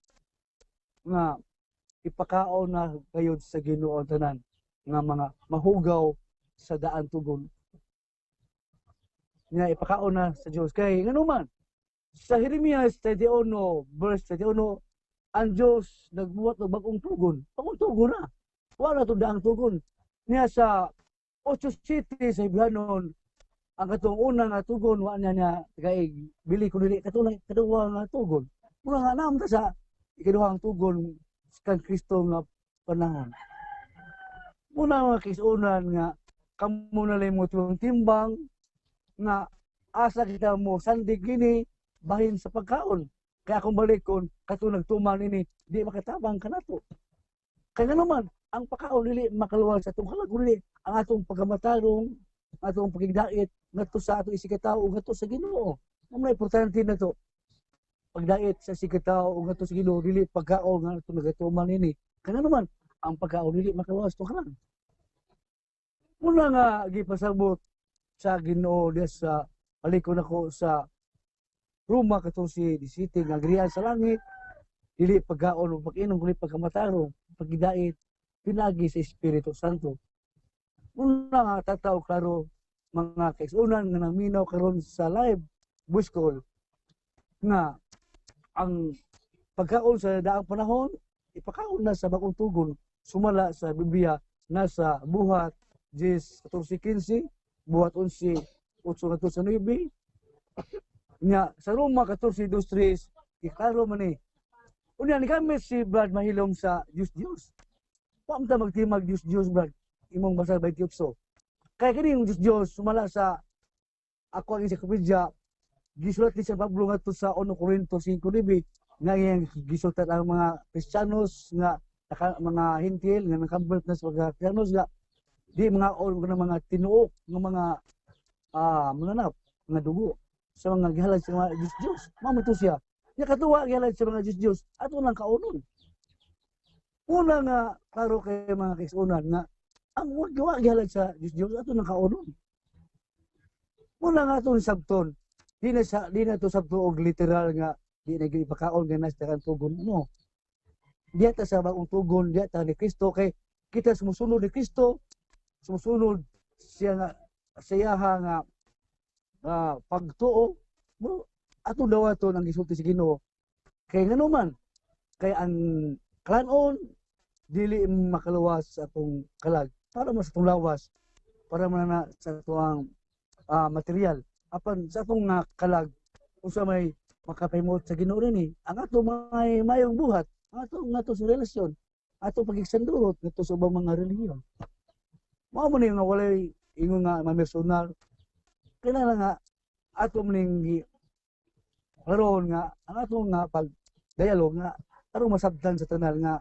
nga ipakaon na gayud sa Ginoo tanan nga mga mahugaw sa daan tugon. Nga ipakaon na sa Dios kay nganuman sa Jeremias 31 verse 31 ang Dios nagbuhat og bagong tugon. Bagong tugon na. Wala to daang tugon. Niya sa 8 city sa Hebreanon ang katong una nga tugon wa niya kay bili ko dili katulad kaduha nga tugon. Mura nga naam ta sa ikaduhang tugon kang Kristo nga panahon. Muna mga kisunan nga kamo na lang mo timbang nga asa kita mo sandig gini bahin sa pagkaon. Kaya kung balikon katong nagtuman ini di makatabang kanato. Kaya naman ang pagkaon dili makaluwal sa atong kalag dili ang atong pagkamatarong atong pagigdait ngadto sa atong isikatawo ngadto sa Ginoo. Ang importante na to pagdait sa sikataw ug ngadto sa Ginoo dili pagkaon nga atong nagatuman ini. Kaya naman ang pagkaon dili makaluwas to kalang. Muna nga gipasabot sa Ginoo diya sa palikon ako sa Roma katong si City nga agrian sa langit dili pagkaon ug pag-inom kundi pagkamatarong pagidait pinagi sa Espiritu Santo. Muna nga tataw klaro mga kaisunan nga naminaw karon sa live voice call nga ang pagkaon sa daang panahon ipakaon na sa bagong tugon sumala sa Biblia nasa buhat 10:14-15 buhat 11:8-9 nya sa Roma 14:2-3 iklaro man ni unya ni kami si Brad mahilom sa Diyos pamta magtimag Diyos Brad imong basa 28 kaya kini yung Diyos sumala sa ako ang encyclopedia gisulat ni San Pablo ngadto sa 1 Corinto 5:9 nga iyang gisulat ang mga Kristiyanos nga mga Hintil nga nag-convert na sa mga Kristiyanos nga di mga mga tinuok nga mga mananap nga dugo sa mga gihalad sa mga Diyos mamuto siya nya katuwa gihalad sa mga Diyos ato lang kaunon una nga klaro kay mga kaisunan nga ang wag gihalad sa Diyos ato lang kaunon una nga atong sabton di na to sabto og literal nga di na gyud ipakaon ganas sa tugon no diya ta sa bagong tugon diya ta ni Kristo kay kita sumusunod ni Kristo sumusunod siya nga nga pagtuo mo ato dawaton ang gisulti sa Ginoo kay nganuman kay ang kanon dili makaluwas sa atong kalag para mas atong lawas para man na sa atong material apan sa atong kalag unsa may makapahimot sa Ginoo ni ang ato may mayong buhat, ang ato sa relasyon, ato pagigsanduot ngadto sa ubang mga relihiyon. Mao man nga walay ingon nga personal. Kailangan nga ato maning karon nga ang ato nga pag dialogue nga aron masabtan sa tanan nga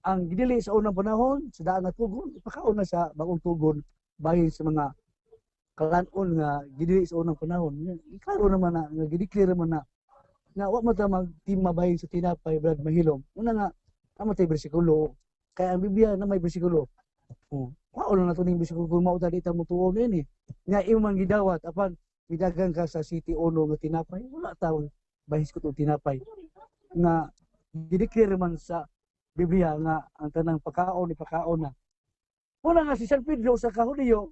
ang gidili sa unang panahon sa daan nga tugon ipakaon na sa bagong tugon bahin sa mga kalanon nga gidili sa unang panahon. Klaro naman na nga gideclare man na nga wa man ta magtima bahin sa tinapay brad mahilom. Una nga namatay bersikulo kay ang Biblia na may bersikulo. Kaon na to ning bersikulo kung mao ta di ta mutuon ini. Nga imong gidawat apan midagan ka sa city ono nga tinapay wala ta bahis ko tong tinapay. Nga gideclare man sa Biblia nga ang tanang pagkaon ipakaon na. Una nga si San Pedro sa Kahudyo,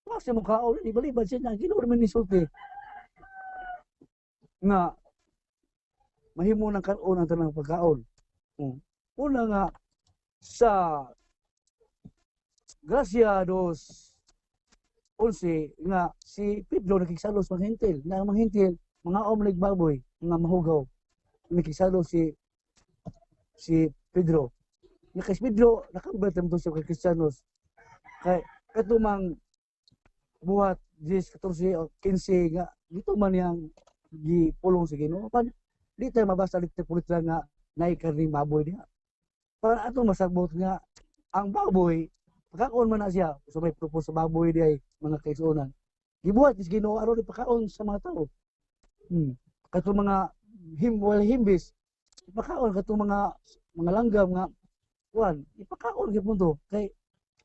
wa siya mo kaon, ibalibad siya na Ginoo man ni sulti. Nga mahimo ng kaon ang tanang pagkaon. Una nga sa Gracia 2:11 nga si Pedro nakiksalos mga hintil, na mga hintil mga omlig baboy, mga mahugaw. Nakiksalos si Pedro. Nga kay Pedro nakabot mo sa Kristiyanos. Kay katumang buhat 10, 14 o 15 nga dito man yang gipulong sa Ginoo. Pan di tayo mabasa dito pulitra nga nay karning baboy diha. Para ato masagbot nga ang baboy pagkaon man na siya so may propose sa baboy diay mga kaisunan. Gibuhat is Ginoo aron ipakaon sa mga tao. Kato mga himbis ipakaon kato mga langgam nga kuan ipakaon gyud mo kay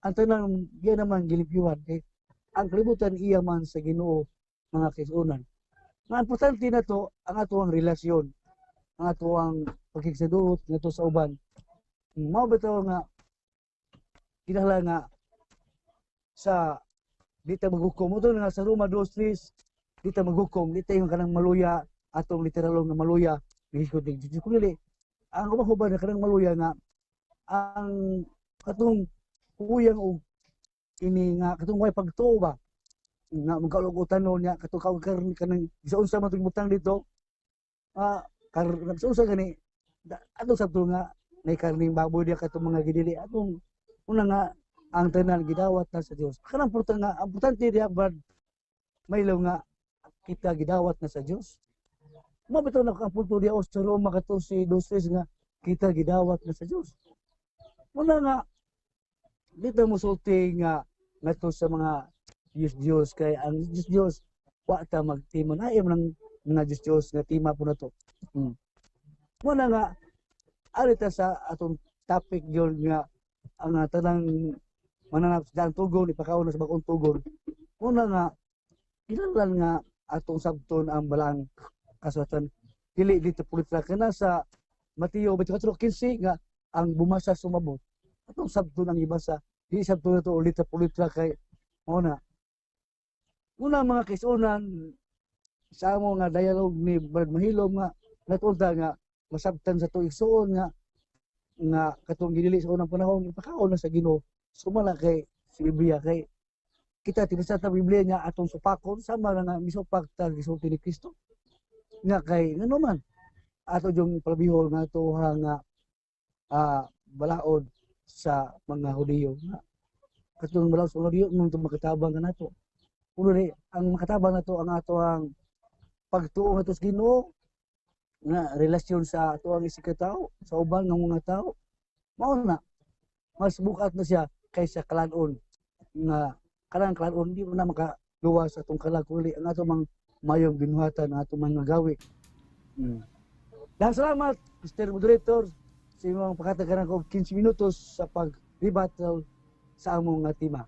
ang tanan giya naman gilipiwan kay ang kalibutan iya man sa Ginoo mga kaisunan. Nga importante na to ang ato ang relasyon, ang ato ang pagkigsaduot ngadto sa uban. Mao bitaw nga kinahanglan nga sa di ta maghukom mo nga sa Roma 2:3 di ta maghukom di ta yung kanang maluya atong literal nga maluya gihisgot ni Diyos kundi ang uban na kanang maluya nga ang katong uyang og ini nga katong way pagtuo ba nga magkalugutan niya katong karon kanang sa unsa man butang dito karon sa unsa gani atong sabto nga nay karning baboy dia katong mga gidili atong una nga ang tanan gidawat na sa Dios. Kanang importante dia brad maylaw nga kita gidawat na sa Dios. Mo bitaw na ang punto dia sa Roma 14:2 nga kita gidawat na sa Dios. Una nga dito mo sulti nga ngadto sa mga Diyos kay ang Diyos wa ta magtimon ay man mga Diyos nga tima po na to. Muna nga arita sa atong topic yon nga ang tanang mananap sa tugon ipakaon sa bagong tugon. Muna nga kinahanglan nga atong sabton ang balang kaswatan dili dito pulitra kana sa Mateo 24:15 nga ang bumasa sumabot. Atong sabton ang ibasa di sabton na to ulit sa pulitra kay una mga kaisunan sa amo nga dialogue ni Brad Mahilom nga natunta nga masabtan sa tuig suon nga katong gidili sa unang panahon ipakaon na sa Ginoo sumala kay si Biblia kay kita tinasa ta Biblia nga atong supakon sama na nga misupak ta gisulti ni Kristo nga kay ngano man ato yung palabihol nga ato nga balaod sa mga Hudiyo nga katong balaod sa Hudiyo mong makatabang ka nato uno ni ang makatabang nato ang ato ang pagtuo nato sa Ginoo nga relasyon sa ato ang isikataw sa uban ng mga tao mao na mas bukat na siya kaysa kalanon nga kanang kalanon di mo na makaluwas sa atong kalag kundi ang ato mang mayong binuhatan ang ato mga gawi. Dahil salamat Mr. Moderator sa imong pakatagaran ko 15 minutos sa pag-rebuttal sa among tema.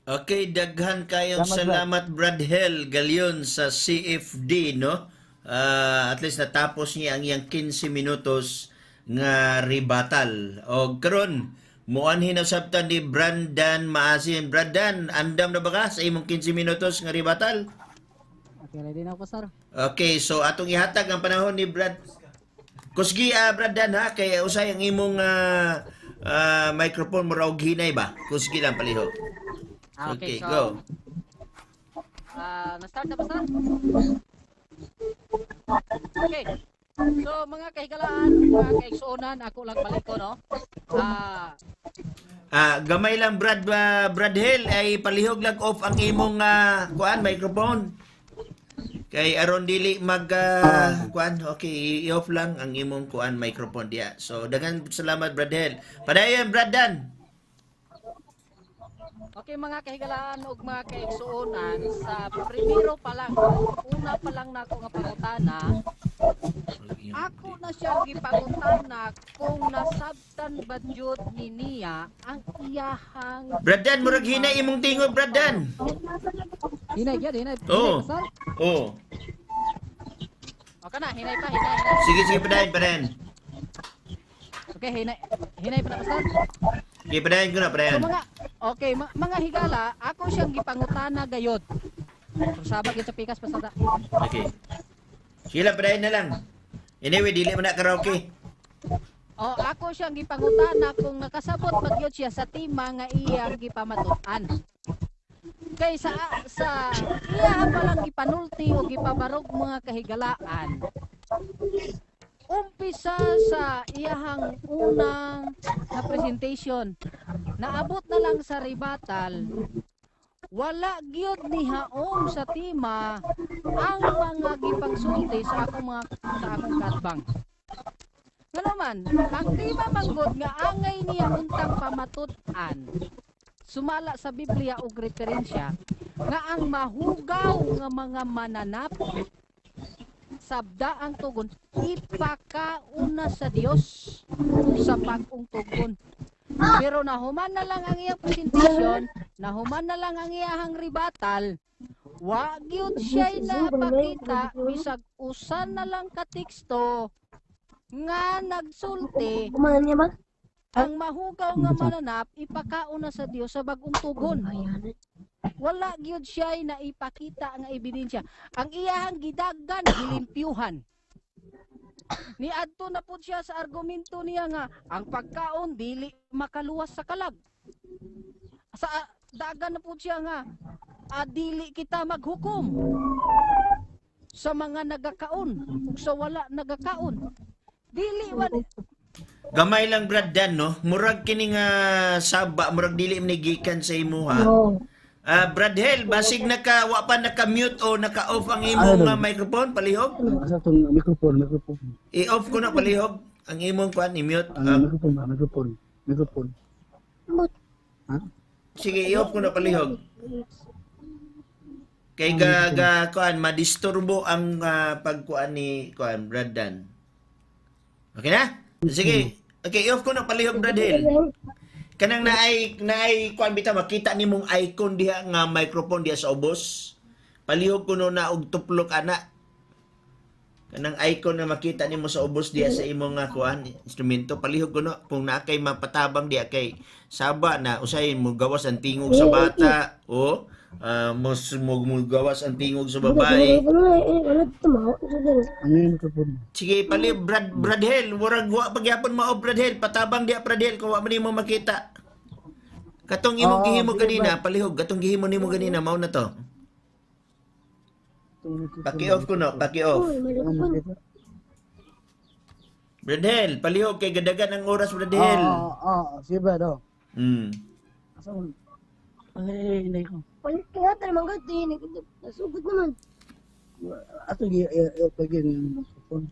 Okay, daghan kayong salamat Brad Hel Galion sa CFD, no? At least natapos niya ang iyang 15 minutos nga rebuttal. O karon muanhin na sabtan ni Brandan Maasin. Brandan, andam na ba ka sa imong 15 minutos nga rebuttal? Okay, ready na ako, sir. Okay, so atong ihatag ang panahon ni Brad. Kusgi, Brandan ha, kay usay ang imong microphone mo raw hinay ba? Kusgi lang paliho. Okay, Okay, go. na-start na ba, sir? Okay. So mga kahigalaan, mga kaigsuonan, ako lang balik ko, no? Gamay lang Brad Hill ay palihog lang off ang imong kuan microphone. Kay aron dili mag kuan, okay, i-off lang ang imong kuan microphone diya. So daghang salamat Brad Hill. Padayon Brad Dan. Okay mga kahigalaan ug mga kaigsuonan, sa primero pa lang, una pa lang nako nga pangutana, ako na siya gipangutana kung nasabtan ba jud ni niya ang iyahang Brad Dan, murag hinay imong tingog Brad Dan. hinay gyud, hinay. Oo. Pasal? Oh. Okay na, hinay pa, hinay. Sige padayon. Okay, hinay pa na pasal. Sige padayon ko na So padayon. mga higala, ako siyang gipangutana gayod. Sabag gyud sa pikas pasal ta. Okay. Sila padayon na lang. Anyway, dili man na karaoke. Ako siyang gipangutana kung nakasabot ba gyud siya sa tima nga iyang gipamatuan. Kay sa iya pa lang gipanulti o gipabarog mga kahigalaan. Umpisa sa iyahang unang na presentation, naabot na lang sa rebuttal, wala gyud ni haom sa tima ang mga gipangsulti sa akong katbang. Ngano man, ang tima manggod nga angay niya untang pamatutan. Sumala sa Biblia og referensya nga ang mahugaw nga mga mananap sabda ang tugon ipakauna sa Dios sa bagong tugon. Pero nahuman na lang ang iyang presentation, nahuman na lang ang iyang rebuttal, wa gyud siya napakita bisag usan na lang ka teksto nga nagsulti ang mahugaw nga mananap ipakauna sa Dios sa bagong tugon. Wala gyud siya na ipakita nga ebidensya. Ang iyahang gidaggan gilimpyuhan. Ni adto na pud siya sa argumento niya nga ang pagkaon dili makaluwas sa kalag. Sa dagan na pud siya nga dili kita maghukom sa mga nagakaon ug sa wala nagakaon. Dili wa Gamay lang Brad Dan, no? Murag kini nga saba, murag dili manigikan sa imo ha. Brad Hill, basig wa pa naka-mute o naka-off ang imong microphone, palihog? Asa tong microphone. I-off ko na palihog ang imong kuan, i-mute. Microphone. Ha? Sige, i-off ko na palihog. Kay kuan madisturbo ang pagkuan ni kuan Brad Dan. Okay na? Sige. Okay, i-off ko na palihog Brad Hill. Kanang naay kuan bitaw makita nimong icon diha nga microphone diha sa ubos. Palihog kuno na og tuplok ana. Kanang icon na makita nimo sa ubos diha sa imong nga kuan instrumento, palihog kuno kung naa kay mapatabang diha kay saba na usahin mo gawas ang tingog sa bata o mo gawas ang tingog sa babae. Sige, pali Brad Hill, murag wa pagyapon mao Brad Hill, patabang diha Brad Hill kung wa man nimo makita. Katong imong gihimo kanina, palihog, katong gihimo nimo kanina mao na to. Paki-off ko no, paki-off. Brad Hill, palihog kay gadagan ang oras Brad Hill. Sige ba do? Asa mo? Hindi ko. Palit kaya tayo mga gati, nasugod naman. Ato pagin microphone.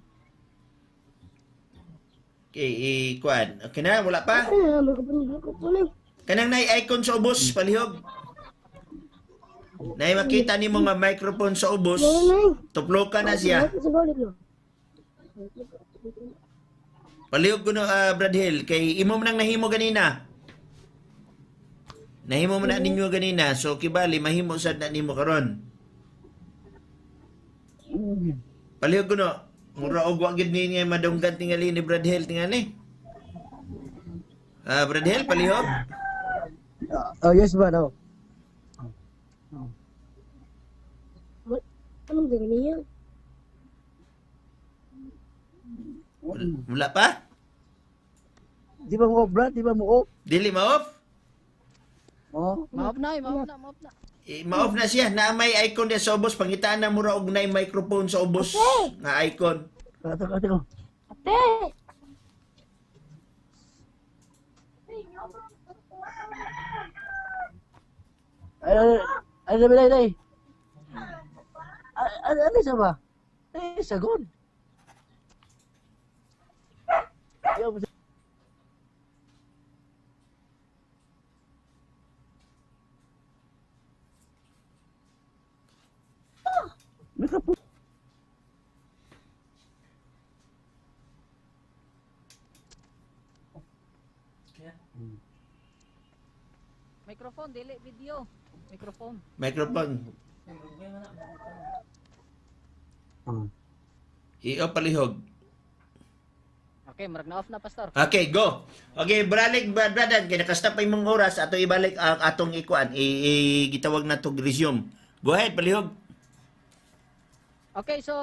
Okay, kuan. Okay na, wala pa? Ano, magkapunod. Kanang nay-icon sa ubos, palihog. Nay makita nimo nga microphone sa ubos, tuplokan na siya. Palihog ko no, Brad Hill, kay imo man nang nahimo ganina. Nahimo man na ninyo ganina, so kibali mahimo sad na nimo karon. Palihog ko no, mura og wa gid niya madunggan tingali ni Brad Hill tingali. Brad Hill, palihog. Yes ba daw? Anong gawin niya? Wala pa? Di ba mo off, Brad? Di ba mo off? Dili ma-off? Oh. maop na. Ma-off na siya. Na may icon din sa ubos. Pangitaan na mura og na microphone sa ubos nga icon. Ate ko. Ate! Ay, ay. Ano siya ba? Sagon. Microphone. Microphone, dili video. Microphone. Microphone. I-off palihog. Okay, marag na off na, pastor. Okay, go. Okay, bralik, brother. Kaya nakastop pa yung oras. Ato ibalik ang atong ikuan. Gitawag na to resume. Go ahead, palihog. Okay, so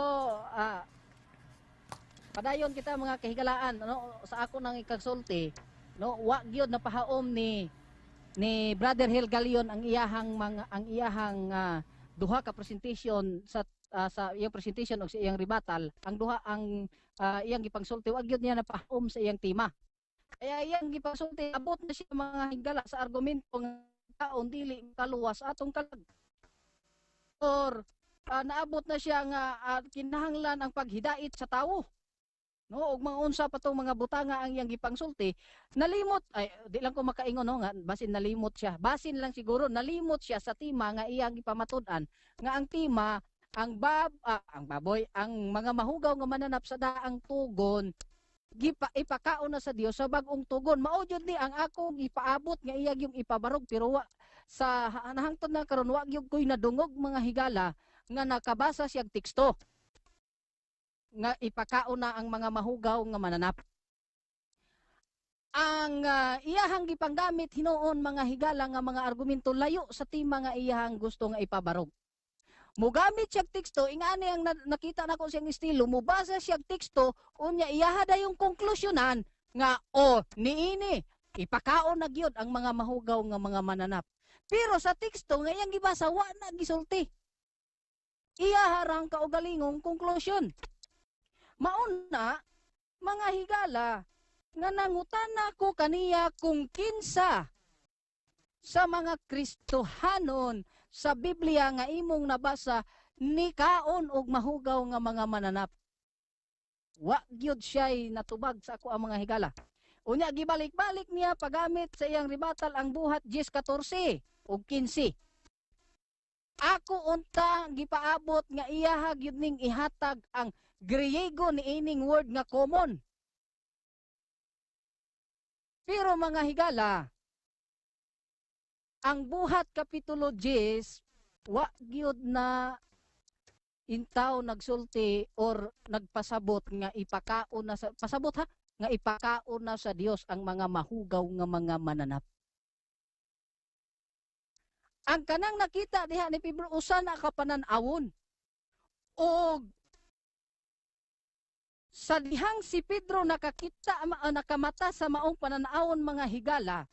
padayon kita mga kahigalaan, no, sa ako nang ikagsulti, no, wa gyud napahaom ni Brother Hil Galion ang iyahang duha ka presentation sa iyang presentation o sa iyang rebuttal, ang duha ang iyang gipangsulti wa gyud niya napahaom sa iyang tema. Kaya iyang gipangsulti abot na siya mga higala sa argumento nga taon dili kaluwas atong kalag. Or naabot na siya nga kinahanglan ang paghidait sa tawo. No, ug mga unsa pa tong mga butanga ang iyang gipangsulti, nalimot ay di lang ko makaingon no nga basin nalimot siya. Basin lang siguro nalimot siya sa tema nga iyang gipamatud-an nga ang tema ang baboy ang mga mahugaw nga mananap sa daang tugon ipakaon na sa Dios sa bag-ong tugon. Mao jud ni ang ako gipaabot nga iyang yung ipabarog pero sa nahangtod na karon wa gyud koy nadungog mga higala nga nakabasa siyang teksto nga ipakaon na ang mga mahugaw nga mananap. Ang iyahang gipanggamit hinuon mga higala nga mga argumento layo sa tema nga iyahang gusto nga ipabarog. Mugamit siyang teksto, ingani ang nakita nako siyang estilo, mubasa siyang teksto, unya iyaha yung konklusyonan nga niini ipakaon na gyud ang mga mahugaw nga mga mananap. Pero sa teksto nga iyang gibasa wa na gisulti. Iyaha rang kaugalingong konklusyon. Mauna, mga higala, nga nangutana ko kaniya kung kinsa sa mga Kristohanon sa Biblia nga imong nabasa ni kaon og mahugaw nga mga mananap. Wa gyud siya'y natubag sa ako ang mga higala. Unya gibalik-balik niya pagamit sa iyang rebuttal ang buhat 10:14 ug 15. Ako unta gipaabot nga iyaha gyud ning ihatag ang Griego ni ining word nga common. Pero mga higala, ang buhat kapitulo 10 wa gyud na intaw nagsulti or nagpasabot nga ipakaon na sa pasabot ha nga ipakaon na sa Dios ang mga mahugaw nga mga mananap. Ang kanang nakita diha ni Pedro usa na kapanan-awon og sa dihang si Pedro nakamata sa maong pananawon mga higala,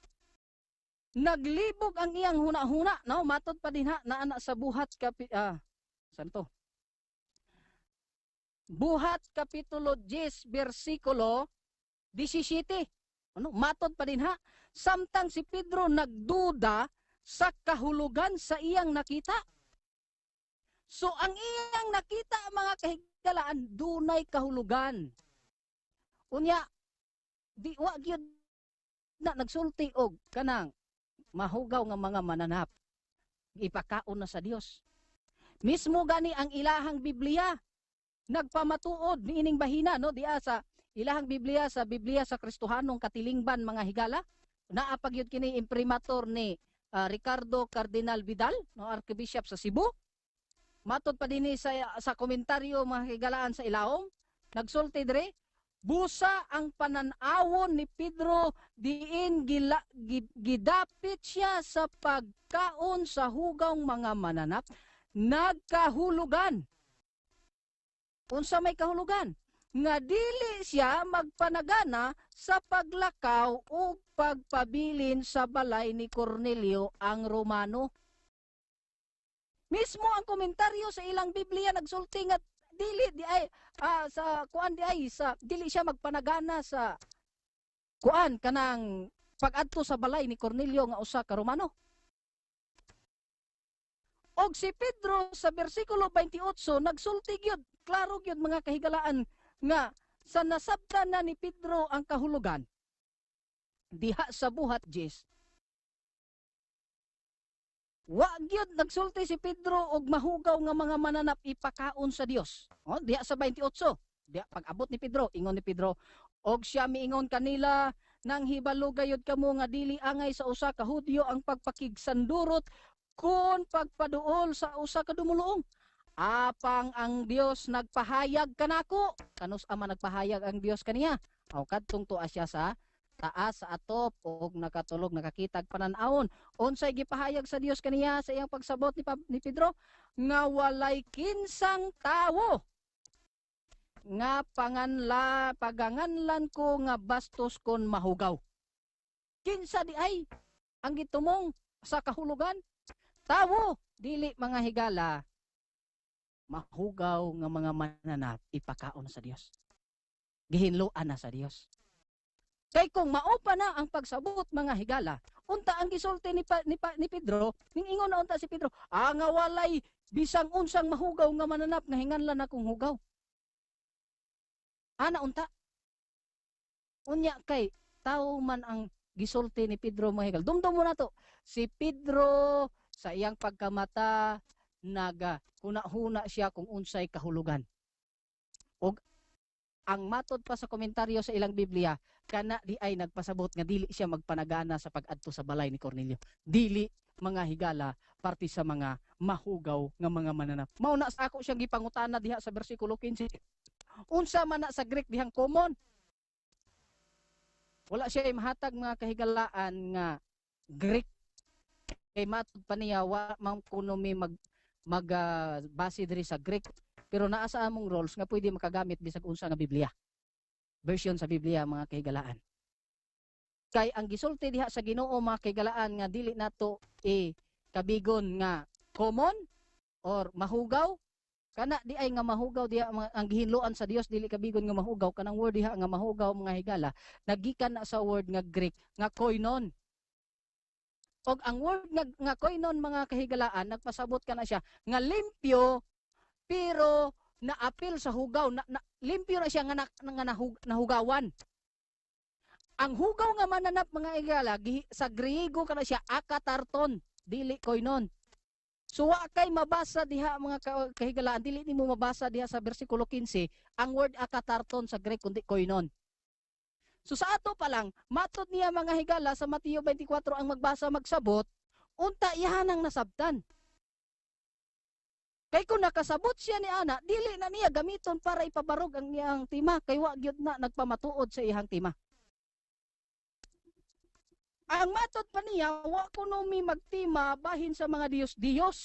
naglibog ang iyang huna-huna, no? Matod pa din ha, na anak sa buhat saan to? Buhat kapitulo 10 versikulo 17. Ano? Matod pa din ha, samtang si Pedro nagduda sa kahulugan sa iyang nakita. So ang iyang nakita mga kahigalaan dunay kahulugan. Unya di wa gyud na nagsulti og kanang mahugaw nga mga mananap. Ipakaon na sa Dios. Mismo gani ang ilahang Biblia nagpamatuod niining bahina no diya sa ilahang Biblia sa Kristohanong Katilingban mga higala. Naa pa gyud kini imprimatur ni Ricardo Cardinal Vidal no Archbishop sa Cebu. Matod pa din sa komentaryo mga higalaan sa ilawom, nagsulti dire, busa ang pananawon ni Pedro diin gidapit siya sa pagkaon sa hugang mga mananap, nagkahulugan. Unsa may kahulugan? Nga dili siya magpanagana sa paglakaw o pagpabilin sa balay ni Cornelio ang Romano. Mismo ang komentaryo sa ilang Biblia nagsulti nga dili di ay sa kuan di ay sa dili siya magpanagana sa kuan kanang pag-adto sa balay ni Cornelio nga usa ka Romano. Og si Pedro sa bersikulo 28 nagsulti gyud, klaro gyud mga kahigalaan nga sa nasabtan na ni Pedro ang kahulugan diha sa buhat Jis. Wa gyud nagsulti si Pedro og mahugaw nga mga mananap ipakaon sa Dios. O diha sa 28. Diha pag-abot ni Pedro, ingon ni Pedro, og siya miingon kanila nang hibalo gayud kamo nga dili angay sa usa ka Hudyo ang pagpakigsandurot kun pagpaduol sa usa ka dumuluong. Apang ang Dios nagpahayag kanako. Kanus ama nagpahayag ang Dios kaniya? Aw kadtong tuwa siya sa taas sa atop og nakatulog nakakitag panan-awon. Unsay gipahayag sa Dios kaniya sa iyang pagsabot ni Pedro nga walay kinsang tawo nga paganganlan ko nga bastos kon mahugaw. Kinsa di ay ang gitumong sa kahulugan? Tawo, dili mga higala, mahugaw nga mga mananap ipakaon sa Dios. Gihinluan na sa Dios. Kay kung maupa na ang pagsabot mga higala, unta ang gisulti ni Pedro, ningingon na unta si Pedro, nga walay bisang unsang mahugaw nga mananap nga hinganlan akong hugaw. Ana unta. Unya kay tao man ang gisulti ni Pedro mga higala. Dumdum mo na to. Si Pedro sa iyang pagkamata hunahuna siya kung unsay kahulugan. Og ang matod pa sa komentaryo sa ilang Biblia, kana di ay nagpasabot nga dili siya magpanagana sa pag-adto sa balay ni Cornelio. Dili mga higala parte sa mga mahugaw nga mga mananap. Mao na sa ako siyang gipangutana diha sa bersikulo 15. Unsa man na sa Greek dihang common? Wala siya mahatag mga kahigalaan nga Greek. Kay matod pa niya wa man kuno mi base diri sa Greek, pero naa sa among rules nga pwede makagamit bisag unsa nga Biblia. Version sa Biblia mga kahigalaan. Kay ang gisulti diha sa Ginoo mga kahigalaan nga dili nato kabigon nga common or mahugaw, kana di ay nga mahugaw diha ang gihinluan sa Dios dili kabigon nga mahugaw, kanang word diha nga mahugaw mga higala nagikan na sa word nga Greek nga koinon. Og ang word nga koinon mga kahigalaan nagpasabot ka na siya nga limpyo pero naapil sa hugaw limpyo na siya nga nahugawan. Ang hugaw nga mananap mga higala sa Griego kana siya akatarton dili koinon. So wa kay mabasa diha mga kahigalaan, dili nimo mabasa diha sa bersikulo 15 ang word akatarton sa Greek kundi koinon. So sa ato pa lang, matod niya mga higala sa Mateo 24 ang magbasa magsabot, unta ihanang nasabtan. Kay kung nakasabot siya ni ana, dili na niya gamiton para ipabarog ang iyang tima, kay wa gyud na nagpamatuod sa iyang tima. Ang matod pa niya, wa kuno mi magtima bahin sa mga Diyos-Diyos.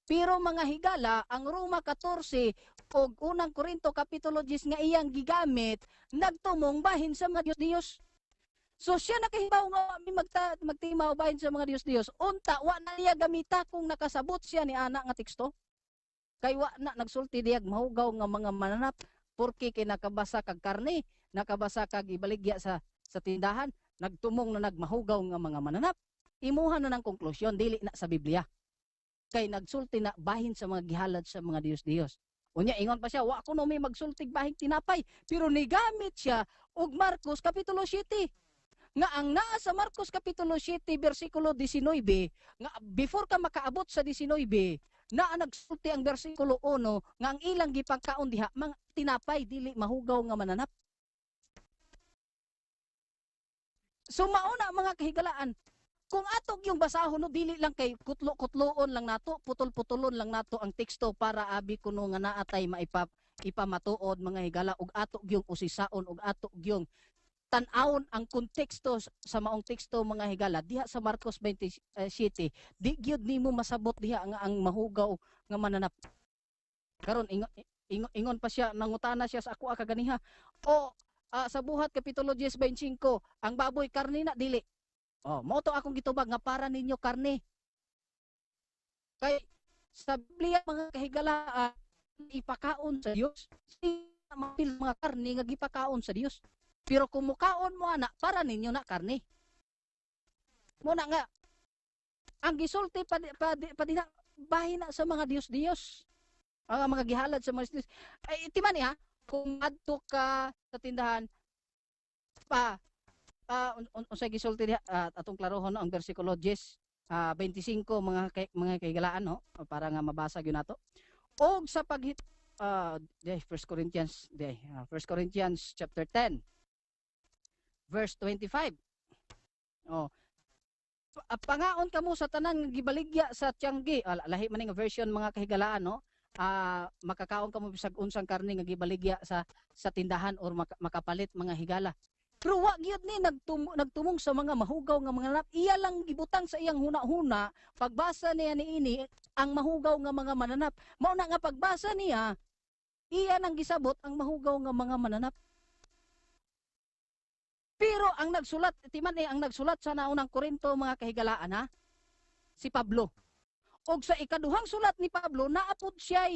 Pero mga higala, ang Roma 14 o unang Korinto kapitulo 10 nga iyang gigamit, nagtumong bahin sa mga Diyos-Diyos. So siya nakahibaw nga magtimaw bahin sa mga Diyos-Diyos. Unta, wa na niya gamita kung nakasabot siya ni ana nga teksto. Kay wa na nagsulti diyag mahugaw nga mga mananap, porque kinakabasa kag karne, nakabasa kag ibaligya sa tindahan, nagtumong na nagmahugaw nga mga mananap. Imuha na ng konklusyon, dili na sa Biblia. Kay nagsulti na bahin sa mga gihalad sa mga Diyos-Diyos. Unya ingon pa siya, wa kuno may magsultig bahin tinapay, pero nigamit siya og Marcos kapitulo 7. Nga ang naa sa Marcos kapitulo 7 bersikulo 19, nga before ka makaabot sa 19, naa nagsulti ang bersikulo 1 nga ang ilang gipangkaon diha mga tinapay dili mahugaw nga mananap. So mauna mga kahigalaan, kung atog yung basahon no, dili lang kay kutlo-kutloon lang nato, putol-putulon lang nato ang teksto para abi kuno nga naatay ipamatuod mga higala ug atog yung usisaon ug atog yung tan-awon ang konteksto sa maong teksto mga higala diha sa Marcos 27. Di gyud nimo masabot diha nga ang mahugaw nga mananap. Karon ingon pa siya, nangutana siya sa ako kaganiha. Sa buhat kapitulo 10:25, ang baboy karne na dili. Mo to akong gitubag nga para ninyo karne. Kay sa Biblia mga kahigalaan ipakaon sa Dios. Sila mapil mga karne nga gipakaon sa Dios. Pero kung mukaon mo ana para ninyo na karne. Muna nga ang gisulti pa bahin na sa mga Dios-Dios. Ang mga gihalad sa mga Dios. Ay timan ha, kung adto ka sa tindahan pa unsay gisulti diha atong klarohon no, ang bersikulo 10 25 mga kahigalaan no para nga mabasa gyud nato. Og sa paghit 1 Corinthians 1 Corinthians chapter 10 verse 25. Oh. Pangaon kamo sa tanan nga gibaligya sa tiyanggi. Lahi man nga version mga kahigalaan no. Makakaon kamo bisag unsang karne nga gibaligya sa tindahan or makapalit mga higala. Pero wa gyud ni nagtumong sa mga mahugaw nga mga mananap. Iya lang gibutang sa iyang huna-huna pagbasa niya niini ang mahugaw nga mga mananap. Mao na nga pagbasa niya iya nang gisabot ang mahugaw nga mga mananap. Pero ang nagsulat timan ang nagsulat sa naunang Korinto mga kahigalaan ha si Pablo. Og sa ikaduhang sulat ni Pablo naapod siya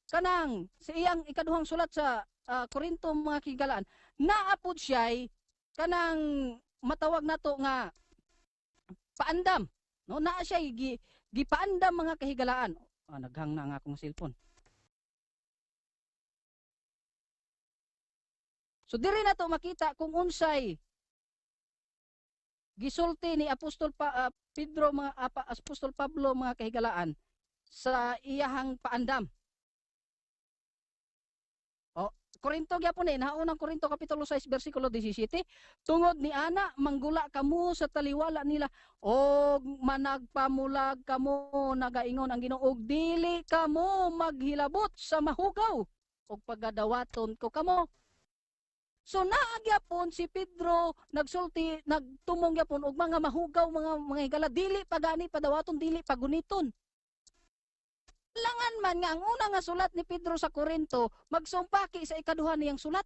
kanang sa iyang ikaduhang sulat sa Korinto mga kahigalaan naapod siya kanang matawag nato nga paandam no naa siya gipaandam mga kahigalaan. Naghang na ang akong cellphone. So diri na to makita kung unsay gisulti ni Apostol Pedro mga Apostol Pablo mga kahigalaan sa iyahang paandam. Korinto gyapon naunang Korinto kapitulo 6 bersikulo 17 tungod ni ana manggula kamo sa taliwala nila og managpamulag kamo nagaingon ang Ginoo og dili kamo maghilabot sa mahugaw og pagadawaton ko kamo. So naagyapon si Pedro nagsulti nagtumong gyapon og mga mahugaw mga higala dili pagani padawaton dili paguniton. Langan man nga ang una nga sulat ni Pedro sa Korinto magsumpaki sa ikaduha niyang sulat.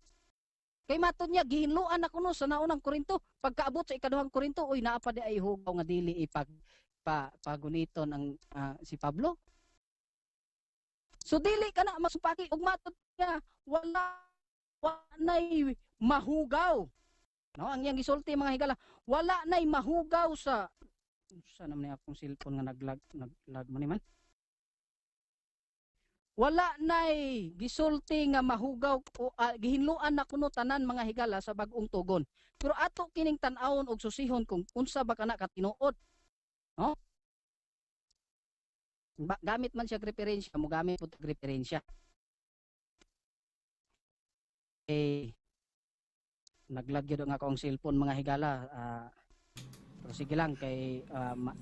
Kay matod niya gihinluan ako no sa naunang Korinto pagkaabot sa ikaduhang Korinto uy naa pa di ay hugaw nga dili paguniton ang si Pablo. So dili kana magsumpaki og matod niya wala nay mahugaw. No, ang iyang gisulti mga higala, wala nay mahugaw sa naman ni akong cellphone nga naglag man man. Wala nay gisulti nga mahugaw o gihinluan na kuno tanan mga higala sa bag-ong tugon. Pero ato kining tan-awon og susihon kung unsa ba kana ka tinuod. No? Gamit man siya referensya, mo gamit pud referensya. Naglagyo nga akong cellphone mga higala pero sige lang kay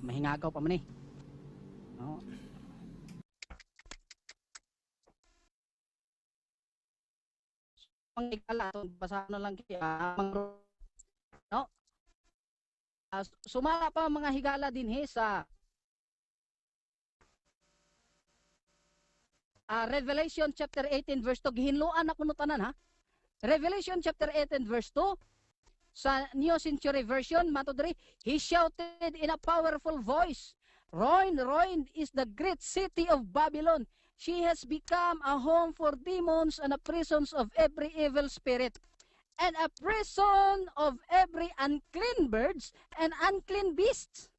mahingagaw pa man no? Mga higala basahan na lang kay no? Sumala pa mga higala din sa Revelation chapter 18 verse 2 gihinluan ako no tanan ha. Revelation chapter 18 verse 2 sa New Century Version matodri he shouted in a powerful voice, Roin is the great city of Babylon. She has become a home for demons and a prison of every evil spirit and a prison of every unclean birds and unclean beasts.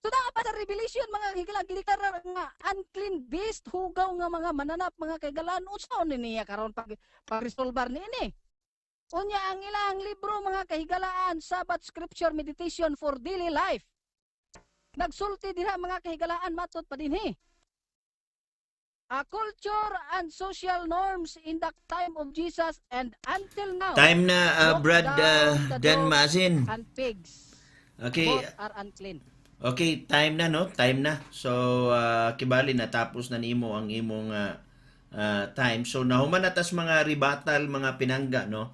So dapat sa Revelation mga higala gideklara nga unclean beast hugaw nga mga mananap mga kaigalaan unsaon niya karon pag-resolbar niini. Unya ang ilang libro mga kahigalaan Sabbath Scripture Meditation for Daily Life. Nagsulti diha mga kahigalaan matud pa dinhi. A culture and social norms in the time of Jesus and until now. Time na Brad Dan Masin. And pigs. Okay. Both are unclean. Okay, time na no? Time na. So kibali na tapos na nimo ang imong time. So nahuman natas mga rebuttal, mga pinangga no.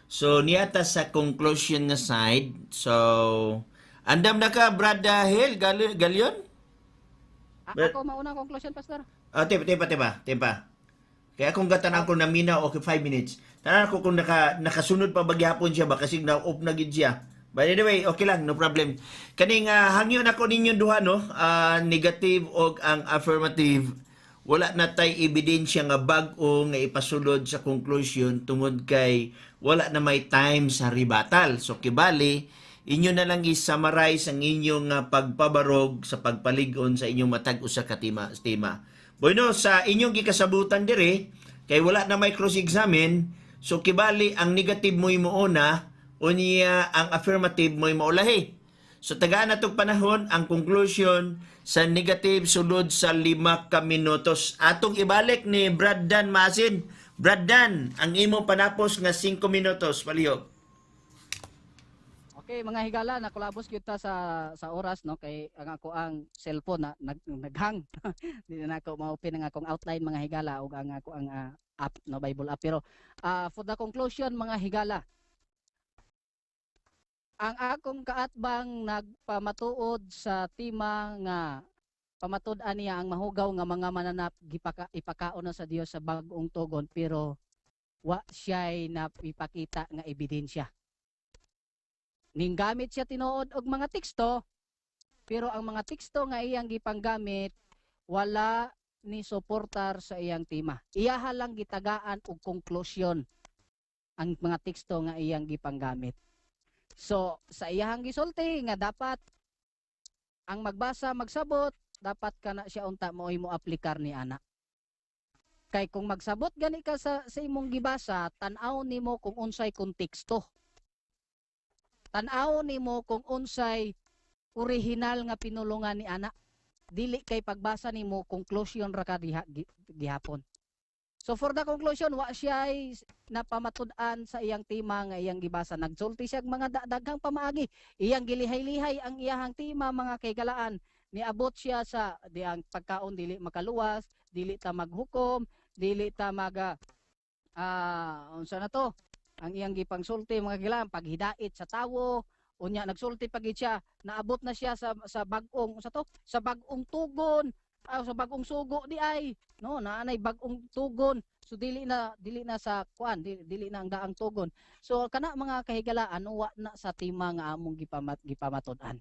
So niata sa conclusion na side. So andam na ka Brad Hill Galion? Ako mauna conclusion pastor. Tempa. Kaya kung gatanan ko na mina okay 5 minutes. Tanan ko kung nakasunod pa bagyapon siya ba kasi na off na gid siya. By the way, okay lang, no problem. Kaning hangyo na ko ninyo duha no, negative og ang affirmative, wala na tay ebidensya nga bag-o nga ipasulod sa conclusion tungod kay wala na may time sa rebuttal. So kibali, inyo na lang i-summarize ang inyong pagpabarog sa pagpaligon sa inyong matag usa ka tema. Bueno, sa inyong gikasabutan dire, kay wala na may cross-examine, so kibali ang negative mo imuuna, unya ang affirmative mo maulahi. So tagaan na itong panahon, ang conclusion sa negative sulod sa 5 ka minutos. Atong ibalik ni Brad Dan Masin. Brad Dan, ang imo panapos nga 5 minutos, palihog. Okay, mga higala, nakulabos kita sa oras no kay ang cellphone na naghang. Di na ako ma-open ang akong outline mga higala ug ang app no Bible app. Pero for the conclusion mga higala, ang akong kaatbang nagpamatuod sa tema nga pamatud-an niya ang mahugaw nga mga mananap ipakaon na sa Dios sa bag-ong tugon pero wa siya'y napipakita nga ebidensya. Ning gamit siya tinuod og mga teksto pero ang mga teksto nga iyang gipanggamit wala ni suportar sa iyang tema. Iyaha lang gitagaan og konklusyon ang mga teksto nga iyang gipanggamit. So, sa iyahang gisulti nga dapat ang magbasa magsabot, dapat kana siya unta mo'y mo aplikar ni ana. Kay kung magsabot gani ka sa imong gibasa, tan-aw nimo kung unsay konteksto. Tan-aw nimo kung unsay original nga pinulungan ni ana. Dili kay pagbasa nimo conclusion ra ka gihapon. So for the conclusion, wa siya napamatud-an sa iyang tema nga iyang gibasa. Nagsulti siya mga daghang pamaagi. Iyang gilihay-lihay ang iyang tema mga kaygalaan. Niabot siya sa diyang pagkaon dili makaluwas, dili ta maghukom, dili ta unsa na to? Ang iyang gipangsulti mga kaygalaan, paghidait sa tawo. Unya nagsulti pagid siya, naabot na siya sa bag-ong sa bag-ong tugon. Sa bagong sugo di ay no naanay bagong tugon so dili na sa kuan dili na ang daang tugon so kana mga kahigalaan wa na sa tema nga among gipamatud-an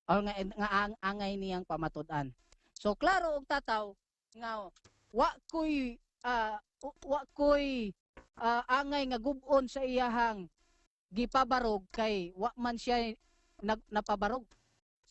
or nga ang angay niyang pamatud-an so klaro og tataw nga wa koy angay nga gub-on sa iyahang gipabarog kay wa man siya napabarog.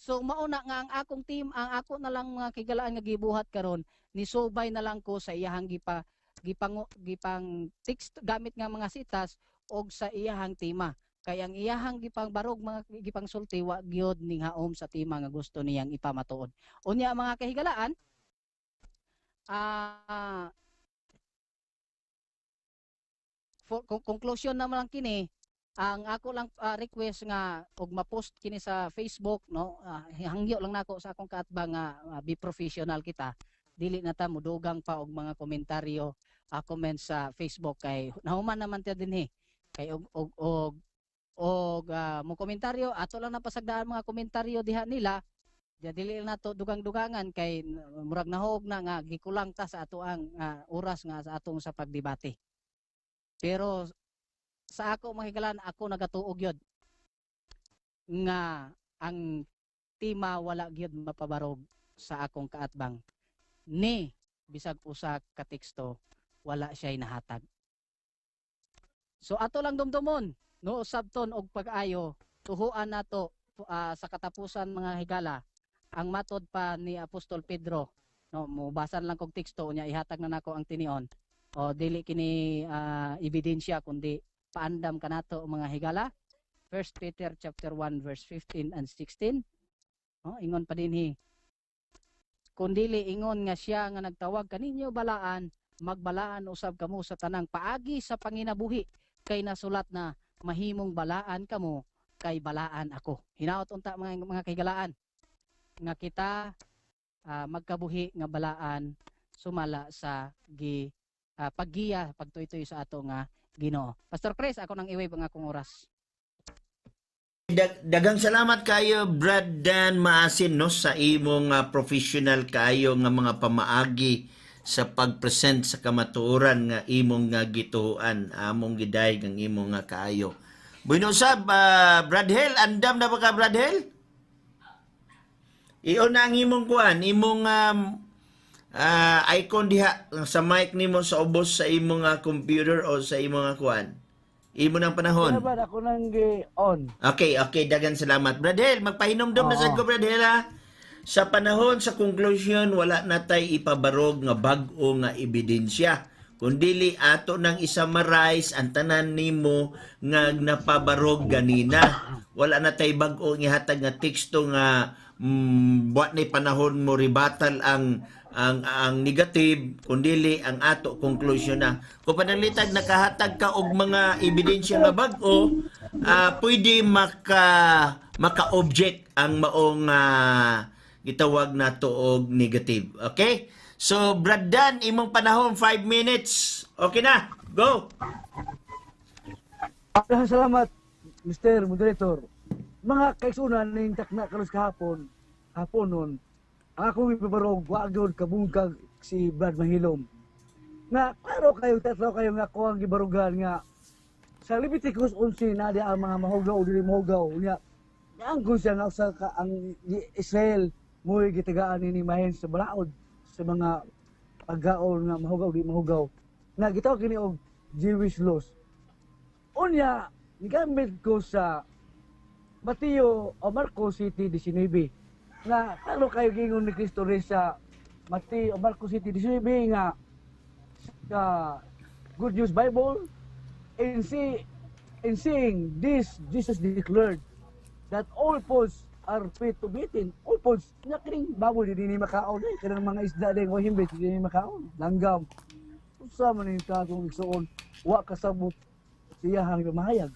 So mauna nga ang akong team, ang ako na lang mga kigalaan nga gibuhat karon, nisubay na lang ko sa iyahang gipang text gamit nga mga sitas og sa iyahang tema. Kay ang iyahang gipangbarog mga gipang sulti wa gyud ning haom sa tema nga gusto niyang ipamatuod. Unya mga kahigalaan, conclusion naman lang kini. Ang ako lang request nga og ma-post kini sa Facebook no hangyo lang nako sa akong kaatbang nga be professional kita dili na ta mudugang pa og mga komentaryo comments sa Facebook kay nahuman naman ta dinhi kay og mo komentaryo ato lang napasagdaan mga komentaryo diha nila dili na to dugang-dugangan kay murag nahog na nga gikulang ta sa ato ang oras nga sa atong sa pagdebate. Pero sa ako mahigalan ako nagatuog yun nga ang tema wala gyud mapabarog sa akong kaatbang ni bisag usa ka teksto wala siya nahatag. So ato lang dumdumon no sabton og pag-ayo tuhuan nato sa katapusan mga higala ang matod pa ni Apostol Pedro no mubasan lang kog teksto unya ihatag na nako ang tinion o dili kini ebidensya kundi paandam kanato mga higala. 1 Peter chapter 1 verse 15 and 16. Ingon pa dinhi. Kundili ingon nga siya nga nagtawag kaninyo balaan, magbalaan usab kamo sa tanang paagi sa panginabuhi kay nasulat na mahimong balaan kamo kay balaan ako. Hinaot unta mga kahigalaan nga kita magkabuhi nga balaan sumala sa paggiya pagtuytoy sa ato nga Ginoo. Pastor Chris, ako nang iway ang akong oras. Dagang salamat kayo Brad Dan Maasin no sa imong professional kayo nga mga pamaagi sa pagpresent sa kamatuoran nga imong gituan among giday ang imong kayo. Bueno sab, Bradhel, andam na ba ka, Bradhel? Iyon na ang imong kuan, imong icon diha sa mic nimo sa ubos sa imong computer o sa imong kuan. Imo ng panahon. Kaya ba ako nang on? Okay, dagan salamat. Bradhel, magpahinomdom na sad ko, Bradhel, ha? Sa panahon sa conclusion, wala na tay ipabarog nga bag-o nga ebidensya. Kundili ato nang isamarise ang tanan nimo nga napabarog ganina. Wala na tay bag-o nga hatag nga teksto nga buat ni panahon mo ribatal ang negative, kundili ang ato conclusion na. Kung panalitag nakahatag ka og mga ebidensya nga bag-o, pwede maka-object ang maong gitawag na to og negative. Okay? So, Brad Dan, imong panahon 5 minutes. Okay na. Go. Salamat, Mr. Moderator. Mga kaigsunan ning takna karon kahapon nun, ang akong ipabarog wa gyud kabungkag si Brad Mahilom. Na klaro kayo tatlo kayo nga ako ang gibarugan nga sa Leviticus 11 na di ang mga mahugaw o dili mahugaw niya. Naanggon siya nga usa ka ang Israel mo'y gitagaan ni mahen sa balaod sa mga paggaon nga mahugaw di mahugaw. Na gitawag kini og Jewish laws. Unya, nigamit ko sa Mateo o Marcos City 19 na klaro kayo gingon ni Cristo rin sa Mateo o Marcos City 19 nga sa Good News Bible in seeing this Jesus declared that all foods are fit to be eaten. All foods na kining baboy di ni makaon eh kanang mga isda din o himbit di ni makaon langgam usa man ni katong igsoon wa kasabot siya hang mahayag.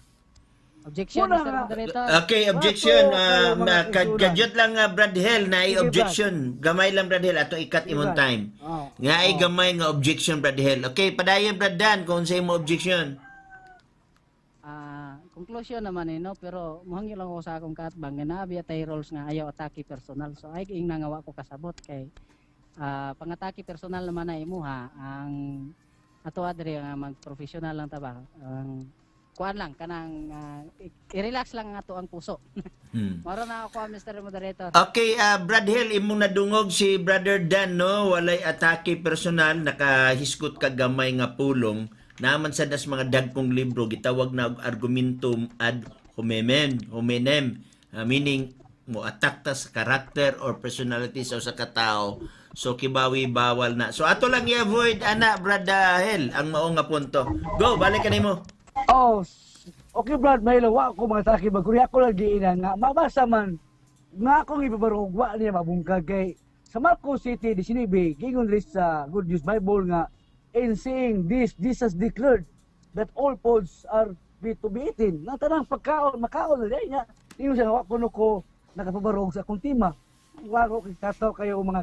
Objection, Muna Mr. nga. Moderator. Okay, objection. mga kaigsunan. Kadyot lang, Brad Hell, na Sige, objection. Gamay lang, Brad Hell. Ato ikat Sige, imong Brad. time. Oh. Nga ay gamay nga objection, Brad Hell. Okay, padayon, Brad Dan, kung sa mo objection. Conclusion naman no, pero muhangyo lang ako sa akong katbang nga naabi tay roles nga ayaw atake personal. So ay ing nangawa ko kasabot kay pangatake personal naman na imuha ang ato adre nga mag-professional lang ta ba. Ang kuan lang kanang i-relax lang ang ato ang puso. Maro na ako Mr. Moderator. Okay, Brad Hill, imong nadungog si Brother Dan, no? Walay atake personal, nakahiskot ka gamay nga pulong. Naman sa das mga dagkong libro, gitawag na og argumentum ad hominem. Meaning, mo attack ta sa character or personality sa usa ka tawo. So, kibawi bawal na. So, ato lang i-avoid, Brad Hill, ang maong nga punto. Go, balik ka nimo. Oh, okay Brad, may lawa ko mga taki baguri ako lagi ina nga mabasa man nga akong ibabarog wa niya mabungkag kay sa Marcos City 19 gingon list sa Good News Bible nga in seeing this Jesus declared that all foods are fit to be eaten. Nga tanang pagkaon makaon na niya. Ingon siya wa kuno ko nakapabarog sa akong tima. Wa ko kataw kayo mga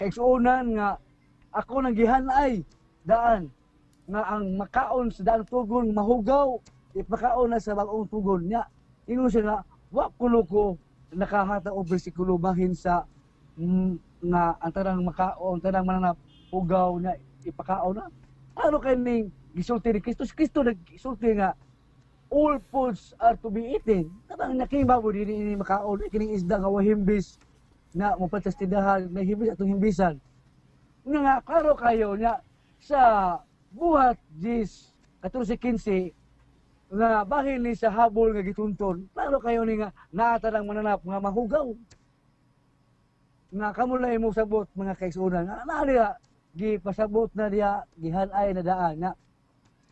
kaigsuonan nga ako nang gihanay daan nga ang makaon sa daang tugon mahugaw ipakaon na sa bagong tugon niya ingon siya nga wa kuno ko nakahata og bersikulo bahin sa nga ang tanang makaon tanang mananap hugaw na ipakaon na ano kaning gisulti ni Kristo si Kristo nagsulti nga all foods are to be eaten tanang nakibabo dinhi makaon kining isda nga wahimbis na mopatas tindahan na himbis atong himbisan nga klaro kayo nya sa buhat jis 14-15 nga bahin ni sa habol nga gitunton klaro kayo ni nga naatang mananap nga mahugaw nga kamo lang mo sabot mga kaigsuonan nga naa diya gipasabot na diya gihanay na daan nga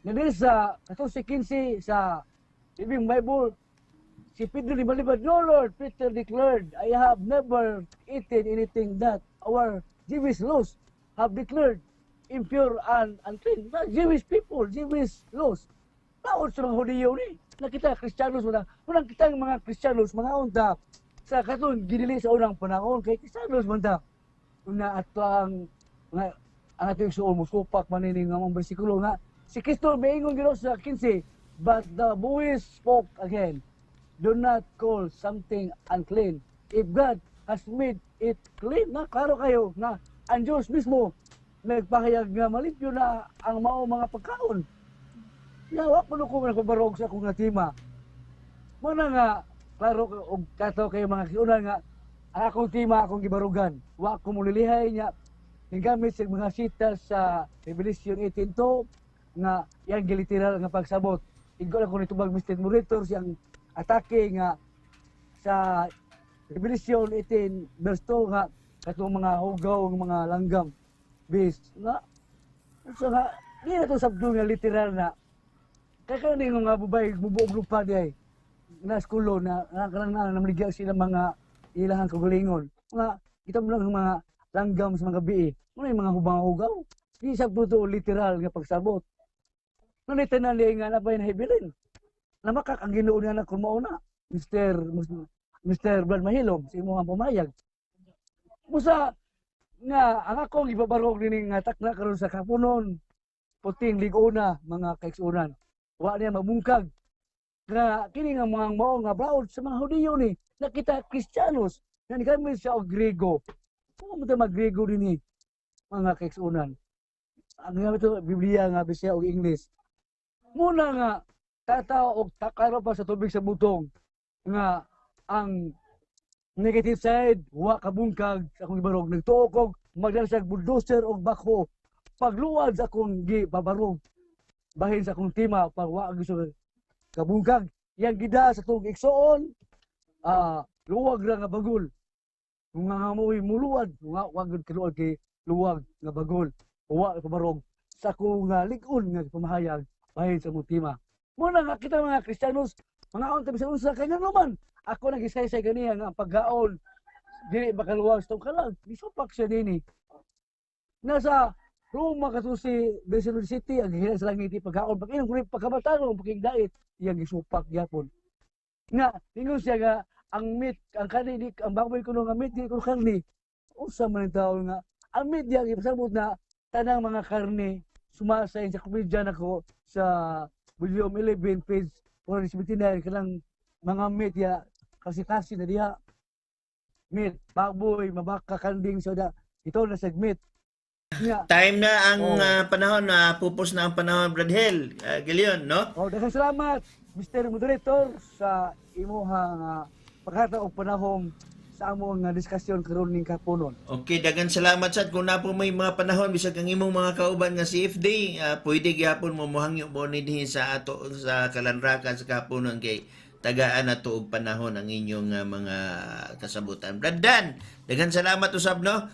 dili sa 14-15 sa Living Bible si Pedro libalibad, no Lord, Peter declared, I have never eaten anything that our Jewish laws have declared impure and unclean. Jewish people, Jewish laws. Laon sa mga Hudiyo ni. Nakita, Kristiyanos mo unang kita mga Kristiyanos, mga unta, sa katon, ginili sa unang panahon, kay Kristiyanos mo ta. Una ato ang ating suol mo, supak manining ng mga bersikulo nga, si Kristo may ingon gino sa 15, but the boys spoke again, do not call something unclean. If God has made it clean, na klaro kayo na ang Diyos mismo nagpahayag nga malimpyo na ang mao mga pagkaon. Yawa ko ko nagpabarog sa akong natima. Muna nga, klaro og kato kayo mga kiunan nga, ang akong tima, akong gibarugan. Wa ko mulilihay niya, gamit sa mga sita sa Revelation 18:2 nga yang giliteral nga pagsabot. Igo lang ko nitubag Mr. Monitor siyang atake nga sa Revelation 18 verse 2 nga katong mga hugaw ng mga langgam beast nga so nga di na to sabdo nga literal na kaya kanang nga bubay bubuog lupa di na skulo na kanang namligya sila mga ilahang kagalingon nga kita mo lang mga langgam sa mga gabi muna yung mga hubang-hugaw di sabdo to literal nga pagsabot nanitan na liya nga na ba yung nahibilin na makak ang ginuon nga na kumauna Mr. Brad Mahilom sa imong pumayag musa nga ang akong ibabarog din nga takna karon sa kapunon puting liguna mga kaigsunan wa niya mabungkag nga kini nga mga mao nga braod sa mga Hudiyo ni nakita Kristiyanos nga gamit siya og Grego kung mo ta mag-Grego din ni mga kaigsunan ang gamit to Biblia nga bisaya og English muna nga tataw og takaro pa sa tubig sa butong nga ang negative side, wa kabungkag sa akong ibarog. Nagtuo kog magdala sa bulldozer o bako. Pagluwad sa akong gibabarog, bahin sa akong tima, pag wa gusto kabungkag. Yang gida sa itong iksoon, luwag lang nga bagol. Kung nga mo'y muluwad, wag kiluwag kay luwag nga bagol. Wa kabarog sa akong ligon nga pamahayag, bahin sa akong tima. Muna nga kita mga Kristiyanos, mga tabi sa unsa kanya naman. Ako nagisay-say ganiya nga ang paggaon dili makaluwag sa kalag gisupak siya dinhi nasa Roma kato si Barcelona City ang gihilas sa langit paggaon pag inom kuno pagkabatalon pagigdait iyang gisupak gyapon nga ingon siya nga ang meat ang kani ang baboy kuno nga meat di kuno karne usa man ang tawo nga ang meat diya ipasabot na tanang mga karne sumasay sa komedya nako sa volume 11 page 479 kanang mga meat ya kasi na diha meat baboy mabaka kanding soda ito na segment nga Time na ang panahon na pupos na ang panahon, Brad Hel. Gilion, no? daghang salamat Mr. Moderator sa imuhang paghatag og panahon sa among diskusyon karon ning kapunon. Okay, dagan salamat sad kung na po may mga panahon bisag ang imong mga kauban nga CFD, pwede gyapon mo mohangyo mo ni dihi sa ato sa kalanrakan sa kapunon kay tagaan na tuog panahon ang inyong mga kasabutan. Brad Dan, dagan salamat usab no.